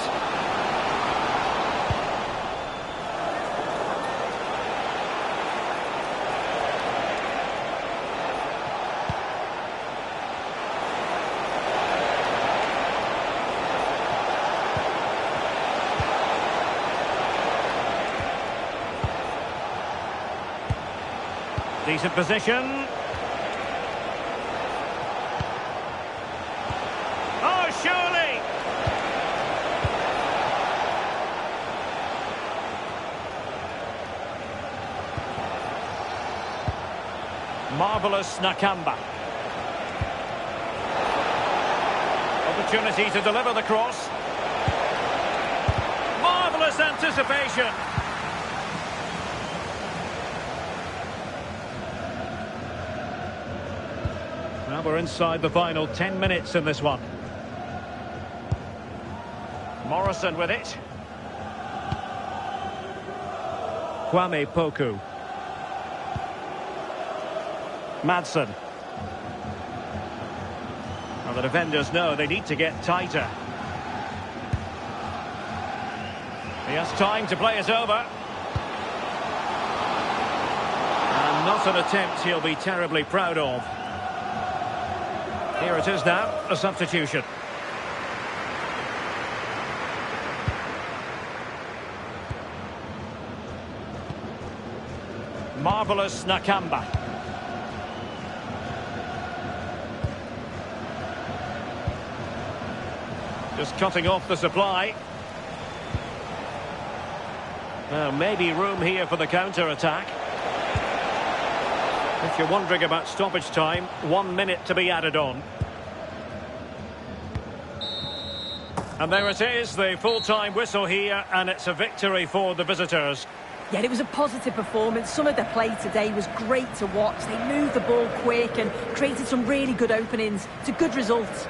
Decent position. Oh, surely! Marvellous Nakamba. Opportunity to deliver the cross. Marvellous anticipation. Now we're inside the final 10 minutes in this one. Morrison with it. Kwame Poku. Madsen. Well, the defenders know they need to get tighter. He has time to play it over. And not an attempt he'll be terribly proud of. Here it is now, a substitution. Marvellous Nakamba. Just cutting off the supply. Now, maybe room here for the counter-attack. If you're wondering about stoppage time, 1 minute to be added on. And there it is, the full-time whistle here, and it's a victory for the visitors. Yeah, it was a positive performance. Some of their play today was great to watch. They moved the ball quick and created some really good openings. It's a good result.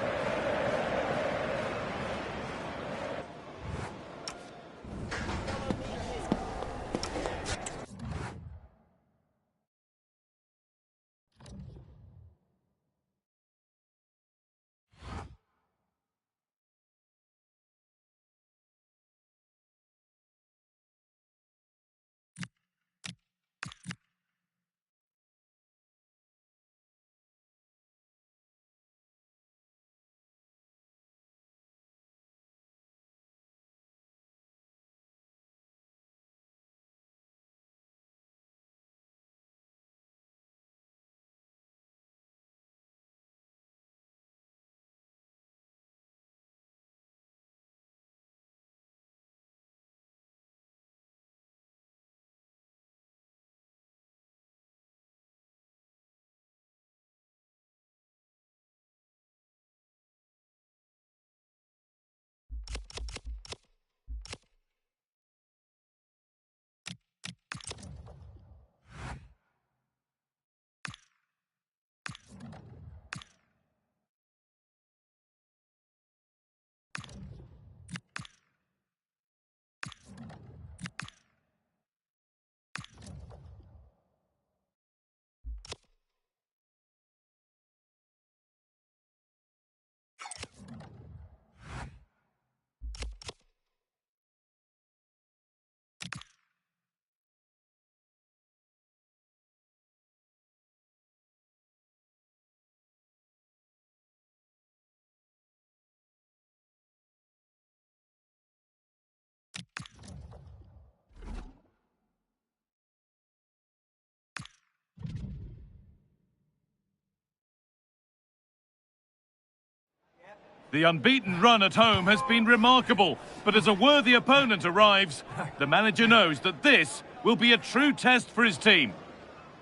The unbeaten run at home has been remarkable, but as a worthy opponent arrives, the manager knows that this will be a true test for his team.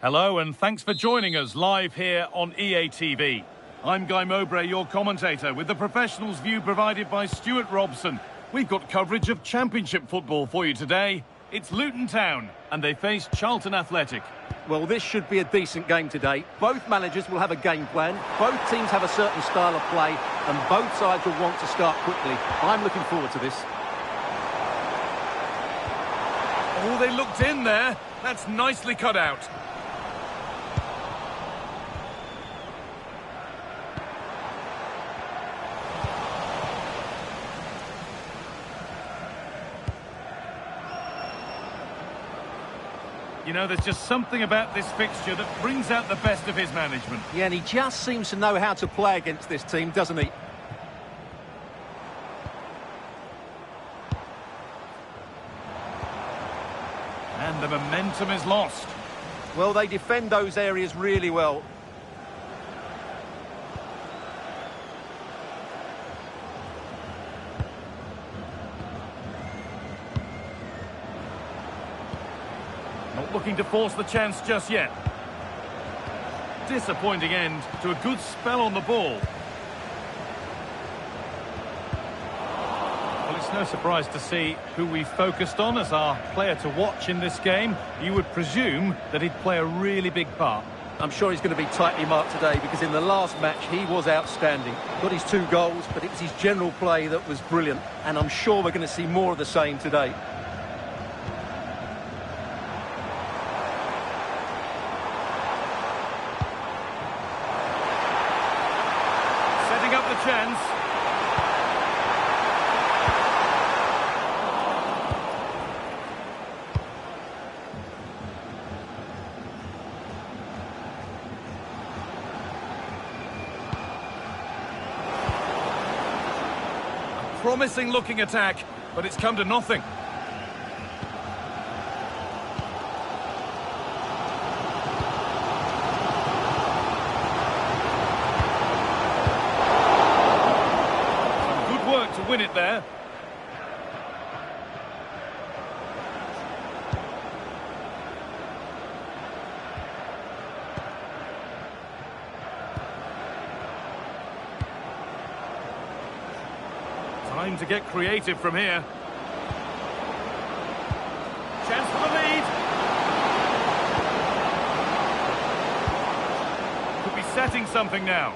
Hello and thanks for joining us live here on EA TV. I'm Guy Mowbray, your commentator, with the professionals' view provided by Stuart Robson. We've got coverage of Championship football for you today. It's Luton Town, and they face Charlton Athletic. Well, this should be a decent game today. Both managers will have a game plan. Both teams have a certain style of play, and both sides will want to start quickly. I'm looking forward to this. Oh, they looked in there. That's nicely cut out. You know, there's just something about this fixture that brings out the best of his management. Yeah, and he just seems to know how to play against this team, doesn't he? And the momentum is lost. Well, they defend those areas really well. Not looking to force the chance just yet. Disappointing end to a good spell on the ball. Well, it's no surprise to see who we focused on as our player to watch in this game. You would presume that he'd play a really big part. I'm sure he's going to be tightly marked today because in the last match he was outstanding. Got his 2 goals, but it was his general play that was brilliant. And I'm sure we're going to see more of the same today. Chance. A promising looking attack, but it's come to nothing. To win it there. Time to get creative from here. Chance for the lead. Could be setting something now.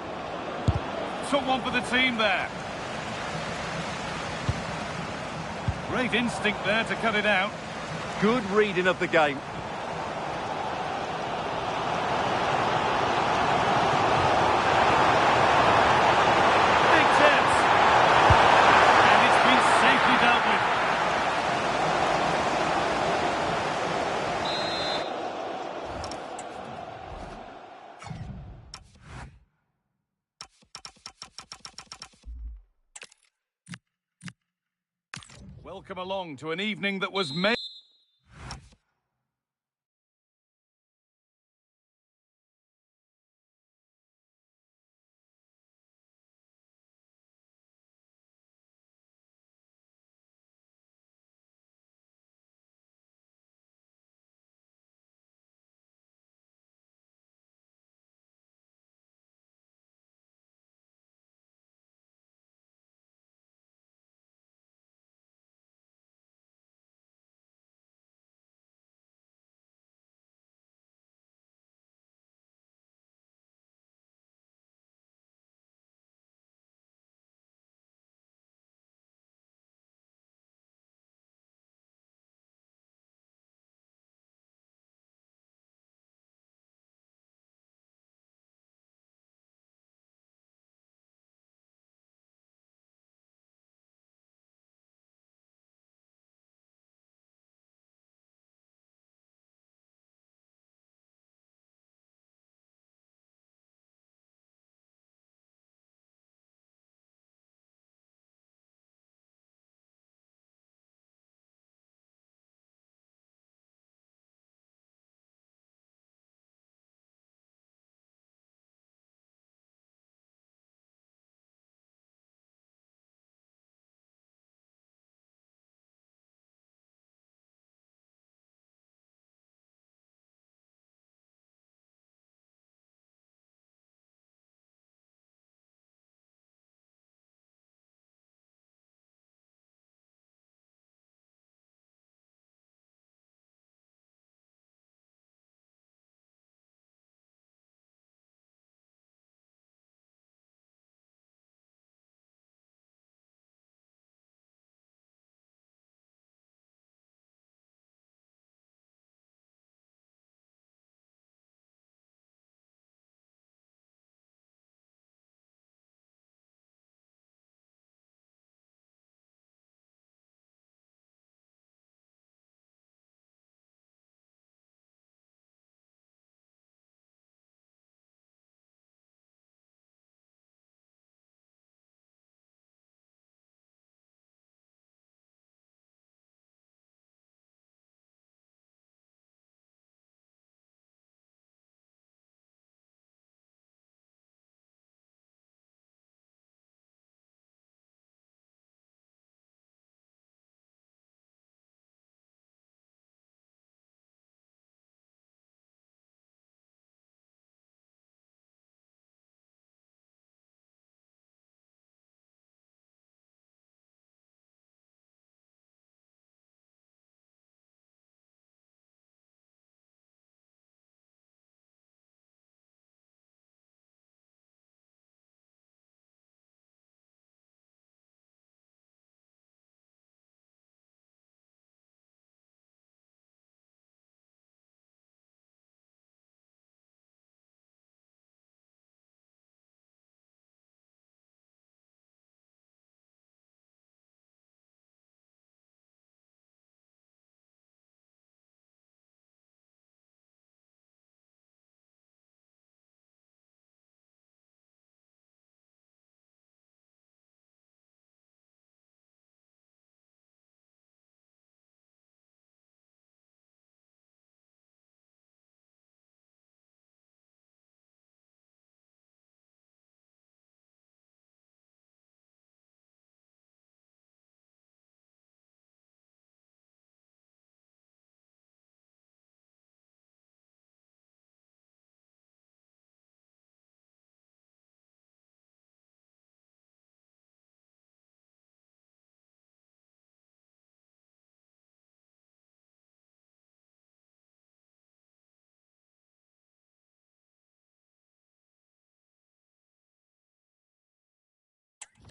Took one for the team there. Great instinct there to cut it out. Good reading of the game. Big chance. And it's been safely dealt with. Welcome along to an evening that was made.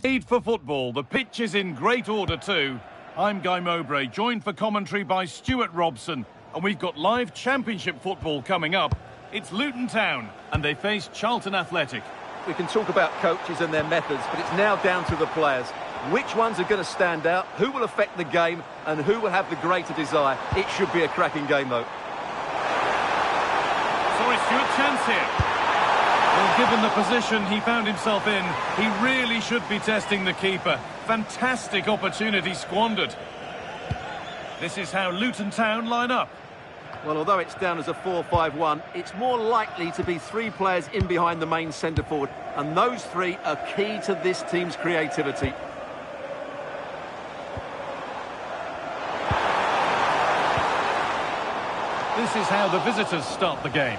Need for football. The pitch is in great order too. I'm Guy Mowbray, joined for commentary by Stuart Robson. And we've got live championship football coming up. It's Luton Town, and they face Charlton Athletic. We can talk about coaches and their methods, but it's now down to the players. Which ones are going to stand out, who will affect the game, and who will have the greater desire. It should be a cracking game, though. Sorry, Stuart, chance here. Well, given the position he found himself in, he really should be testing the keeper. Fantastic opportunity squandered. This is how Luton Town line up. Well, although it's down as a 4-5-1, it's more likely to be 3 players in behind the main centre-forward, and those 3 are key to this team's creativity. This is how the visitors start the game.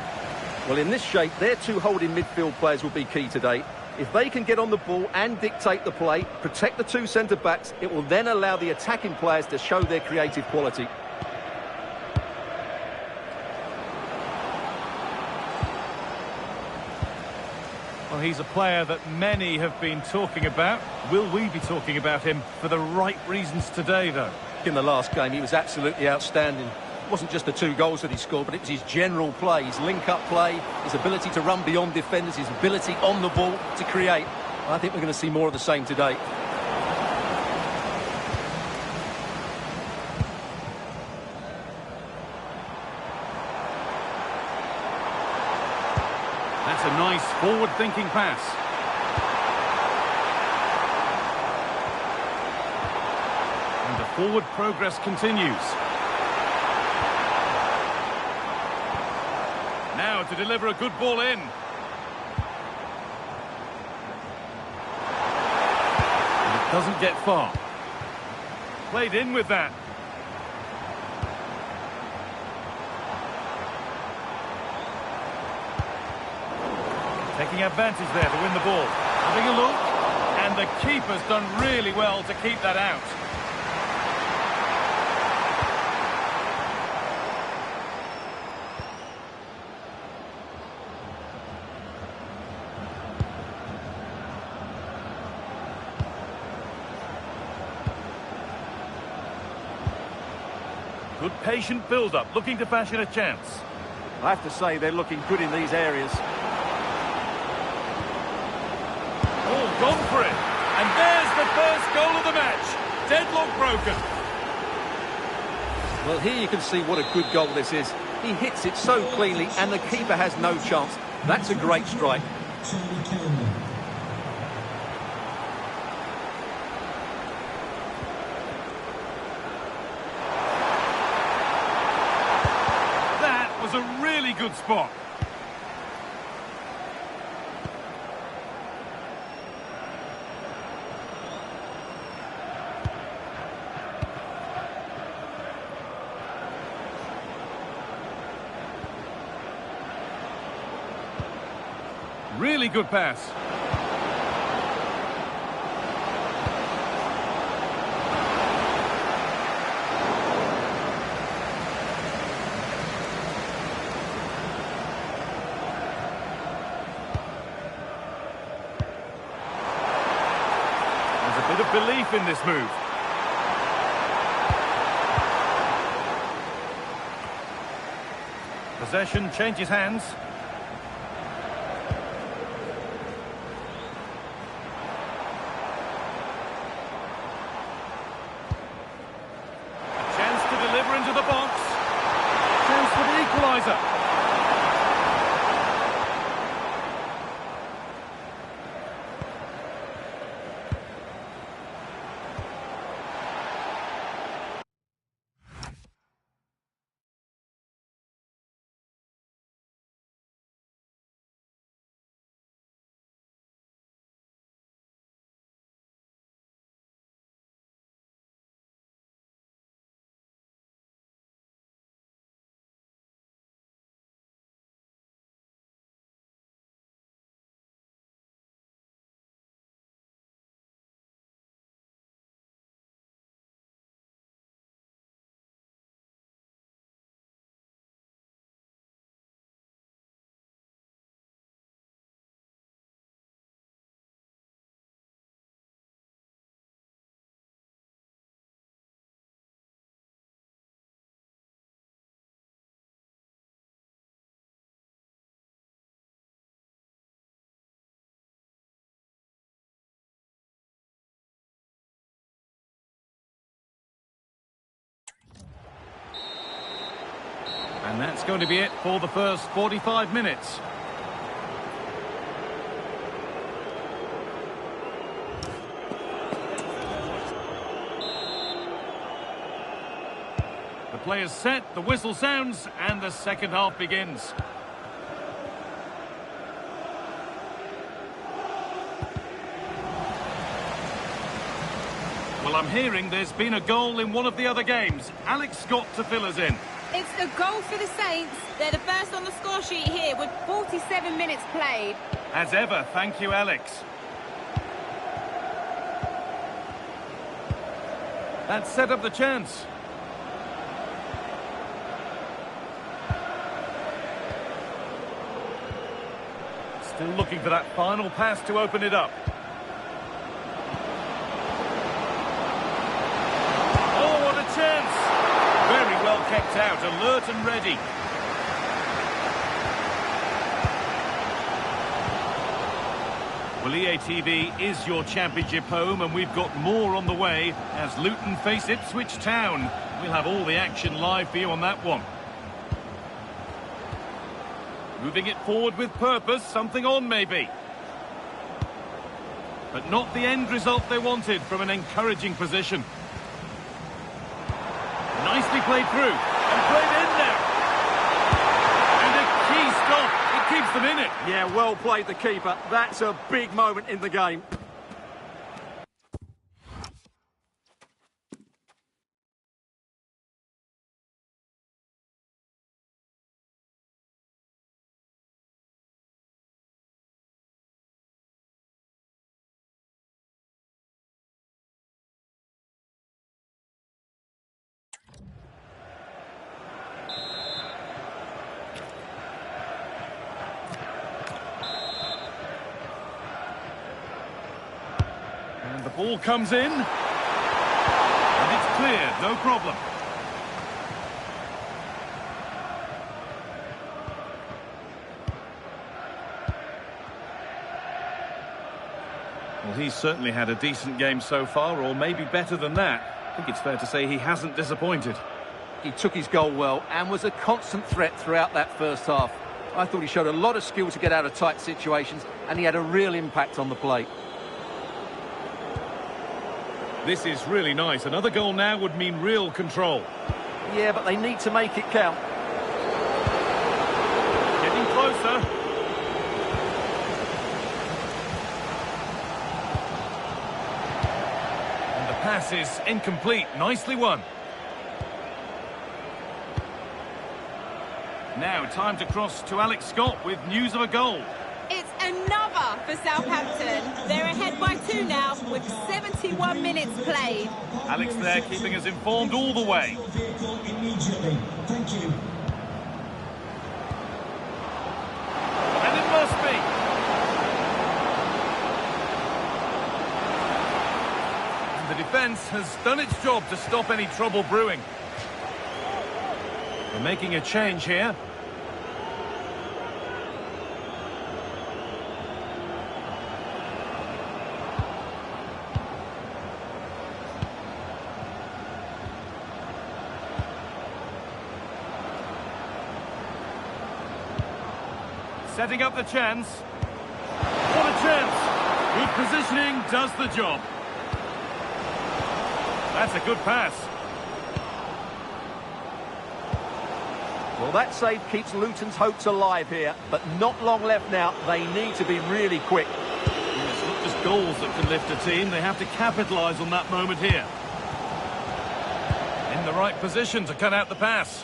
Well, in this shape, their 2 holding midfield players will be key today. If they can get on the ball and dictate the play, protect the 2 centre-backs, it will then allow the attacking players to show their creative quality. Well, he's a player that many have been talking about. Will we be talking about him for the right reasons today, though? In the last game, he was absolutely outstanding. It wasn't just the 2 goals that he scored, but it was his general play, his link-up play, his ability to run beyond defenders, his ability on the ball to create. I think we're going to see more of the same today. That's a nice forward-thinking pass. And the forward progress continues. Now to deliver a good ball in. And it doesn't get far. Played in with that. Taking advantage there to win the ball. Having a look. And the keeper's done really well to keep that out. Good patient build-up, looking to fashion a chance. I have to say they're looking good in these areas. Oh, gone for it. And there's the first goal of the match. Deadlock broken. Well, here you can see what a good goal this is. He hits it so cleanly and the keeper has no chance. That's a great strike. Charlie Kelman. That was a really good spot. Really good pass. There's a bit of belief in this move. Possession changes hands. Into the box. Chance for the equaliser. And that's going to be it for the first 45 minutes. The players set, the whistle sounds, and the second half begins. Well, I'm hearing there's been a goal in one of the other games. Alex Scott to fill us in. It's a goal for the Saints. They're the first on the score sheet here with 47 minutes played. As ever, thank you, Alex. That set up the chance. Still looking for that final pass to open it up. Oh, what a chance! Very well kept out, alert and ready. Well, EA TV is your championship home, and we've got more on the way as Luton face Ipswich Town. We'll have all the action live for you on that one. Moving it forward with purpose, something on maybe. But not the end result they wanted from an encouraging position. Nicely played through, and played in now. And a key stop, it keeps them in it. Yeah, well played, the keeper. That's a big moment in the game. And the ball comes in. And it's clear, no problem. Well, he's certainly had a decent game so far, or maybe better than that. I think it's fair to say he hasn't disappointed. He took his goal well and was a constant threat throughout that first half. I thought he showed a lot of skill to get out of tight situations, and he had a real impact on the plate. This is really nice. Another goal now would mean real control. Yeah, but they need to make it count. Getting closer. And the pass is incomplete. Nicely won. Now time to cross to Alex Scott with news of a goal. It's another for Southampton. They're ahead by 2 now with 71 minutes played. Alex there keeping us informed all the way. Immediately. Thank you. And it must be. And the defence has done its job to stop any trouble brewing. They're making a change here. Setting up the chance. What a chance! Good positioning does the job. That's a good pass. Well, that save keeps Luton's hopes alive here, but not long left now. They need to be really quick. It's not just goals that can lift a team. They have to capitalise on that moment here. In the right position to cut out the pass.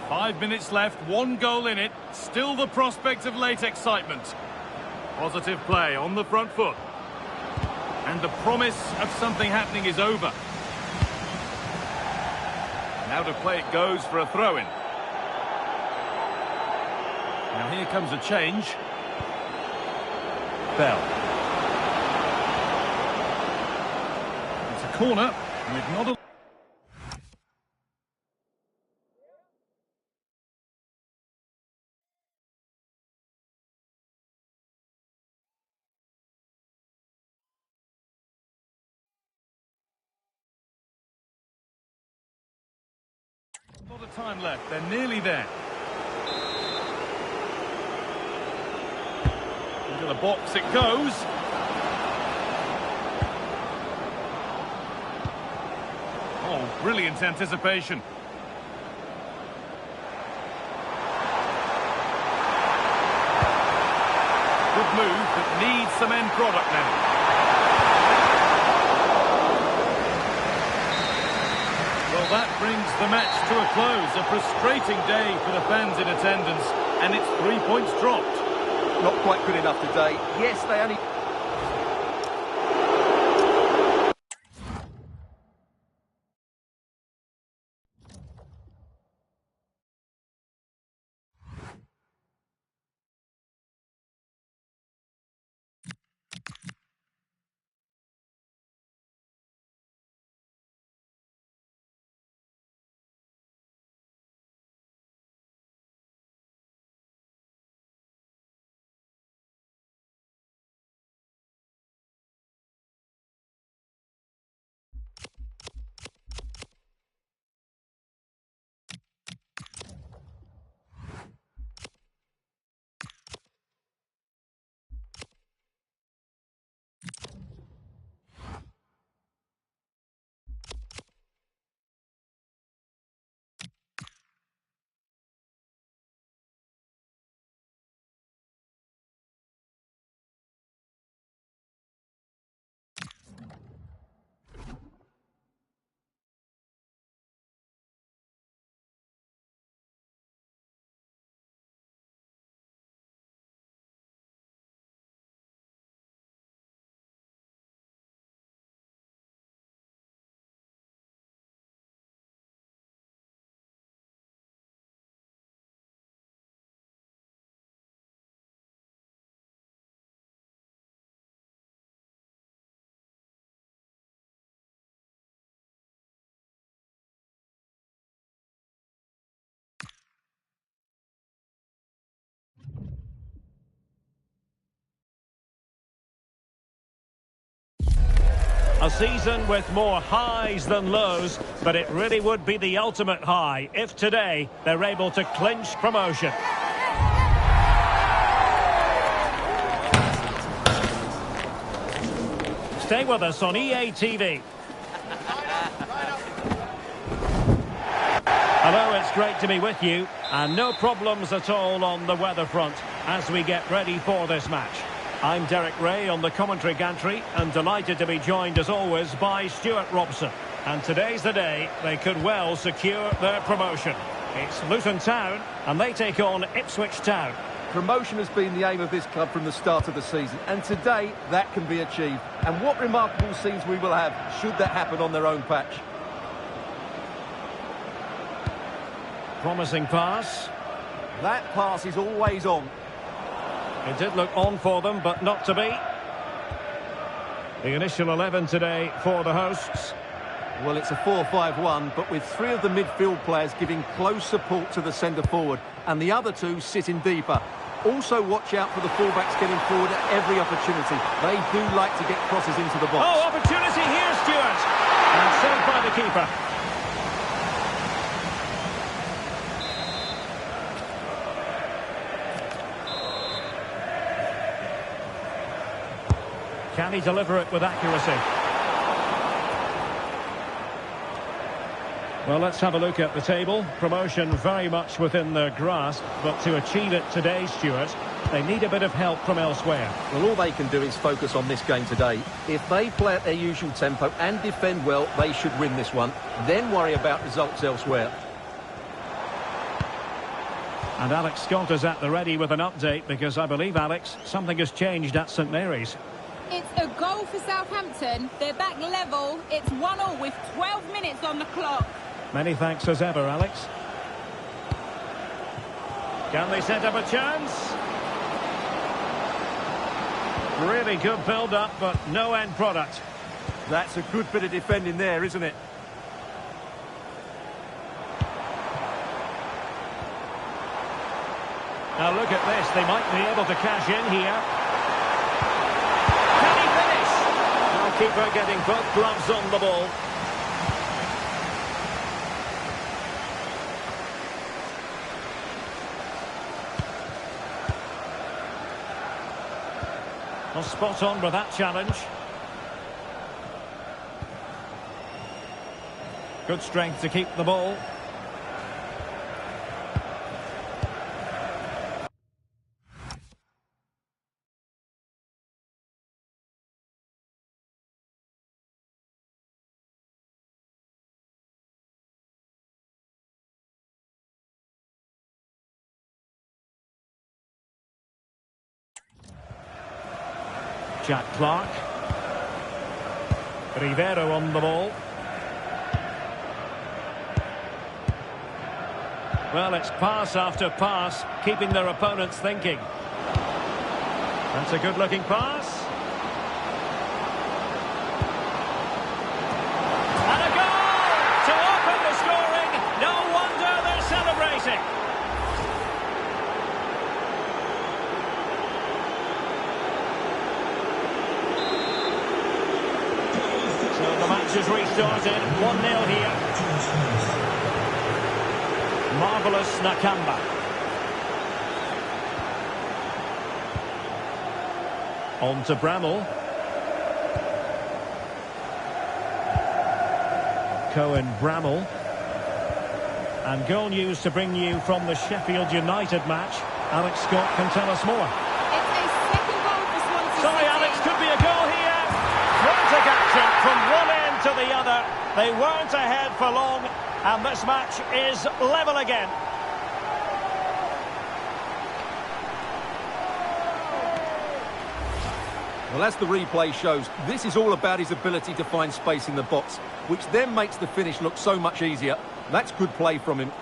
Five minutes left, one goal in it. Still the prospect of late excitement. Positive play on the front foot. And the promise of something happening is over. Now to play it goes for a throw-in. Now here comes a change. Bell. It's a corner with not a... the time left. They're nearly there. Into the box it goes. Oh, brilliant anticipation. Good move, but needs some end product now. Well, that brings the match to a close. A frustrating day for the fans in attendance, and it's 3 points dropped. Not quite good enough today. Yes, they only... A season with more highs than lows, but it really would be the ultimate high if today they're able to clinch promotion. Stay with us on EA TV. Hello, it's great to be with you, and no problems at all on the weather front as we get ready for this match. I'm Derek Ray on the commentary gantry, and delighted to be joined as always by Stuart Robson. And today's the day they could well secure their promotion. It's Luton Town, and they take on Ipswich Town. Promotion has been the aim of this club from the start of the season, and today that can be achieved. And what remarkable scenes we will have should that happen on their own patch. Promising pass. That pass is always on. It did look on for them, but not to be. The initial 11 today for the hosts. Well, it's a 4-5-1, but with three of the midfield players giving close support to the centre-forward, and the other two sitting deeper. Also watch out for the fullbacks getting forward at every opportunity. They do like to get crosses into the box. Oh, opportunity here, Stuart! And saved by the keeper. Can he deliver it with accuracy? Well, let's have a look at the table. Promotion very much within their grasp, but to achieve it today, Stuart, they need a bit of help from elsewhere. Well, all they can do is focus on this game today. If they play at their usual tempo and defend well, they should win this one. Then worry about results elsewhere. And Alex Scott is at the ready with an update, because I believe, Alex, something has changed at St Mary's. It's a goal for Southampton. They're back level. It's 1-1 with 12 minutes on the clock. Many thanks as ever, Alex. Can they set up a chance? Really good build-up, but no end product. That's a good bit of defending there, isn't it? Now look at this. They might be able to cash in here. Can he finish? Goalkeeper getting both gloves on the ball. Well, spot on with that challenge. Good strength to keep the ball. Jack Clark. Rivero on the ball. Well, it's pass after pass, keeping their opponents thinking. That's a good-looking pass. And a goal to open the scoring. No wonder they're celebrating. So the match has restarted. 1-0 here. Marvellous Nakamba. On to Bramall. Cohen Bramall. And goal news to bring you from the Sheffield United match. Alex Scott can tell us more. It's a second goal for Swansea Sorry, City. Alex, could be a goal here. Frantic action from one end to the other. They weren't ahead for long, and this match is level again. Well, as the replay shows, this is all about his ability to find space in the box, which then makes the finish look so much easier. That's good play from him.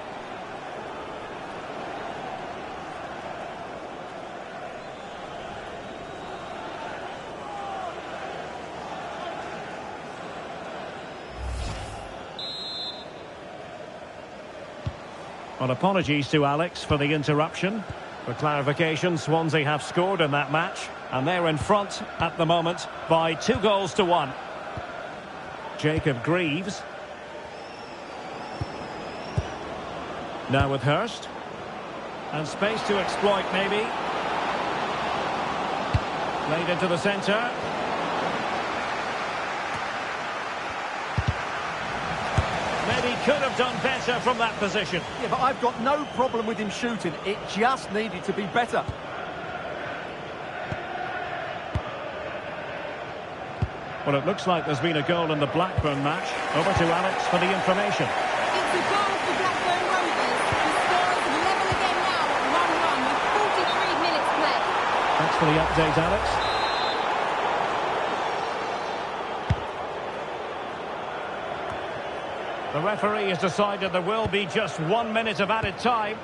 Well, apologies to Alex for the interruption. For clarification, Swansea have scored in that match, and they're in front at the moment by 2-1. Jacob Greaves. Now with Hurst. And space to exploit, maybe. Played into the centre. Maybe could have done better from that position. Yeah, but I've got no problem with him shooting. It just needed to be better. Well, it looks like there's been a goal in the Blackburn match. Over to Alex for the information. It's a goal for Blackburn Rovers. The score is level again now at 1-1 with 43 minutes played. Thanks for the update, Alex. The referee has decided there will be just 1 minute of added time.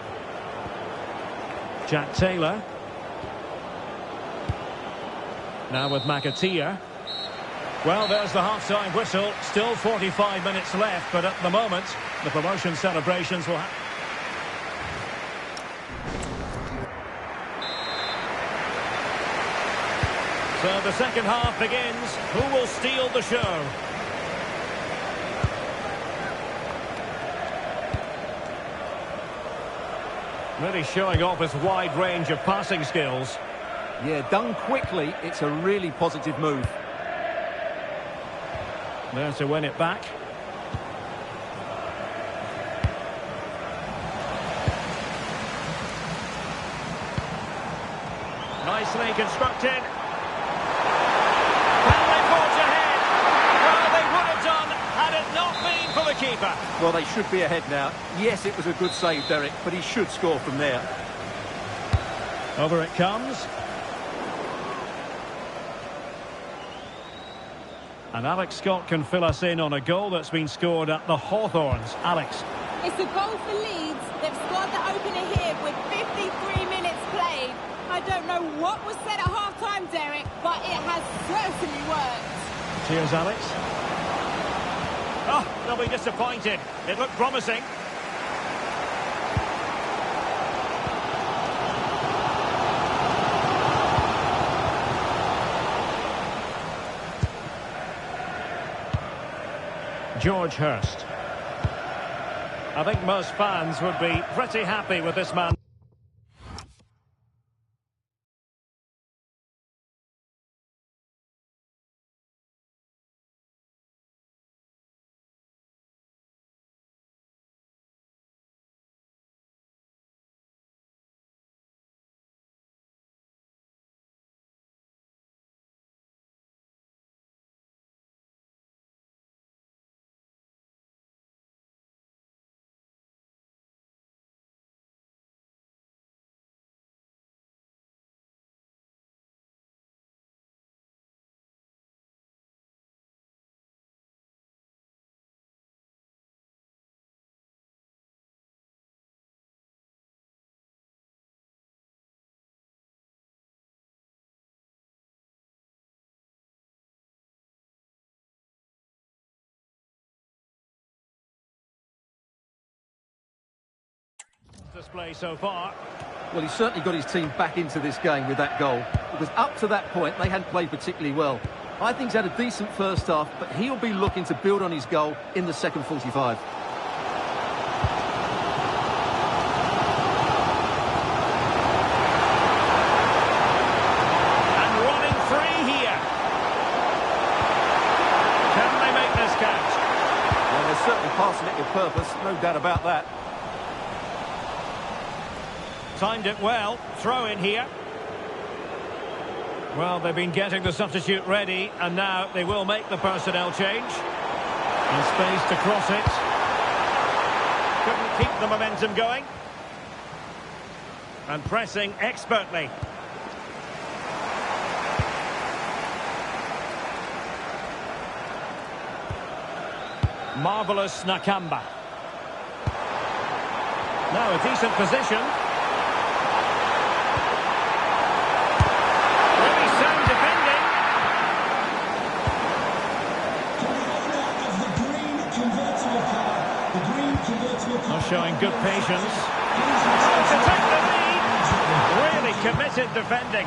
Jack Taylor. Now with McAteer. Well, there's the half-time whistle. Still 45 minutes left, but at the moment, the promotion celebrations will happen. So the second half begins. Who will steal the show? Really showing off his wide range of passing skills. Yeah, done quickly, it's a really positive move. There to win it back. Nicely constructed. Can they forge ahead? Well, they would have done had it not been for the keeper. Well, they should be ahead now. Yes, it was a good save, Derek, but he should score from there. Over it comes. And Alex Scott can fill us in on a goal that's been scored at the Hawthorns. Alex. It's a goal for Leeds. They've scored the opener here with 53 minutes played. I don't know what was said at half-time, Derek, but it has certainly worked. Cheers, Alex. Oh, they'll be disappointed. It looked promising. George Hurst. I think most fans would be pretty happy with this man. display so far. Well, he's certainly got his team back into this game with that goal, because up to that point they hadn't played particularly well. I think he's had a decent first half, but he'll be looking to build on his goal in the second 45. And running free here. Can they make this count? Well, they're certainly passing it with purpose, no doubt about that. Timed it well. Throw in here. Well, they've been getting the substitute ready, and now they will make the personnel change. And space to cross it. Couldn't keep the momentum going. And pressing expertly. Marvellous Nakamba. Now a decent position. Really sound defending. Not showing good patience. To take the lead. Really committed defending.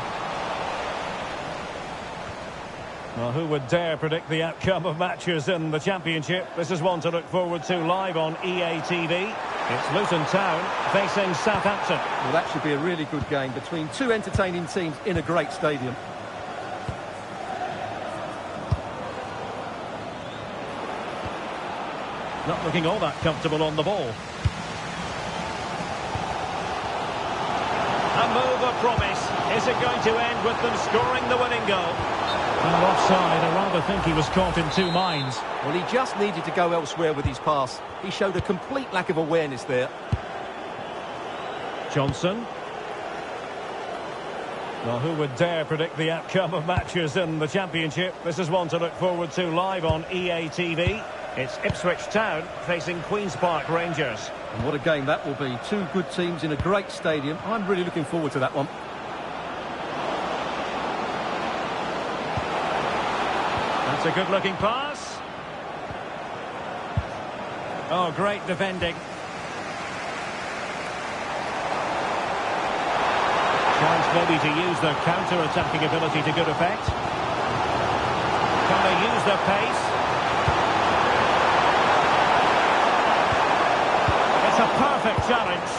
Well, who would dare predict the outcome of matches in the Championship? This is one to look forward to live on EA TV. It's Luton Town facing Southampton. Well, that should be a really good game between two entertaining teams in a great stadium. Not looking all that comfortable on the ball. A move of promise. Is it going to end with them scoring the winning goal? Well, offside. I rather think he was caught in two minds. Well, he just needed to go elsewhere with his pass. He showed a complete lack of awareness there. Johnson. Well, who would dare predict the outcome of matches in the Championship? This is one to look forward to live on EA TV. It's Ipswich Town facing Queen's Park Rangers. And what a game that will be. Two good teams in a great stadium. I'm really looking forward to that one. That's a good-looking pass. Oh, great defending. Chance maybe to use their counter-attacking ability to good effect. Can they use their pace? It's a perfect challenge.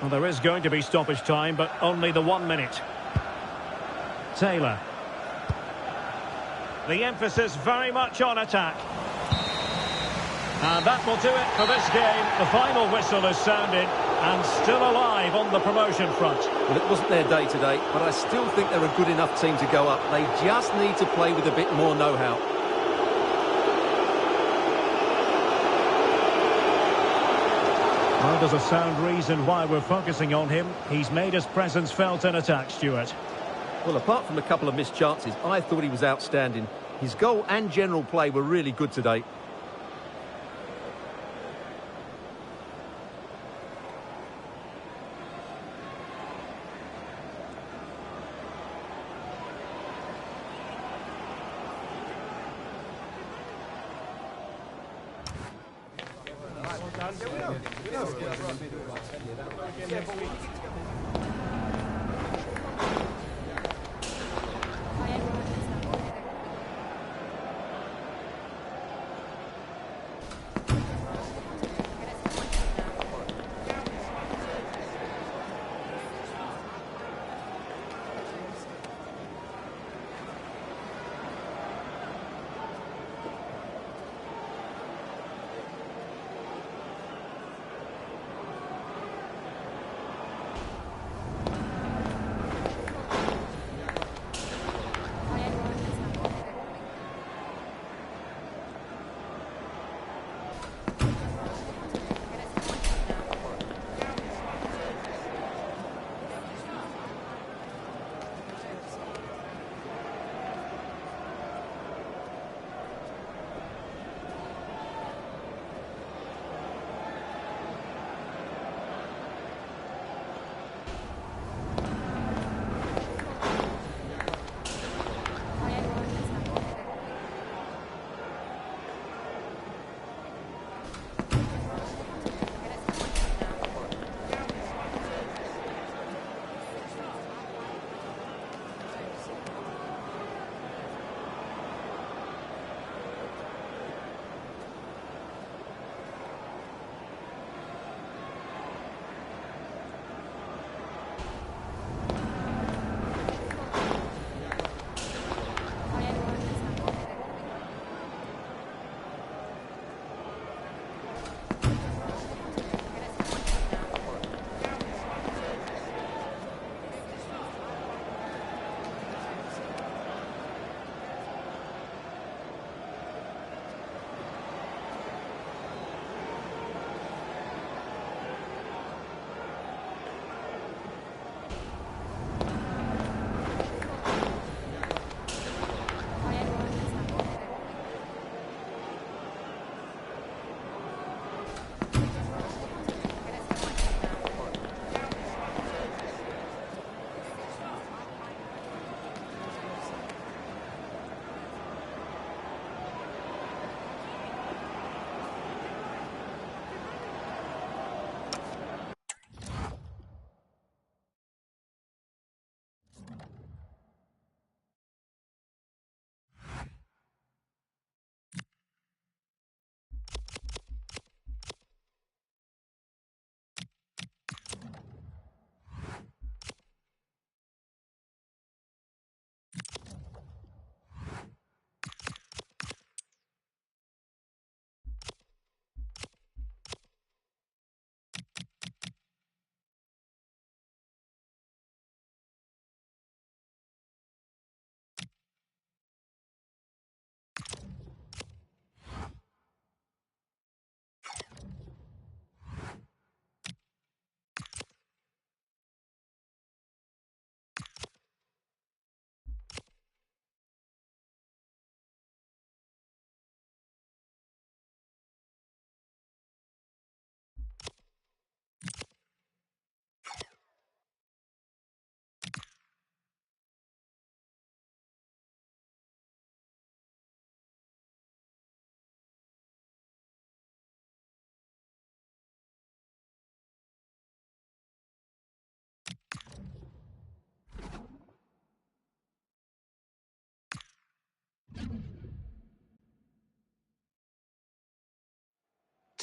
Well, there is going to be stoppage time, but only the 1 minute. Taylor. The emphasis very much on attack. And that will do it for this game. The final whistle is sounded and still alive on the promotion front. Well, it wasn't their day today, but I still think they're a good enough team to go up. They just need to play with a bit more know-how. Well, there's a sound reason why we're focusing on him. He's made his presence felt in attack, Stuart. Well, apart from a couple of missed chances, I thought he was outstanding. His goal and general play were really good today.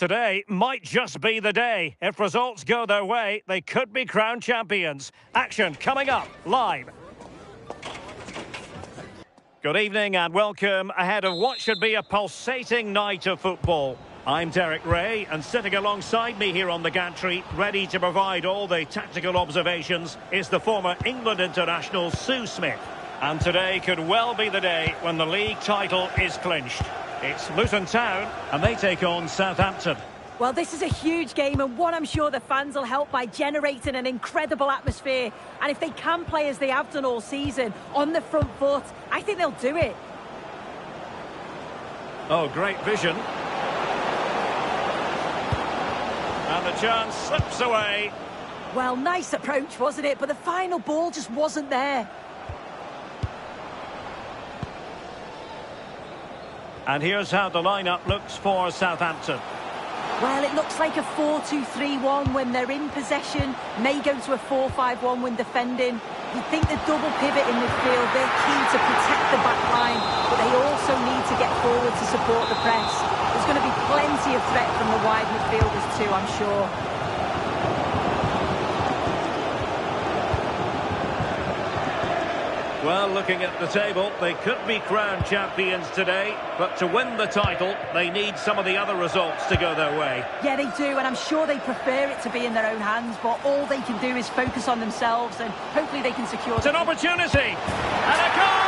Today might just be the day. If results go their way, they could be crowned champions. Action coming up live. Good evening and welcome ahead of what should be a pulsating night of football. I'm Derek Ray, and sitting alongside me here on the gantry, ready to provide all the tactical observations, is the former England international Sue Smith. And today could well be the day when the league title is clinched. It's Luton Town, and they take on Southampton. Well, this is a huge game, and one I'm sure the fans will help by generating an incredible atmosphere. And if they can play as they have done all season, on the front foot, I think they'll do it. Oh, great vision. And the chance slips away. Well, nice approach, wasn't it? But the final ball just wasn't there. And here's how the lineup looks for Southampton. Well, it looks like a 4-2-3-1 when they're in possession. May go to a 4-5-1 when defending. You think the double pivot in midfield, they're key to protect the back line, but they also need to get forward to support the press. There's going to be plenty of threat from the wide midfielders too, I'm sure. Well, looking at the table, they could be crowned champions today, but to win the title, they need some of the other results to go their way. Yeah, they do, and I'm sure they prefer it to be in their own hands, but all they can do is focus on themselves, and hopefully they can secure... It's an opportunity! And a goal!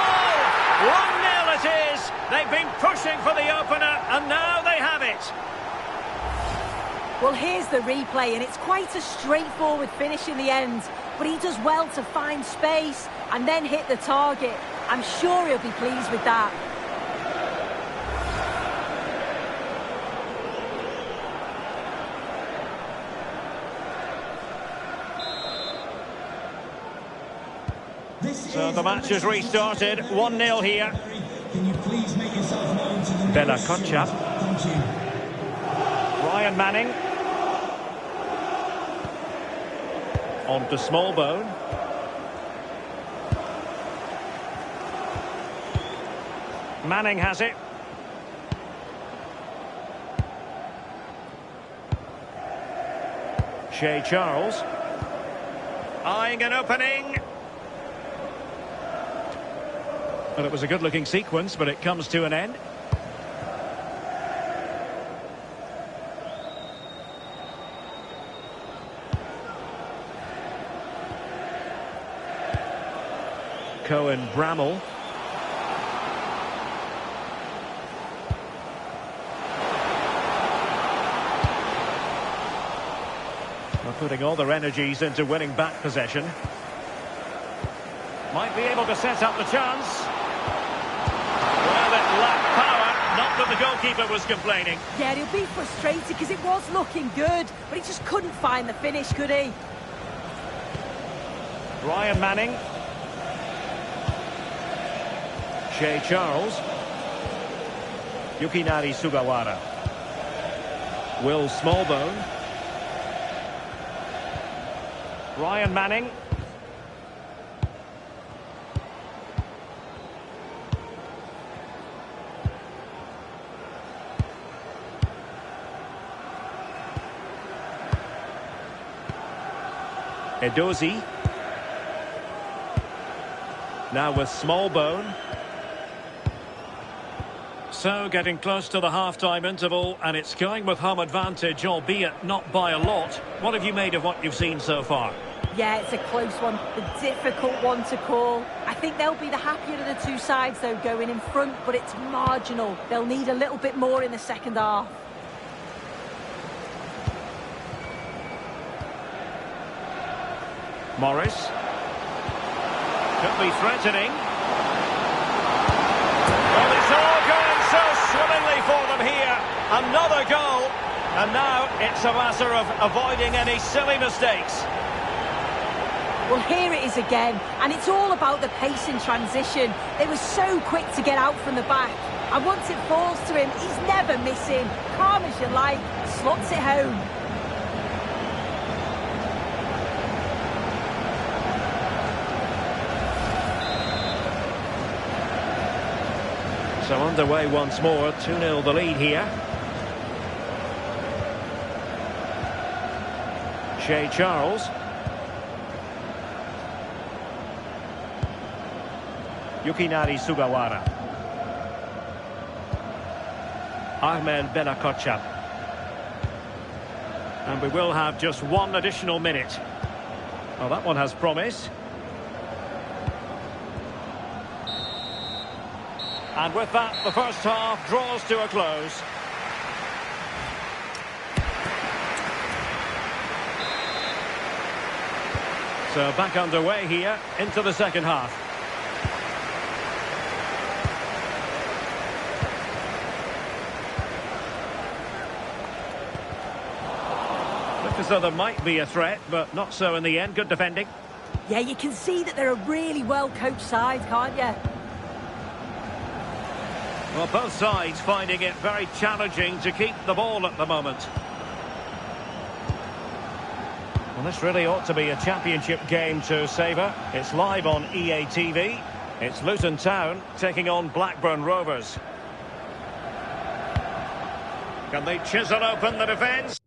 1-0 it is! They've been pushing for the opener, and now they have it! Well, here's the replay, and it's quite a straightforward finish in the end, but he does well to find space and then hit the target. I'm sure he'll be pleased with that. So the match has restarted, 1-0 here. Can you please make yourself known to the Bella Concha. Thank you. Ryan Manning. On to Smallbone. Manning has it. Shea Charles. Eyeing an opening. Well, it was a good-looking sequence, but it comes to an end. Cohen Bramall. They're putting all their energies into winning back possession. Might be able to set up the chance. Well, it lacked power. Not that the goalkeeper was complaining. Yeah, he'll be frustrated because it was looking good, but he just couldn't find the finish, could he? Ryan Manning. Shea Charles. Yukinari Sugawara. Will Smallbone. Ryan Manning. Edozie. Now with Smallbone. So getting close to the half-time interval, and it's going with home advantage, albeit not by a lot. What have you made of what you've seen so far? Yeah, it's a close one, a difficult one to call. I think they'll be the happier of the two sides, though, going in front, but it's marginal. They'll need a little bit more in the second half. Morris. Could be threatening. Well, it's all going so swimmingly for them here. Another goal. And now it's a matter of avoiding any silly mistakes. Well, here it is again, and it's all about the pace in transition. They were so quick to get out from the back. And once it falls to him, he's never missing. Calm as you like, slots it home. So underway once more, 2-0 the lead here. Shea Charles. Yukinari Sugawara. Ahmed Benakocha. And we will have just one additional minute. Well, that one has promise. And with that, the first half draws to a close. So back underway here into the second half. Look as though there might be a threat, but not so in the end. Good defending. Yeah, you can see that they're a really well-coached side, can't you? Well, both sides finding it very challenging to keep the ball at the moment. Well, this really ought to be a championship game to savour. It's live on EA TV. It's Luton Town taking on Blackburn Rovers. Can they chisel open the defence?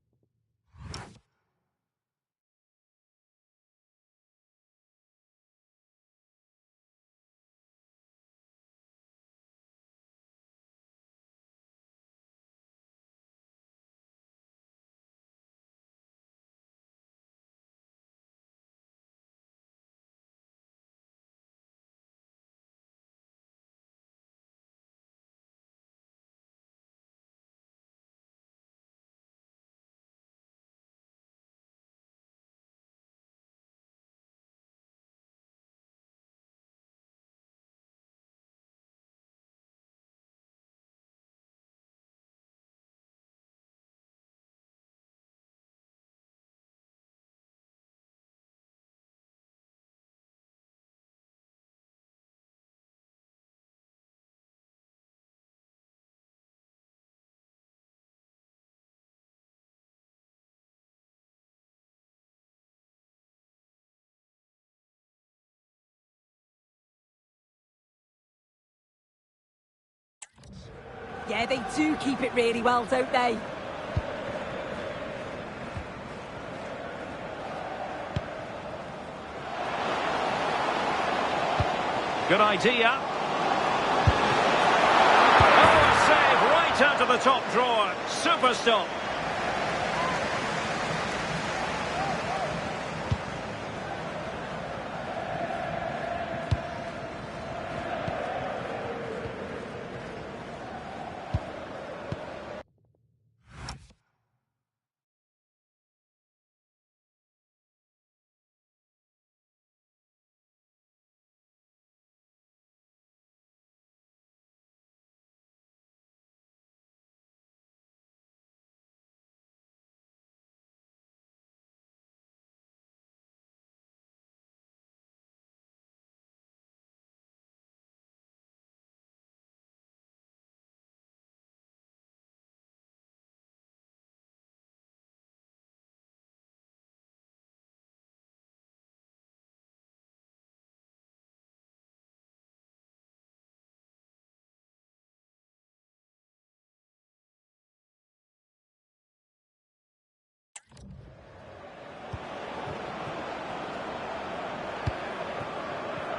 Yeah, they do keep it really well, don't they? Good idea. Oh, a save right out of the top drawer. Super stop.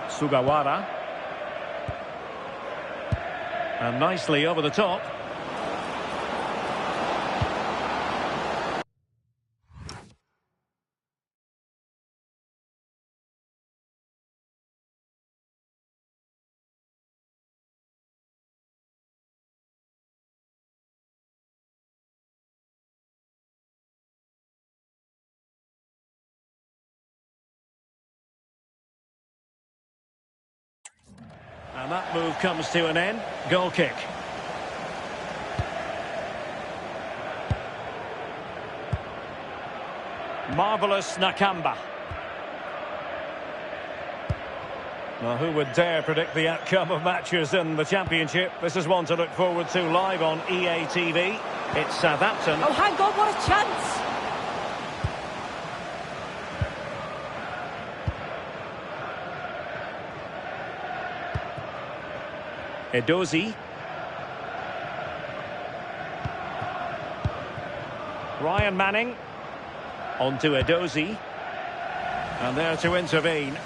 Sugawara. And nicely over the top. And that move comes to an end. Goal kick. Marvellous Nakamba. Now, who would dare predict the outcome of matches in the Championship? This is one to look forward to live on EA TV. It's Southampton. Oh, hang on, what a chance! Edozie. Ryan Manning. On to Edozie. And there to intervene.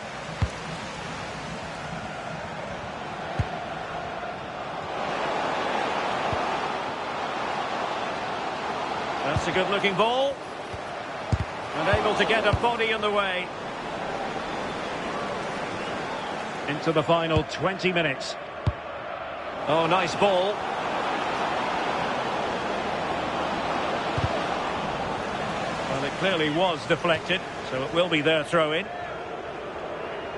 That's a good-looking ball. And able to get a body in the way. Into the final 20 minutes. Oh, nice ball. Well, it clearly was deflected, so it will be their throw-in.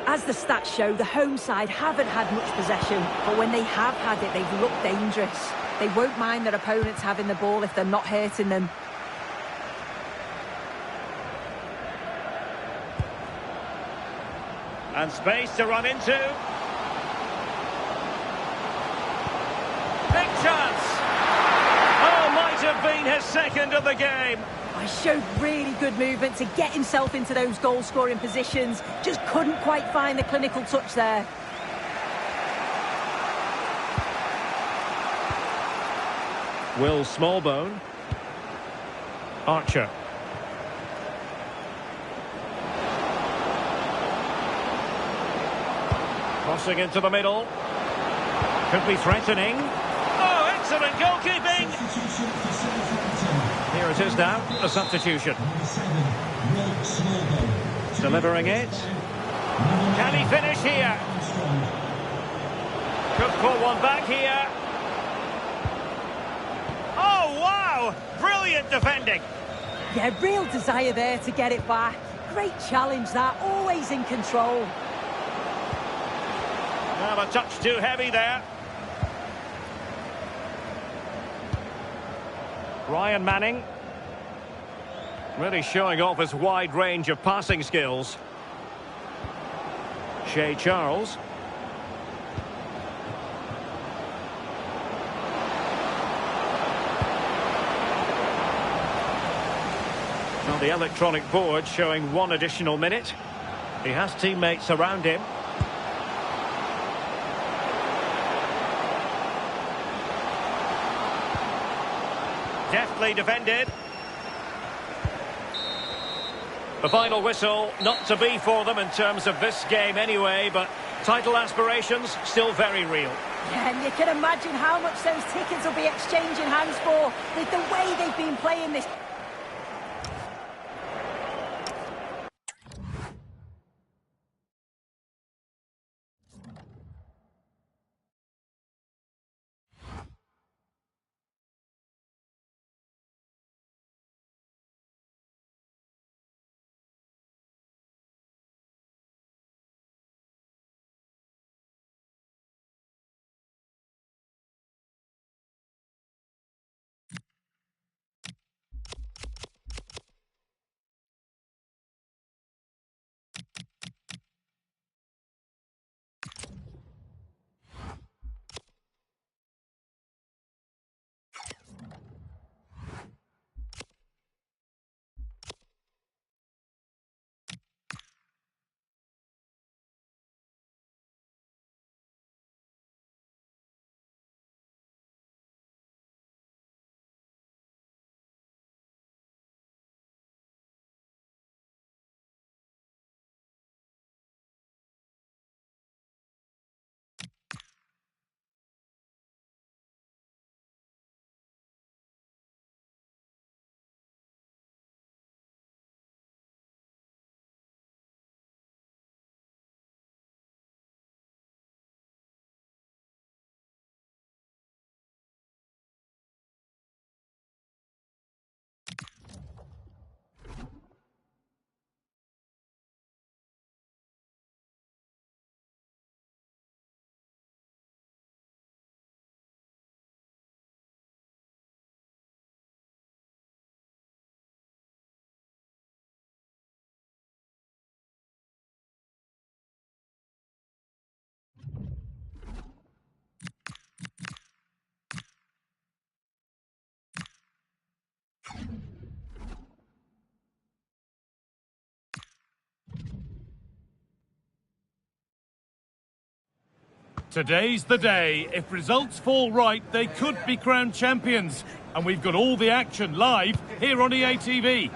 As the stats show, the home side haven't had much possession, but when they have had it, they've looked dangerous. They won't mind their opponents having the ball if they're not hurting them. And space to run into. Big chance! Oh, might have been his second of the game. He showed really good movement to get himself into those goal-scoring positions. Just couldn't quite find the clinical touch there. Will Smallbone. Archer. Crossing into the middle. Could be threatening. Oh, excellent goalkeeping! Here it is now, a substitution. Delivering it. Can he finish here? Could pull one back here. Oh, wow! Brilliant defending. Yeah, real desire there to get it back. Great challenge that, always in control. Well, a touch too heavy there. Ryan Manning. Really showing off his wide range of passing skills. Shea Charles. Well, the electronic board showing one additional minute. He has teammates around him. Deftly defended. The final whistle, not to be for them in terms of this game anyway, but title aspirations still very real. Yeah, and you can imagine how much those tickets will be exchanging hands for with the way they've been playing this. Today's the day. If results fall right, they could be crowned champions. And we've got all the action live here on EA TV.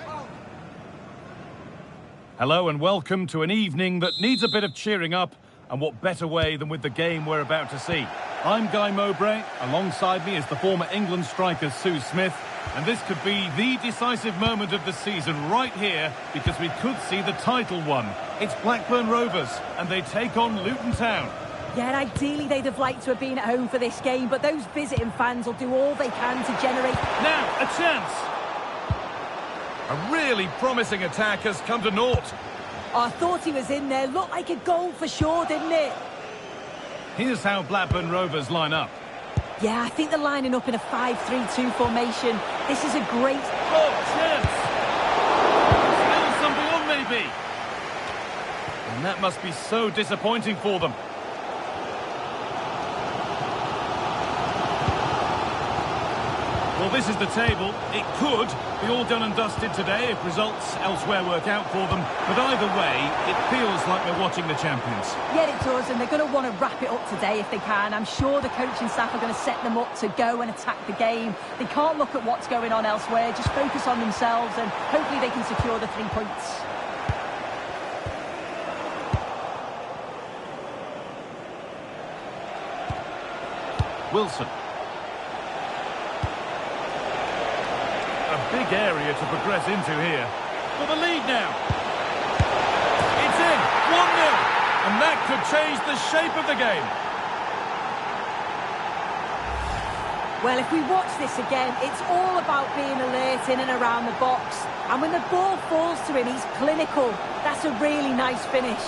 Hello and welcome to an evening that needs a bit of cheering up. And what better way than with the game we're about to see. I'm Guy Mowbray. Alongside me is the former England striker Sue Smith. And this could be the decisive moment of the season right here, because we could see the title won. It's Blackburn Rovers, and they take on Luton Town. Yeah, and ideally they'd have liked to have been at home for this game, but those visiting fans will do all they can to generate... Now, a chance! A really promising attack has come to naught. Oh, I thought he was in there. Looked like a goal for sure, didn't it? Here's how Blackburn Rovers line up. Yeah, I think they're lining up in a 5-3-2 formation. This is a great... Oh, chance! Still something on, maybe. And that must be so disappointing for them. Well, this is the table. It could be all done and dusted today if results elsewhere work out for them. But either way, it feels like we're watching the champions. Yeah, it does, and they're going to want to wrap it up today if they can. I'm sure the coaching staff are going to set them up to go and attack the game. They can't look at what's going on elsewhere, just focus on themselves, and hopefully they can secure the 3 points. Wilson. Big area to progress into here. For the lead now. It's in. 1-0. And that could change the shape of the game. Well, if we watch this again, it's all about being alert in and around the box. And when the ball falls to him, he's clinical. That's a really nice finish.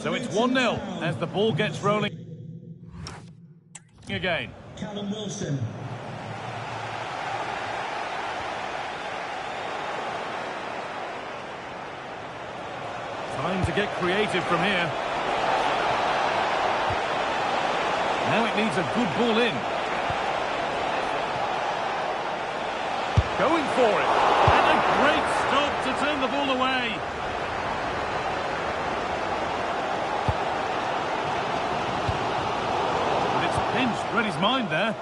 So it's 1-0 as the ball gets rolling again. Callum Wilson. Time to get creative from here. Now it needs a good ball in. Going for it. And a great stop to turn the ball away. But it's pinched Reddy's mind there.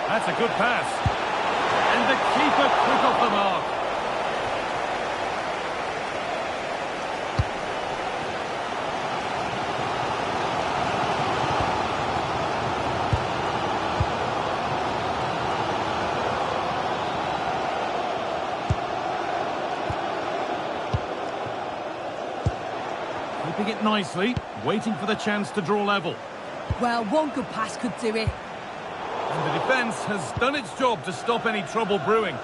That's a good pass. And the keeper quick off the mark. Keeping it nicely, waiting for the chance to draw level. Well, one good pass could do it. And the defence has done its job to stop any trouble brewing.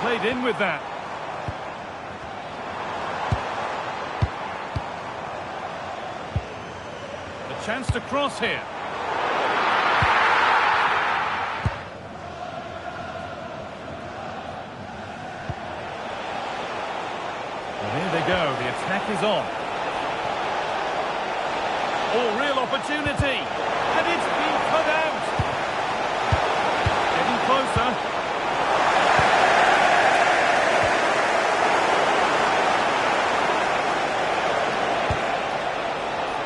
Played in with that. A chance to cross here. Here they go, the attack is on. Oh, real opportunity. And it's been cut out. Getting closer.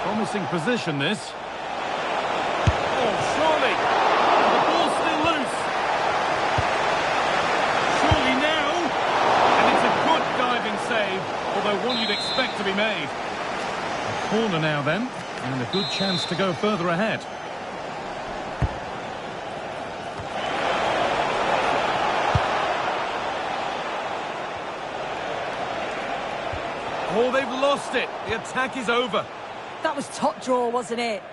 Promising position, this. Oh, surely. The ball's still loose. Surely now. And it's a good diving save. Although one you'd expect to be made. A corner now then, and a good chance to go further ahead. Oh, they've lost it. The attack is over. That was top draw, wasn't it?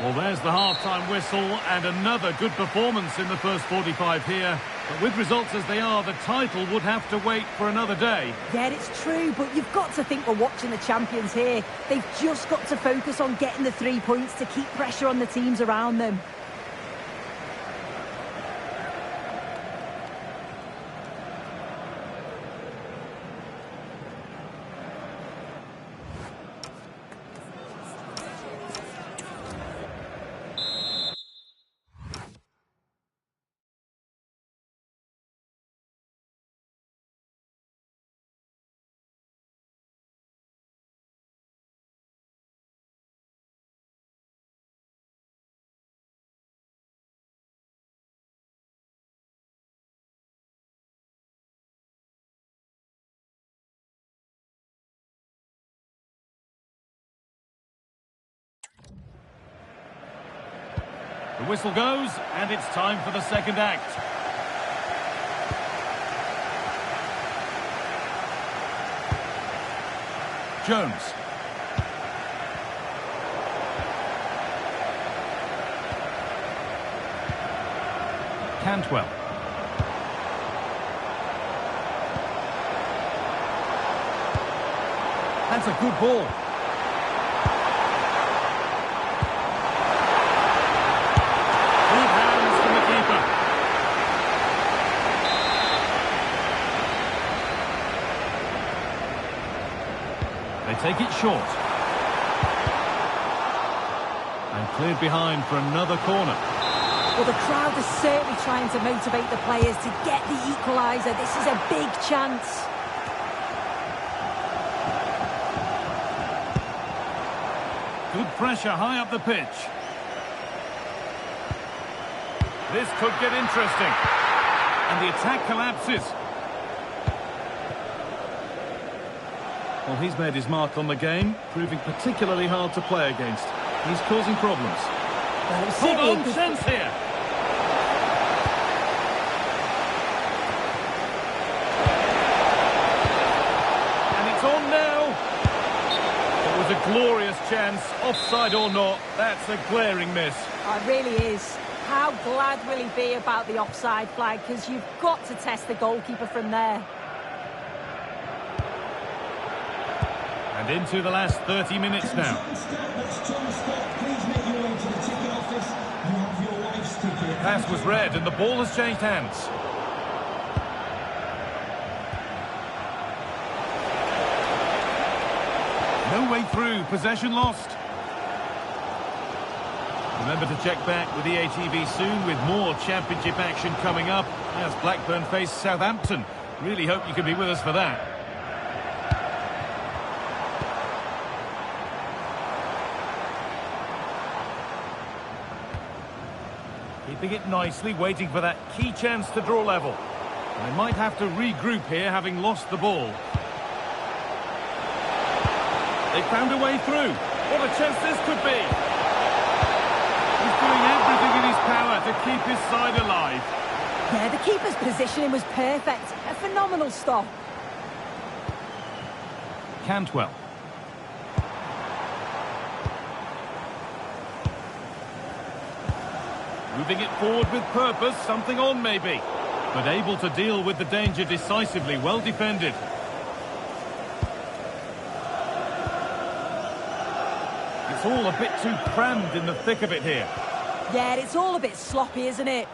Well, there's the half-time whistle, and another good performance in the first 45 here. But with results as they are, the title would have to wait for another day. Yeah, it's true, but you've got to think we're watching the champions here. They've just got to focus on getting the 3 points to keep pressure on the teams around them. The whistle goes, and it's time for the second act. Jones. Cantwell. That's a good ball. Good hands from the keeper. They take it short. And cleared behind for another corner. Well, the crowd is certainly trying to motivate the players to get the equaliser. This is a big chance. Good pressure high up the pitch. This could get interesting. And the attack collapses. Well, he's made his mark on the game, proving particularly hard to play against. He's causing problems. Well, it was Hold certainly a on, good- chance here. And it's on now. It was a glorious chance, offside or not, that's a glaring miss. Oh, it really is. How glad will he be about the offside flag, because you've got to test the goalkeeper from there. And into the last 30 minutes now. That's John Scott. Please make your way to the ticket office. You have your wife's ticket. Pass was read and the ball has changed hands. No way through, possession lost. Remember to check back with EATV soon with more championship action coming up as Blackburn face Southampton. Really hope you can be with us for that. Keeping it nicely, waiting for that key chance to draw level. And they might have to regroup here, having lost the ball. They found a way through. What a chance this could be. He's doing everything in his power to keep his side alive. Yeah, the keeper's positioning was perfect. A phenomenal stop. Cantwell. Moving it forward with purpose, something on maybe. But able to deal with the danger decisively, well defended. It's all a bit too crammed in the thick of it here. Yeah, it's all a bit sloppy, isn't it?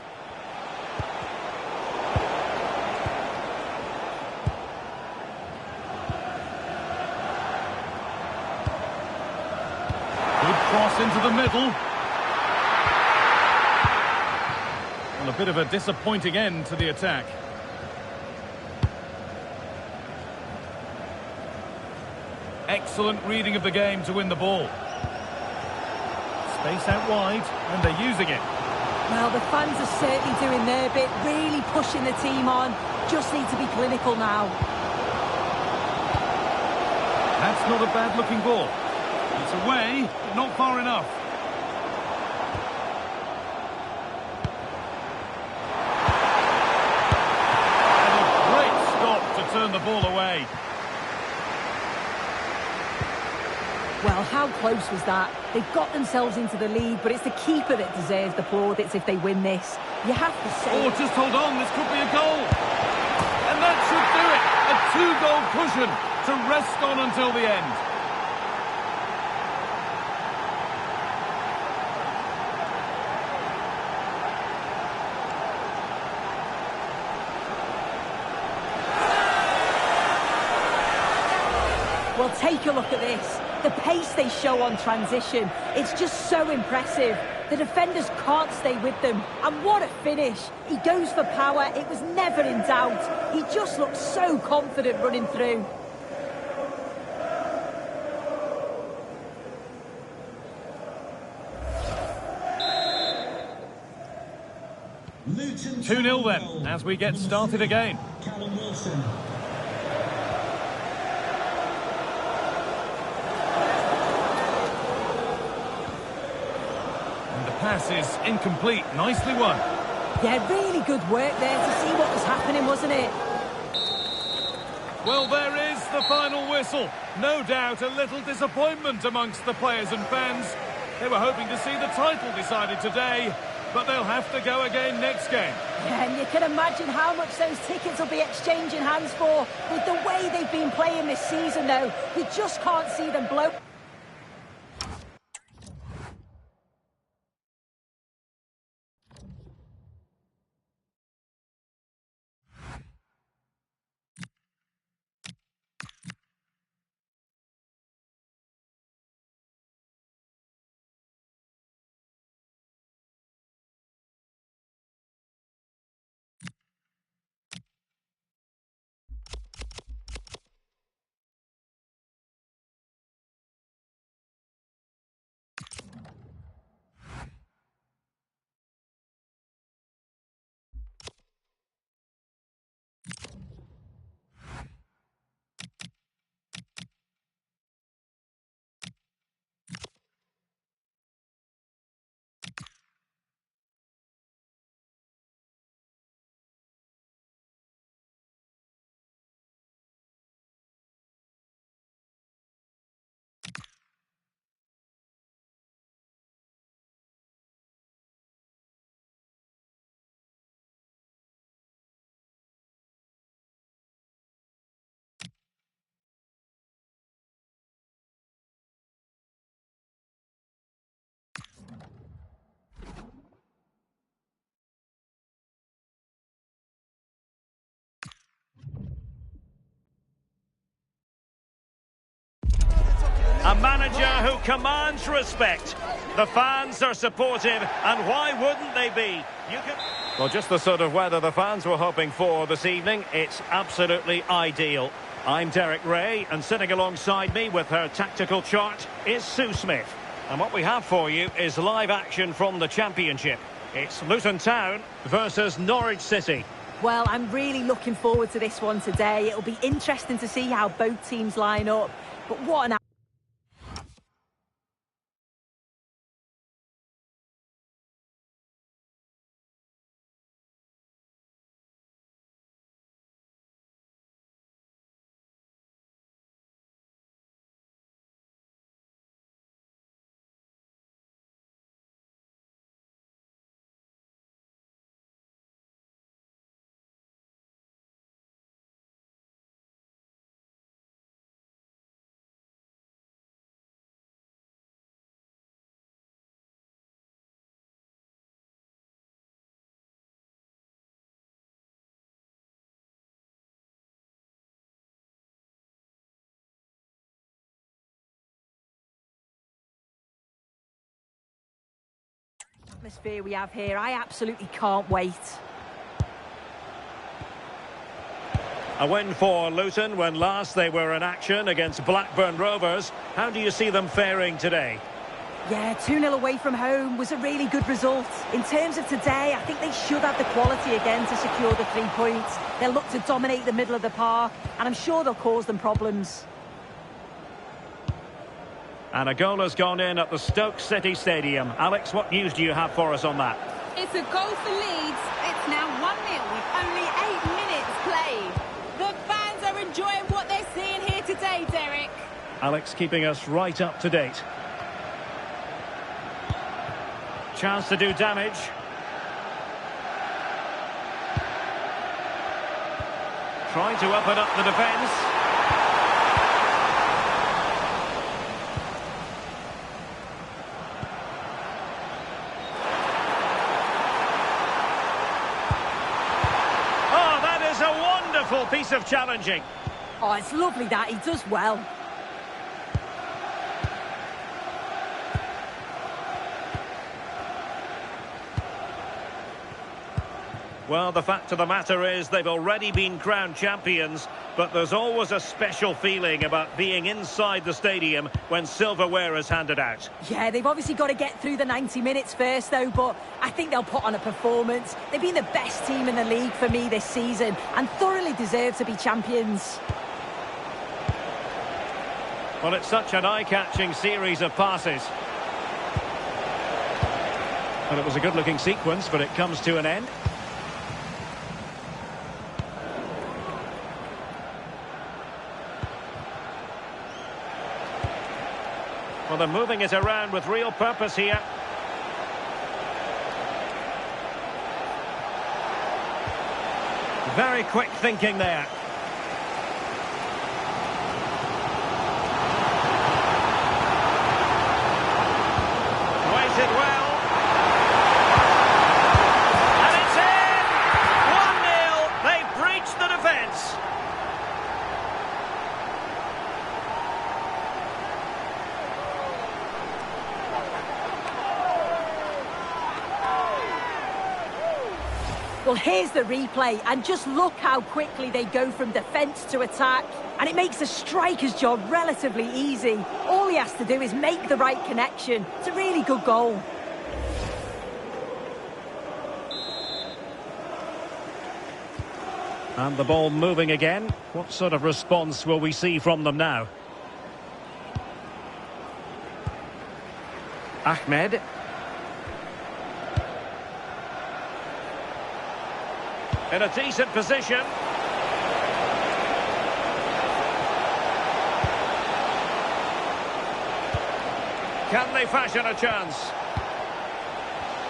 Good cross into the middle. Well, a bit of a disappointing end to the attack. Excellent reading of the game to win the ball. Space out wide, and they're using it. Well, the fans are certainly doing their bit, really pushing the team on. Just need to be clinical now. That's not a bad-looking ball. It's away, but not far enough. And a great stop to turn the ball away. Well, how close was that? They've got themselves into the lead, but it's the keeper that deserves the plaudits if they win this. You have to say... Oh, just hold on, this could be a goal. And that should do it. A two-goal cushion to rest on until the end. Well, take a look at this. The pace they show on transition, it's just so impressive. The defenders can't stay with them. And what a finish. He goes for power. It was never in doubt. He just looks so confident running through. Luton 2-0 then, as we get started again. Callum Wilson. Pass is incomplete. Nicely won. Yeah, really good work there to see what was happening, wasn't it? Well, there is the final whistle. No doubt a little disappointment amongst the players and fans. They were hoping to see the title decided today, but they'll have to go again next game. Yeah, and you can imagine how much those tickets will be exchanging hands for. With the way they've been playing this season, though, we just can't see them blow... who commands respect. The fans are supportive, and why wouldn't they be? Well, just the sort of weather the fans were hoping for this evening. It's absolutely ideal. I'm Derek Ray, and sitting alongside me with her tactical chart is Sue Smith. And what we have for you is live action from the Championship. It's Luton Town versus Norwich City. Well, I'm really looking forward to this one today. It'll be interesting to see how both teams line up. But what an atmosphere we have here. I absolutely can't wait. A win for Luton when last they were in action against Blackburn Rovers. How do you see them faring today? Yeah, 2-0 away from home was a really good result. In terms of today, I think they should have the quality again to secure the 3 points. They'll look to dominate the middle of the park, and I'm sure they'll cause them problems. And a goal has gone in at the Stoke City Stadium. Alex, what news do you have for us on that? It's a goal for Leeds. It's now 1-0 with only 8 minutes played. The fans are enjoying what they're seeing here today, Derek. Alex keeping us right up to date. Chance to do damage. Trying to open up the defence. Piece of challenging. Oh, it's lovely that. He does well. Well, the fact of the matter is they've already been crowned champions, but there's always a special feeling about being inside the stadium when silverware is handed out. Yeah, they've obviously got to get through the 90 minutes first, though, but I think they'll put on a performance. They've been the best team in the league for me this season and thoroughly deserve to be champions. Well, it's such an eye-catching series of passes. And it was a good-looking sequence, but it comes to an end. Well, they're moving it around with real purpose here. Very quick thinking there. Waited well. And it's in! 1-0. They've breached the defence. Well, here's the replay, and just look how quickly they go from defence to attack. And it makes the striker's job relatively easy. All he has to do is make the right connection. It's a really good goal. And the ball moving again. What sort of response will we see from them now? Ahmed. In a decent position. Can they fashion a chance?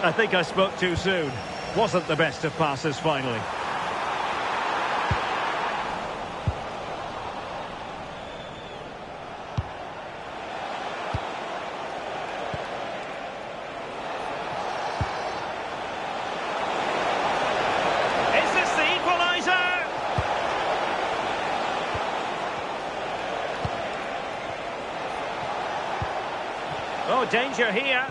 I think I spoke too soon. Wasn't the best of passes finally. danger here.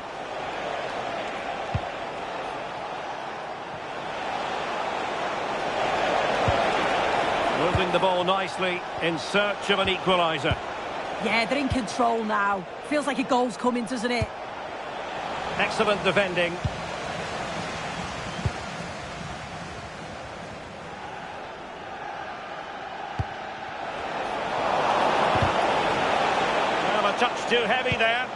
Moving the ball nicely in search of an equaliser. Yeah, they're in control now. Feels like a goal's coming, doesn't it? Excellent defending. Well, a touch too heavy there.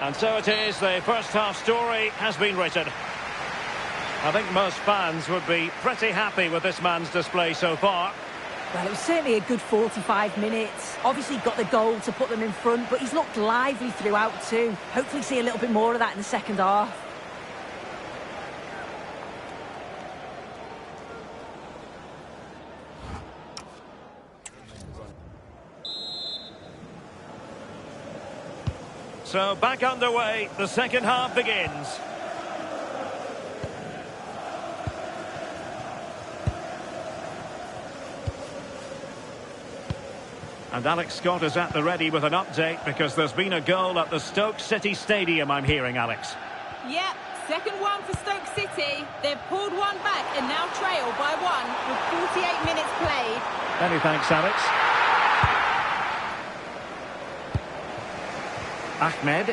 And so it is, the first half story has been written. I think most fans would be pretty happy with this man's display so far. Well, it was certainly a good 45 minutes. Obviously got the goal to put them in front, but he's looked lively throughout too. Hopefully see a little bit more of that in the second half. So back underway, the second half begins. And Alex Scott is at the ready with an update because there's been a goal at the Stoke City Stadium, I'm hearing, Alex. Yep, second one for Stoke City. They've pulled one back and now trail by one with 48 minutes played. Many thanks, Alex. Ahmed.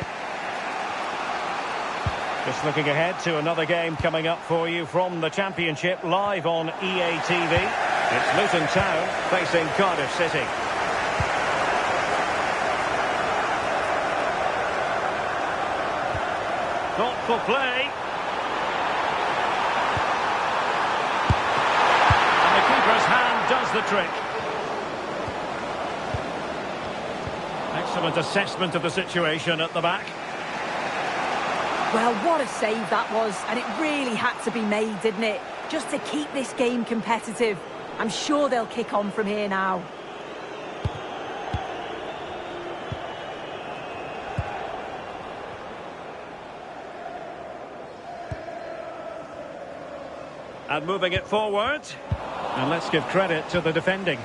Just looking ahead to another game coming up for you from the Championship live on EA TV. It's Luton Town facing Cardiff City. Thoughtful play. And the keeper's hand does the trick. Excellent assessment of the situation at the back. Well, what a save that was, and it really had to be made, didn't it? Just to keep this game competitive. I'm sure they'll kick on from here now. And moving it forward. And let's give credit to the defending.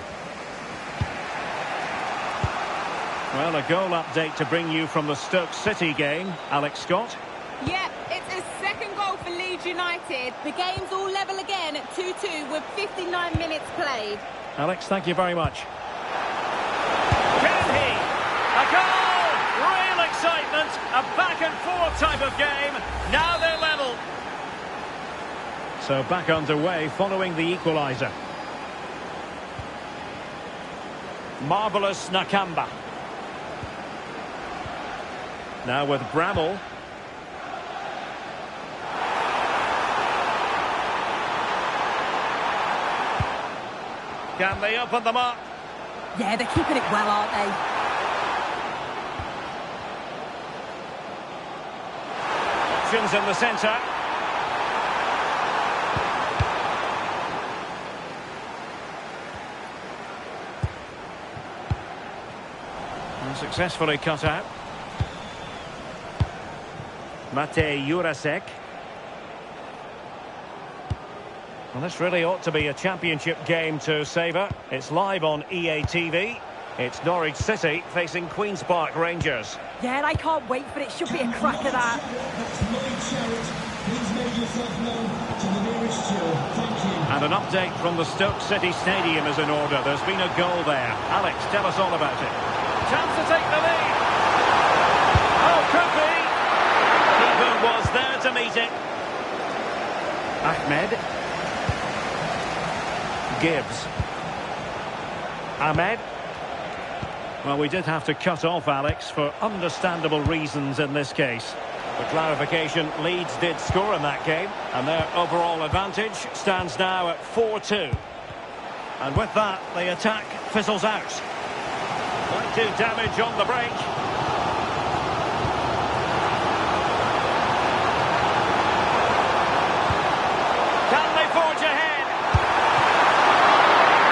Well, a goal update to bring you from the Stoke City game. Alex Scott. Yep, it's a second goal for Leeds United. The game's all level again at 2-2 with 59 minutes played. Alex, thank you very much. Can he? A goal! Real excitement. A back and forth type of game. Now they're level. So back underway following the equaliser. Marvellous Nakamba. Now with Bramall. Can they open them up? Yeah, they're keeping it well, aren't they? Options in the centre. Successfully cut out. Matej Jurasek. Well, this really ought to be a championship game to savour. It's live on EA TV. It's Norwich City facing Queen's Park Rangers. Yeah, and I can't wait for it. Should be a crack of that. Please make yourself known to the nearest steward. Thank you. And an update from the Stoke City Stadium is in order. There's been a goal there. Alex, tell us all about it. Chance to take the lead. Oh, could be. Keeper was there to meet it. Ahmed. Gibbs. Ahmed. Well, we did have to cut off Alex for understandable reasons in this case. For clarification, Leeds did score in that game, and their overall advantage stands now at 4-2. And with that, the attack fizzles out. Might do damage on the break. Can they forge ahead?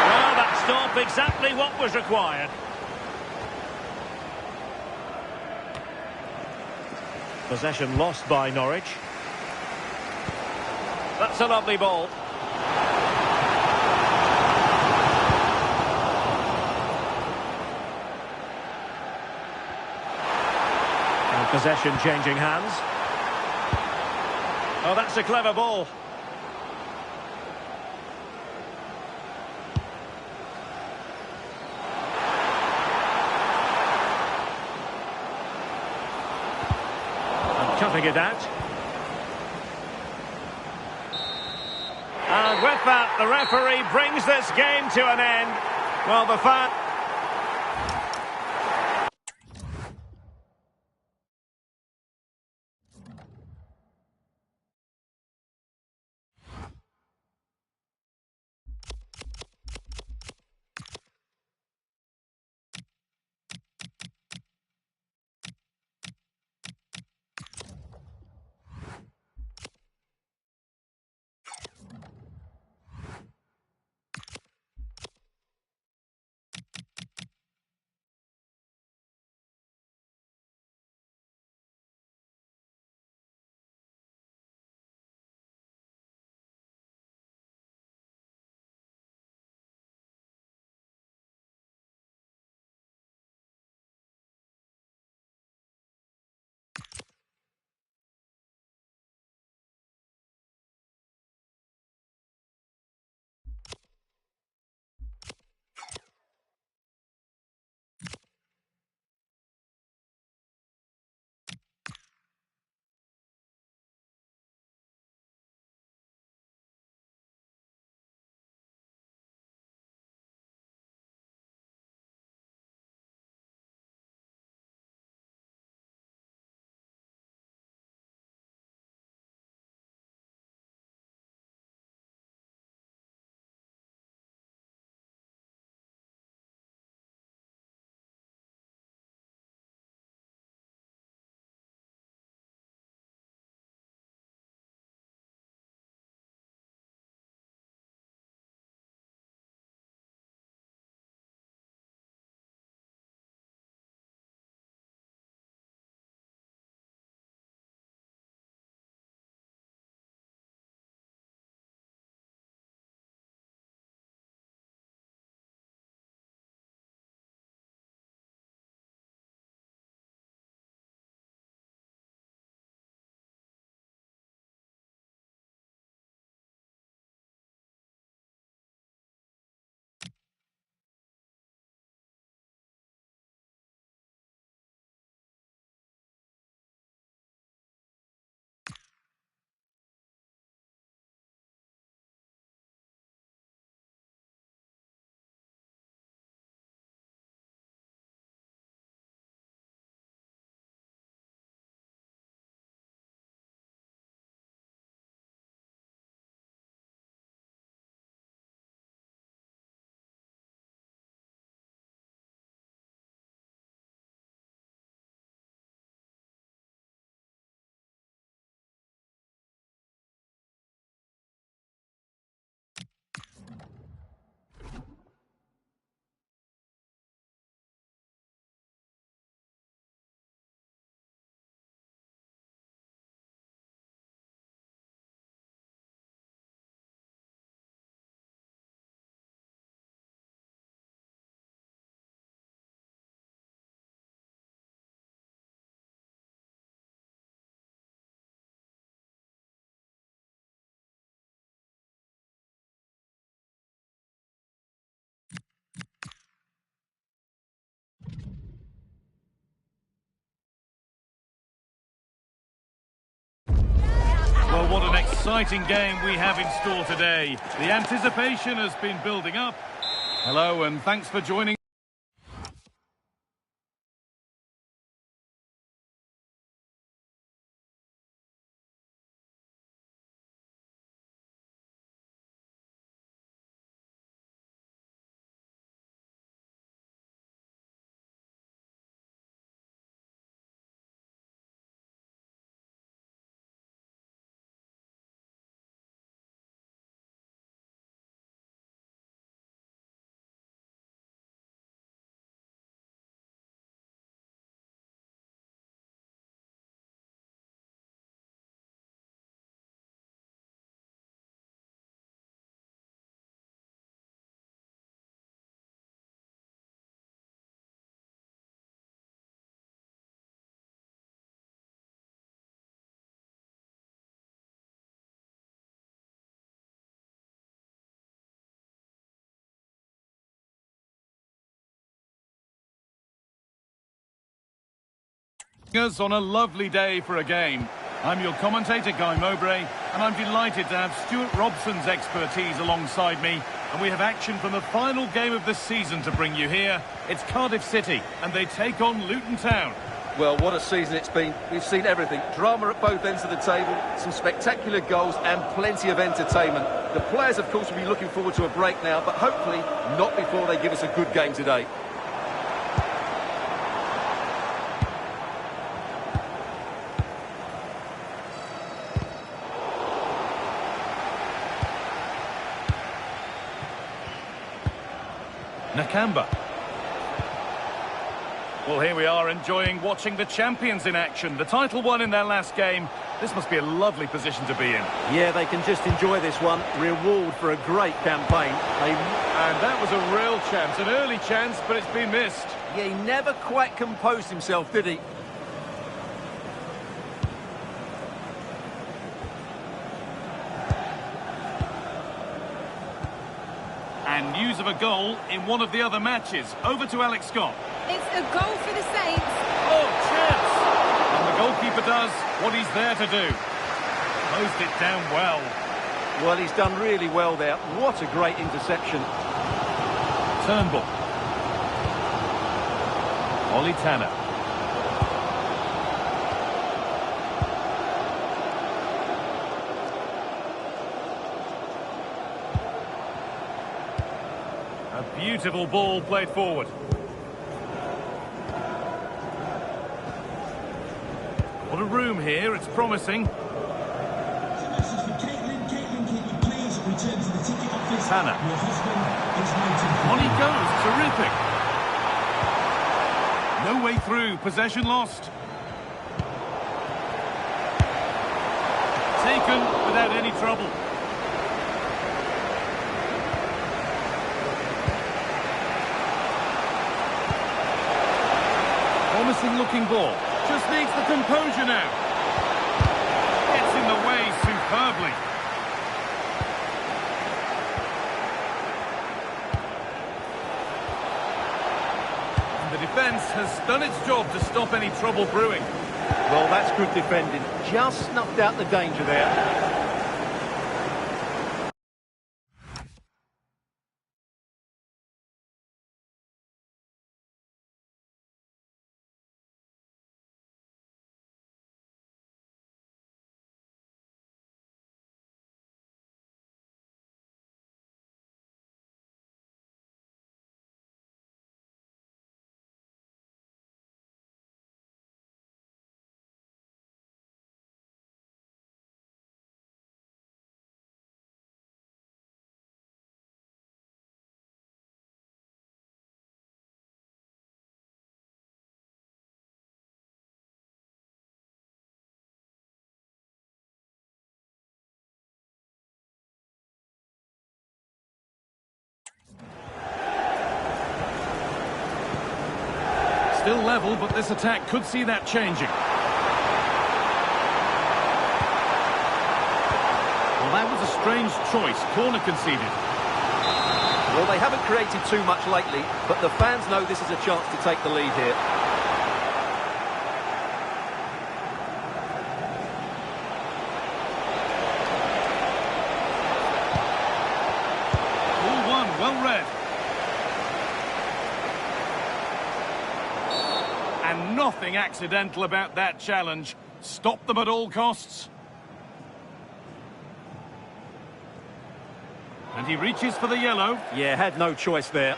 Well, that stop exactly what was required. Possession lost by Norwich. That's a lovely ball. possession changing hands. Oh, that's a clever ball. And cutting it out. And with that, the referee brings this game to an end. Well, the fan... Well, what an exciting game we have in store today. The anticipation has been building up. Hello, and thanks for joining. Us on a lovely day for a game. I'm your commentator, Guy Mowbray, and I'm delighted to have Stuart Robson's expertise alongside me. And we have action from the final game of the season to bring you here. It's Cardiff City, and they take on Luton Town. Well, what a season it's been. We've seen everything. Drama at both ends of the table, some spectacular goals and plenty of entertainment. The players, of course, will be looking forward to a break now, but hopefully not before they give us a good game today. Nakamba. Well, here we are watching the champions in action. The title won in their last game. This must be a lovely position to be in. Yeah, they can just enjoy this one. Reward for a great campaign. And that was a real chance, an early chance, but it's been missed. Yeah, he never quite composed himself, did he? And news of a goal in one of the other matches. Over to Alex Scott. It's a goal for the Saints. Oh, chance! And the goalkeeper does what he's there to do. Closed it down well. Well, he's done really well there. What a great interception. Turnbull. Ollie Tanner. A beautiful ball played forward. What a room here, it's promising. Message for Caitlin. Caitlin, can you please return to the ticket office? Tanner. Your husband is waiting. On he goes, terrific. No way through, possession lost. Taken without any trouble. Promising looking ball. Just needs the composure now. Gets in the way superbly. And the defence has done its job to stop any trouble brewing. Well, that's good defending. Just snuffed out the danger there. Still level, but this attack could see that changing. Well, that was a strange choice. Corner conceded. Well, they haven't created too much lately, but the fans know this is a chance to take the lead here. Ball one, well read. And nothing accidental about that challenge. Stop them at all costs. And he reaches for the yellow. Yeah, had no choice there.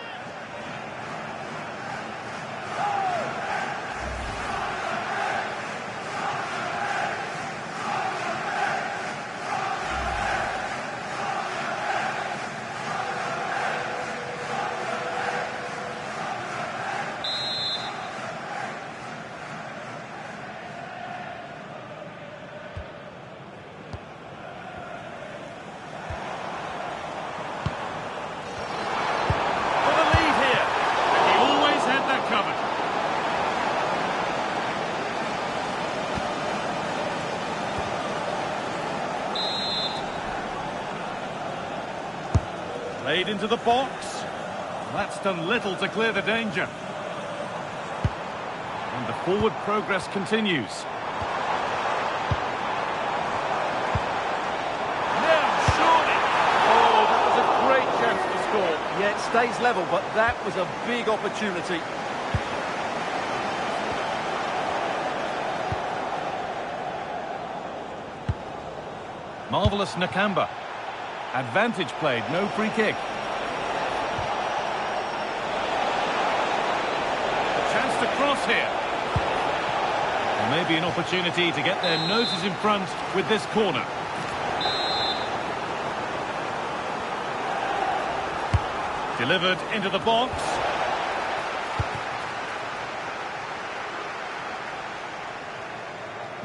Played into the box. That's done little to clear the danger. And And the forward progress continues. Now, surely! Oh, that was a great chance to score. Yeah, it stays level, but that was a big opportunity. Marvellous Nakamba. Advantage played, no free kick. A chance to cross here. There may be an opportunity to get their noses in front with this corner. Delivered into the box.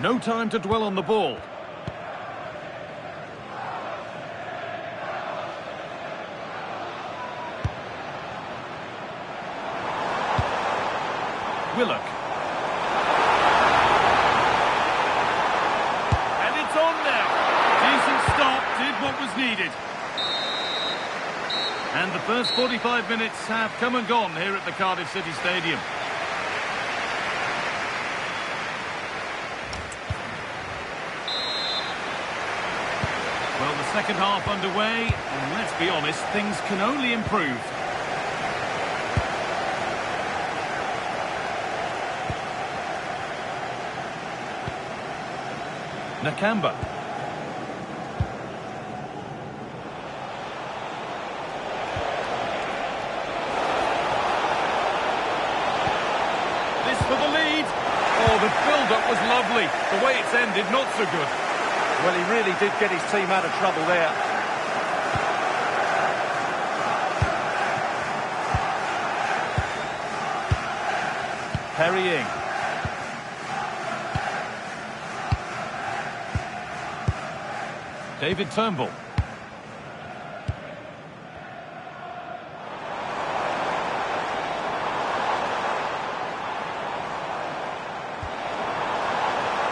No time to dwell on the ball. Willock. And it's on now. Decent stop, did what was needed. And the first 45 minutes have come and gone here at the Cardiff City Stadium. Well, the second half underway, and let's be honest, things can only improve. Nakamba. This for the lead. Oh, the build-up was lovely. The way it's ended, not so good. Well, he really did get his team out of trouble there. Parrying. David Turnbull.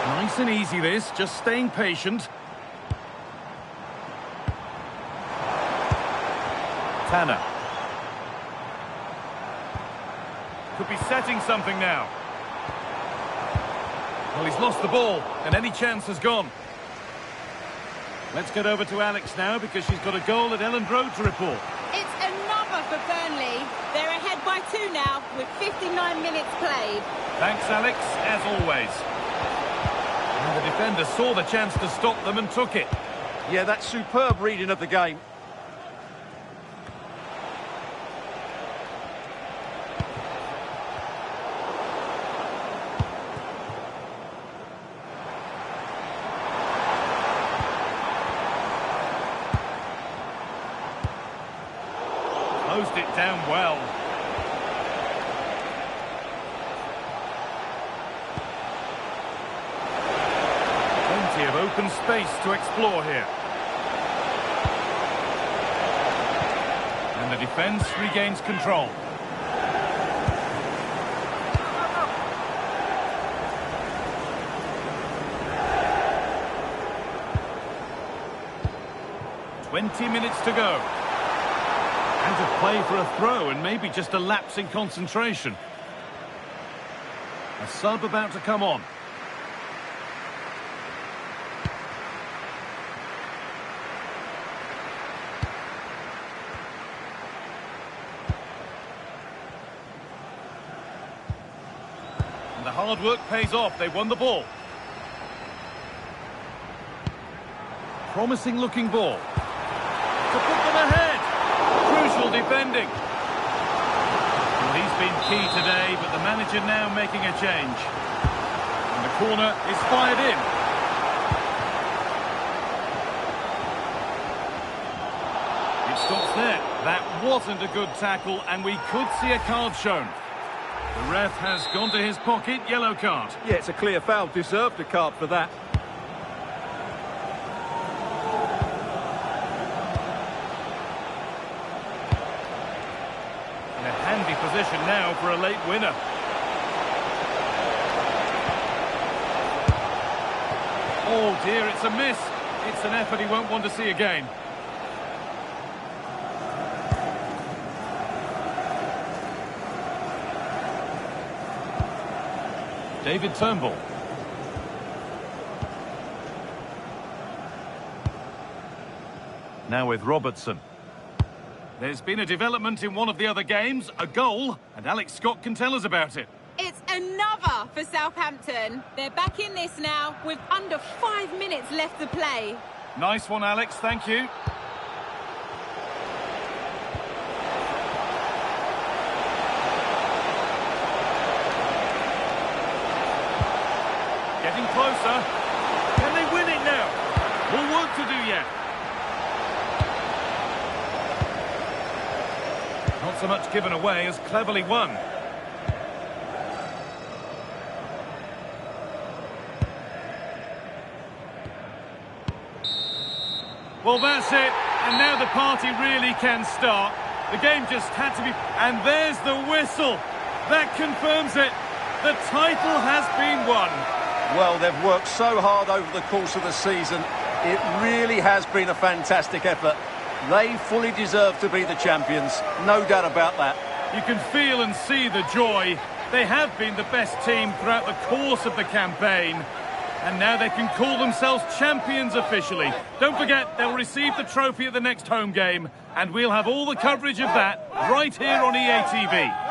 Nice and easy this, just staying patient. Tanner. Could be setting something now. Well, he's lost the ball, and any chance has gone. Let's get over to Alex now, because she's got a goal at Elland Road to report. It's another for Burnley. They're ahead by 2 now, with 59 minutes played. Thanks, Alex, as always. And the defender saw the chance to stop them and took it. Yeah, that's superb reading of the game. Closed it down well. Plenty of open space to explore here. And the defence regains control. "20 minutes to go. And to play for a throw, and maybe just a lapse in concentration. A sub about to come on. And the hard work pays off. They won the ball. Promising looking ball. To put them ahead. Crucial defending. Well, he's been key today, but the manager now making a change. And the corner is fired in. It stops there. That wasn't a good tackle, and we could see a card shown. The ref has gone to his pocket, yellow card. Yeah, it's a clear foul. Deserved a card for that. In a handy position now for a late winner. Oh dear, it's a miss. It's an effort he won't want to see again. David Turnbull. Now with Robertson. There's been a development in one of the other games, a goal, and Alex Scott can tell us about it. It's another for Southampton. They're back in this now with under 5 minutes left to play. Nice one, Alex, thank you. Getting closer. Can they win it now? More work to do yet. Not so much given away as cleverly won. Well, that's it. And now the party really can start. The game just had to be... And there's the whistle. That confirms it. The title has been won. Well, they've worked so hard over the course of the season. It really has been a fantastic effort. They fully deserve to be the champions. No doubt about that. You can feel and see the joy. They have been the best team throughout the course of the campaign. And now they can call themselves champions officially. Don't forget, they'll receive the trophy at the next home game. And we'll have all the coverage of that right here on EA TV.